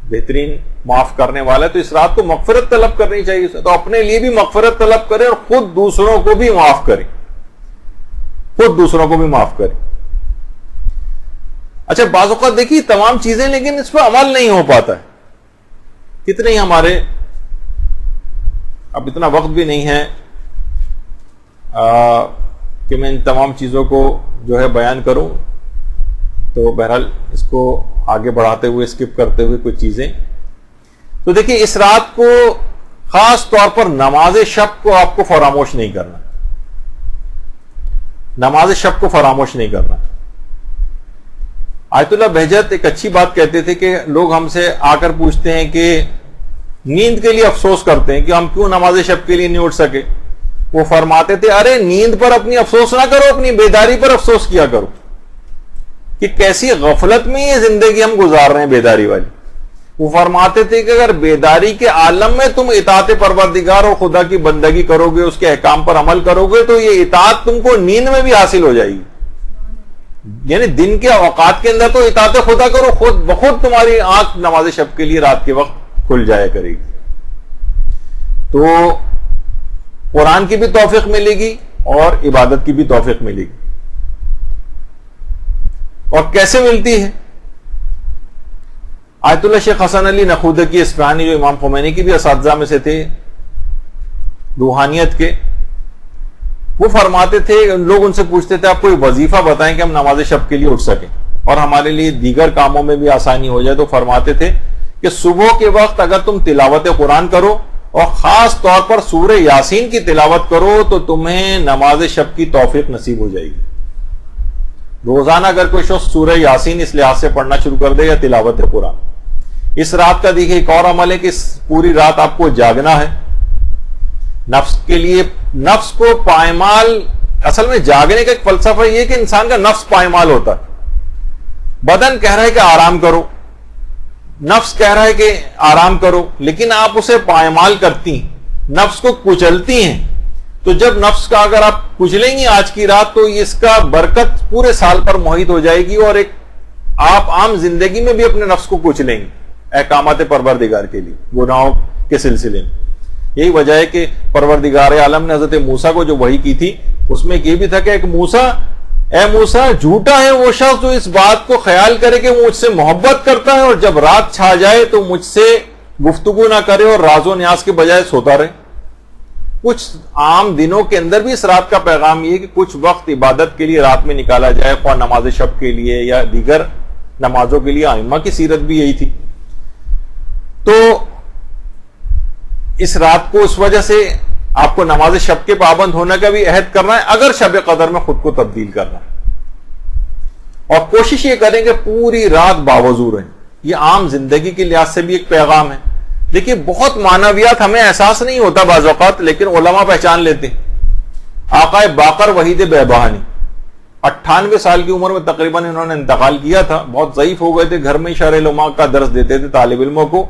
بہترین معاف کرنے والا ہے, تو اس رات کو مغفرت طلب کرنی چاہیے. تو اپنے لیے بھی مغفرت طلب کرے اور خود دوسروں کو بھی معاف کرے, خود دوسروں کو بھی معاف کرے. اچھا بعض اوقات دیکھیے تمام چیزیں لیکن اس پہ عمل نہیں ہو پاتا ہے. کتنے ہی ہمارے, اب اتنا وقت بھی نہیں ہے کہ میں ان تمام چیزوں کو جو ہے بیان کروں, تو بہرحال اس کو آگے بڑھاتے ہوئے اسکپ کرتے ہوئے کچھ چیزیں. تو دیکھیے اس رات کو خاص طور پر نماز شب کو آپ کو فراموش نہیں کرنا. نماز شب کو فراموش نہیں کرنا. آیت اللہ بہجت ایک اچھی بات کہتے تھے کہ لوگ ہم سے آ کر پوچھتے ہیں کہ نیند کے لیے افسوس کرتے ہیں کہ ہم کیوں نماز شب کے لیے نہیں اٹھ سکے. وہ فرماتے تھے ارے نیند پر اپنی افسوس نہ کرو, اپنی بیداری پر افسوس کیا کرو کہ کیسی غفلت میں یہ زندگی ہم گزار رہے ہیں بیداری والی. وہ فرماتے تھے کہ اگر بیداری کے عالم میں تم اطاعت پروردگار اور خدا کی بندگی کرو گے, اس کے احکام پر عمل کرو گے, تو یہ اطاعت تم کو نیند میں بھی حاصل ہو جائے گی. یعنی دن کے اوقات کے اندر تو اطاعت خدا کرو, خود بخود تمہاری آنکھ نماز شب کے لیے رات کے وقت کھل جایا کرے گی. تو قرآن کی بھی توفیق ملے گی اور عبادت کی بھی توفیق ملے گی. اور کیسے ملتی ہے؟ آیت اللہ شیخ حسن علی نخودکی اصفہانی جو امام خمینی کی بھی اساتذہ میں سے تھے روحانیت کے, وہ فرماتے تھے, لوگ ان سے پوچھتے تھے آپ کوئی وظیفہ بتائیں کہ ہم نماز شب کے لیے اٹھ سکیں اور ہمارے لیے دیگر کاموں میں بھی آسانی ہو جائے. تو فرماتے تھے کہ صبح کے وقت اگر تم تلاوت قرآن کرو اور خاص طور پر سورہ یاسین کی تلاوت کرو تو تمہیں نماز شب کی توفیق نصیب ہو جائے گی. روزانہ اگر کوئی شخص سورہ یاسین اس لحاظ سے پڑھنا شروع کر دے یا تلاوت قرآن. اس رات کا دیکھیں ایک اور عمل ہے کہ پوری رات آپ کو جاگنا ہے نفس کے لیے. نفس کو پائمال, اصل میں جاگنے کا ایک فلسفہ یہ کہ انسان کا نفس پائمال ہوتا ہے. بدن کہہ رہا ہے کہ آرام کرو, نفس کہہ رہا ہے کہ آرام کرو, لیکن آپ اسے پائمال کرتی ہیں, نفس کو کچلتی ہیں. تو جب نفس کا اگر آپ کچلیں گی آج کی رات تو اس کا برکت پورے سال پر محیط ہو جائے گی اور ایک آپ عام زندگی میں بھی اپنے نفس کو کچلیں گے احکامات پروردگار کے لیے گناہوں کے سلسلے میں. یہی وجہ ہے کہ پروردگار عالم نے حضرت موسیٰ کو جو وحی کی تھی اس میں یہ بھی تھا کہ ایک موسیٰ, اے موسیٰ جھوٹا ہے وہ شخص جو اس بات کو خیال کرے کہ مجھ سے محبت کرتا ہے اور جب رات چھا جائے تو مجھ سے گفتگو نہ کرے اور راز و نیاز کے بجائے سوتا رہے. کچھ عام دنوں کے اندر بھی اس رات کا پیغام یہ کہ کچھ وقت عبادت کے لیے رات میں نکالا جائے, خواہ نماز شب کے لیے یا دیگر نمازوں کے لیے. ائمہ کی سیرت بھی یہی تھی. تو اس رات کو اس وجہ سے آپ کو نماز شب کے پابند ہونے کا بھی عہد کرنا ہے اگر شب قدر میں خود کو تبدیل کرنا ہے. اور کوشش یہ کریں کہ پوری رات باوضو رہیں. یہ عام زندگی کے لحاظ سے بھی ایک پیغام ہے. دیکھیے بہت معنویات ہمیں احساس نہیں ہوتا بعض اوقات، لیکن علماء پہچان لیتے ہیں. آقا باقر وحید بہبہانی 98 سال کی عمر میں تقریباً انہوں نے انتقال کیا تھا. بہت ضعیف ہو گئے تھے، گھر میں شرح العلماء کا درس دیتے تھے طالب علموں کو.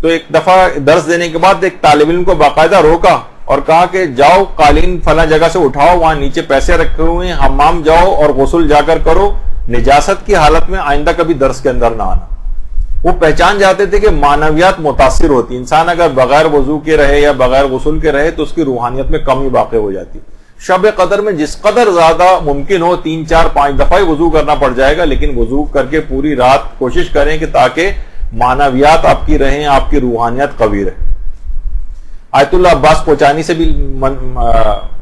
تو ایک دفعہ درس دینے کے بعد ایک طالب علم کو باقاعدہ روکا اور کہا کہ جاؤ قالین فلاں جگہ سے اٹھاؤ، وہاں نیچے پیسے رکھے ہوئے ہیں، حمام جاؤ اور غسل جا کر کرو، نجاست کی حالت میں آئندہ کبھی درس کے اندر نہ آنا. وہ پہچان جاتے تھے کہ معنویات متاثر ہوتی. انسان اگر بغیر وضو کے رہے یا بغیر غسل کے رہے تو اس کی روحانیت میں کمی واقع ہو جاتی. شب قدر میں جس قدر زیادہ ممکن ہو 3 4 5 دفعہ وضو کرنا پڑ جائے گا، لیکن وضو کر کے پوری رات کوشش کریں کہ تاکہ معنویات آپ کی رہیں، آپ کی روحانیت قوی رہے. آیت اللہ عباس کوچانی سے بھی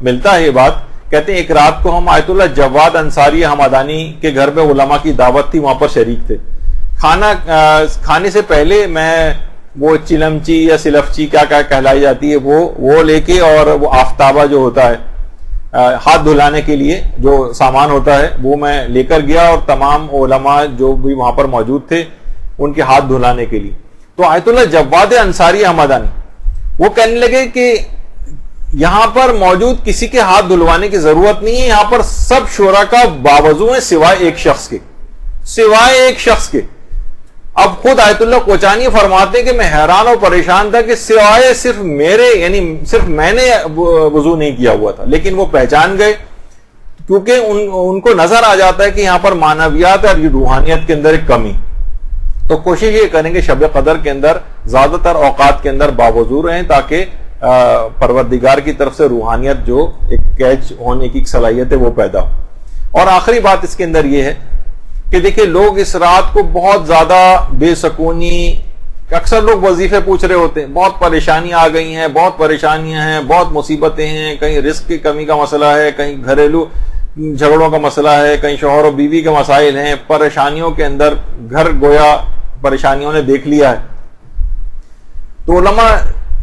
ملتا ہے یہ بات. کہتے ہیں ایک رات کو ہم آیت اللہ جواد انصاری حمدانی کے گھر میں علماء کی دعوت تھی، وہاں پر شریک تھے. کھانے سے پہلے میں وہ چلمچی یا سلفچی کیا کہلائی جاتی ہے وہ لے کے، اور وہ آفتابہ جو ہوتا ہے ہاتھ دھلانے کے لیے جو سامان ہوتا ہے وہ میں لے کر گیا، اور تمام علماء جو بھی وہاں پر موجود تھے ان کے ہاتھ دھلانے کے لیے. تو آیت اللہ جواد انصاری حمدانی وہ کہنے لگے کہ یہاں پر موجود کسی کے ہاتھ دھلوانے کی ضرورت نہیں ہے، یہاں پر سب شرکاء باوضو ہیں سوائے ایک شخص کے. اب خود آیت اللہ کوچانی فرماتے ہیں کہ میں حیران اور پریشان تھا کہ سوائے صرف میرے، یعنی صرف میں نے وضو نہیں کیا ہوا تھا. لیکن وہ پہچان گئے کیونکہ ان کو نظر آ جاتا ہے کہ یہاں پر معنویات اور روحانیت کے اندر ایک کمی. تو کوشش یہ کریں کہ شب قدر کے اندر زیادہ تر اوقات کے اندر باوضو رہیں تاکہ پروردگار کی طرف سے روحانیت جو ایک کیچ ہونے کی صلاحیت ہے وہ پیدا ہو. اور آخری بات اس کے اندر یہ ہے کہ دیکھیں لوگ اس رات کو بہت زیادہ بے سکونی، اکثر لوگ وظیفے پوچھ رہے ہوتے ہیں، بہت پریشانیاں آ گئی ہیں، بہت پریشانیاں ہیں، بہت مصیبتیں ہیں، کہیں رزق کی کمی کا مسئلہ ہے، کہیں گھریلو جھگڑوں کا مسئلہ ہے، کہیں شوہر و بیوی کے مسائل ہیں، پریشانیوں کے اندر گھر گویا پریشانیوں نے دیکھ لیا ہے. تو علماء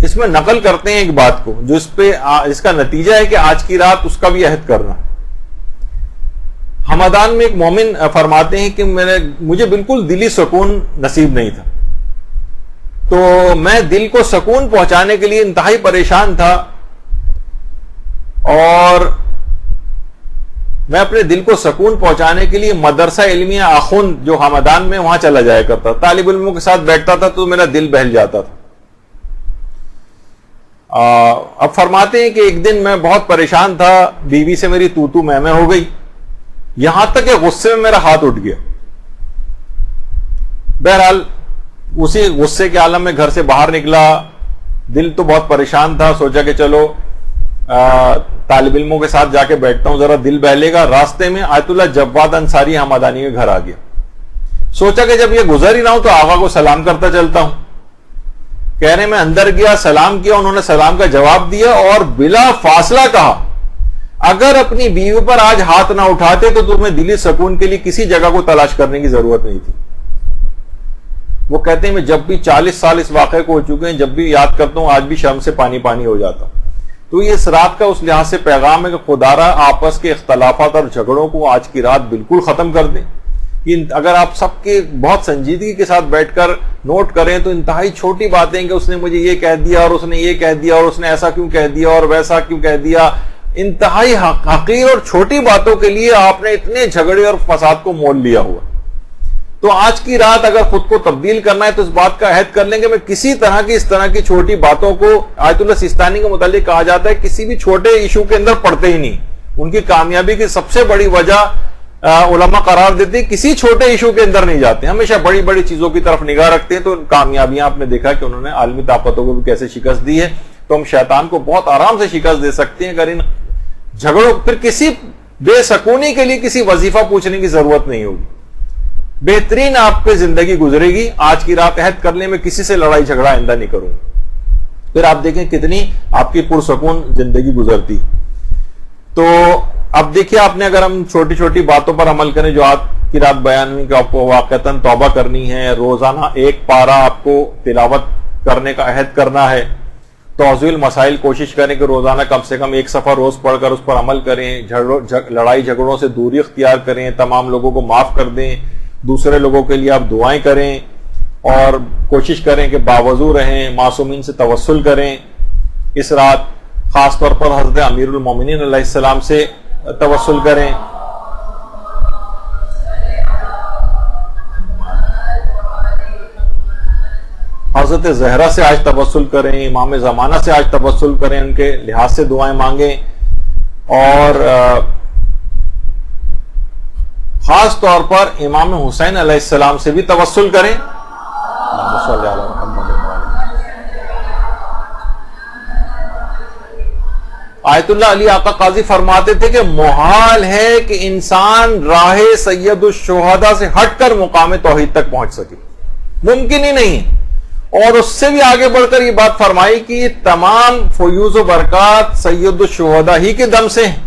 اس میں نقل کرتے ہیں ایک بات کو جو اس کا نتیجہ ہے کہ آج کی رات اس کا بھی عہد کرنا. حمدان میں ایک مومن فرماتے ہیں کہ مجھے بالکل دلی سکون نصیب نہیں تھا، تو میں دل کو سکون پہنچانے کے لیے انتہائی پریشان تھا، اور میں اپنے دل کو سکون پہنچانے کے لیے مدرسہ علمیہ آخوند جو حمدان میں وہاں چلا جایا کرتا، طالب علموں کے ساتھ بیٹھتا تھا تو میرا دل بہل جاتا تھا. اب فرماتے ہیں کہ ایک دن میں بہت پریشان تھا، بیوی سے میری تو میں ہو گئی، یہاں تک کہ غصے میں میرا ہاتھ اٹھ گیا. بہرحال اسی غصے کے عالم میں گھر سے باہر نکلا، دل تو بہت پریشان تھا، سوچا کہ چلو طالب علموں کے ساتھ جا کے بیٹھتا ہوں، ذرا دل بہلے گا. راستے میں آیت اللہ جواد انصاری حمدانی کے گھر آ گیا. سوچا کہ جب یہ گزر ہی رہا ہوں تو آقا کو سلام کرتا چلتا ہوں. کہہ رہے میں اندر گیا، سلام کیا، انہوں نے سلام کا جواب دیا اور بلا فاصلہ کہا اگر اپنی بیوی پر آج ہاتھ نہ اٹھاتے تو تمہیں دلی سکون کے لیے کسی جگہ کو تلاش کرنے کی ضرورت نہیں تھی. وہ کہتے ہیں میں جب بھی 40 سال اس واقعے کو ہو چکے ہیں، جب بھی یاد کرتا ہوں آج بھی شرم سے پانی پانی ہو جاتا. تو یہ اس رات کا اس لحاظ سے پیغام ہے کہ خدارا آپس کے اختلافات اور جھگڑوں کو آج کی رات بالکل ختم کر دیں. اگر آپ سب کے بہت سنجیدگی کے ساتھ بیٹھ کر نوٹ کریں تو انتہائی چھوٹی باتیں کہ اس نے مجھے یہ کہہ دیا اور اس نے یہ کہہ دیا اور اس نے ایسا کیوں کہہ دیا اور ویسا کیوں کہہ دیا، انتہائی حقیر اور چھوٹی باتوں کے لیے آپ نے اتنے جھگڑے اور فساد کو مول لیا ہوا. تو آج کی رات اگر خود کو تبدیل کرنا ہے تو اس بات کا عہد کر لیں کہ میں کسی طرح کی اس طرح کی چھوٹی باتوں کو، آیت اللہ سیستانی کے متعلق کہا جاتا ہے کسی بھی چھوٹے ایشو کے اندر پڑتے ہی نہیں. ان کی کامیابی کی سب سے بڑی وجہ علماء قرار دیتے ہیں کسی چھوٹے ایشو کے اندر نہیں جاتے، ہمیشہ بڑی بڑی چیزوں کی طرف نگاہ رکھتے ہیں. تو کامیابیاں آپ نے دیکھا کہ انہوں نے عالمی طاقتوں کو بھی کیسے شکست دی ہے. تو ہم شیطان کو بہت آرام سے شکست دے سکتے ہیں اگر ان جھگڑوں، پھر کسی بے سکونی کے لیے کسی وظیفہ پوچھنے کی ضرورت نہیں ہوگی. بہترین آپ پہ زندگی گزرے گی. آج کی رات عہد کر لیں میں کسی سے لڑائی جھگڑا آئندہ نہیں کروں. پھر آپ دیکھیں کتنی آپ کی پرسکون زندگی گزرتی. تو اب دیکھیے آپ نے اگر ہم چھوٹی چھوٹی باتوں پر عمل کریں جو آج کی رات بیان ہوئی کہ آپ کو واقعتاً توبہ کرنی ہے، روزانہ 1 پارہ آپ کو تلاوت کرنے کا عہد کرنا ہے، توضیح المسائل کوشش کریں کہ روزانہ کم سے کم 1 صفحہ روز پڑھ کر اس پر عمل کریں، لڑائی جھگڑوں سے دوری اختیار کریں، تمام لوگوں کو معاف کر دیں، دوسرے لوگوں کے لیے آپ دعائیں کریں اور کوشش کریں کہ باوضو رہیں، معصومین سے توسل کریں۔ اس رات خاص طور پر حضرت امیر المومنین علیہ السلام سے توسل کریں۔ حضرت زہرا سے آج توسل کریں، امام زمانہ سے آج توسل کریں، ان کے لحاظ سے دعائیں مانگیں، اور خاص طور پر امام حسین علیہ السلام سے بھی توسل کریں۔ آیت اللہ علی آقا قاضی فرماتے تھے کہ محال ہے کہ انسان راہ سید الشہداء سے ہٹ کر مقام توحید تک پہنچ سکے، ممکن ہی نہیں ہے۔ اور اس سے بھی آگے بڑھ کر یہ بات فرمائی کہ تمام فیوز و برکات سید الشہداء ہی کے دم سے ہیں۔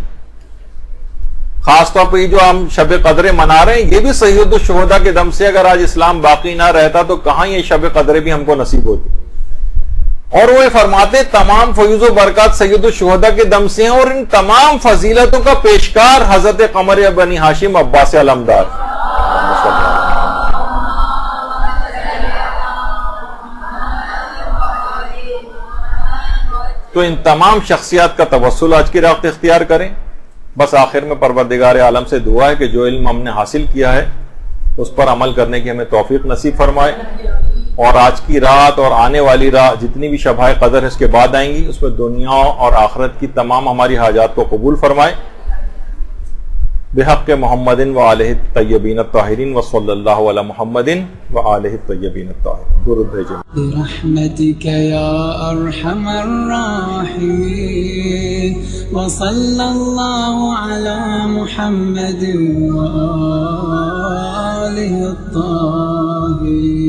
خاص طور پہ یہ جو ہم شب قدر منا رہے ہیں یہ بھی سید الشہداء کے دم سے، اگر آج اسلام باقی نہ رہتا تو کہاں یہ شب قدر بھی ہم کو نصیب ہوتی۔ اور وہ فرماتے تمام فیوز و برکات سید الشہداء کے دم سے ہیں، اور ان تمام فضیلتوں کا پیشکار حضرت قمر بنی ہاشم عباس علمدار۔ تو ان تمام شخصیات کا توسل آج کی رات اختیار کریں۔ بس آخر میں پروردگار عالم سے دعا ہے کہ جو علم ہم نے حاصل کیا ہے اس پر عمل کرنے کی ہمیں توفیق نصیب فرمائے، اور آج کی رات اور آنے والی رات جتنی بھی شبائے قدر اس کے بعد آئیں گی اس میں دنیا اور آخرت کی تمام ہماری حاجات کو قبول فرمائے۔ بحق محمد وآلہ الطیبین الطاہرین وصلی اللہ علی محمد وآلہ الطیبین الطاہرین۔ درود بھیجیں۔
برحمتك يا أرحم الراحمين وصلى الله على محمد وآله الطاهرين۔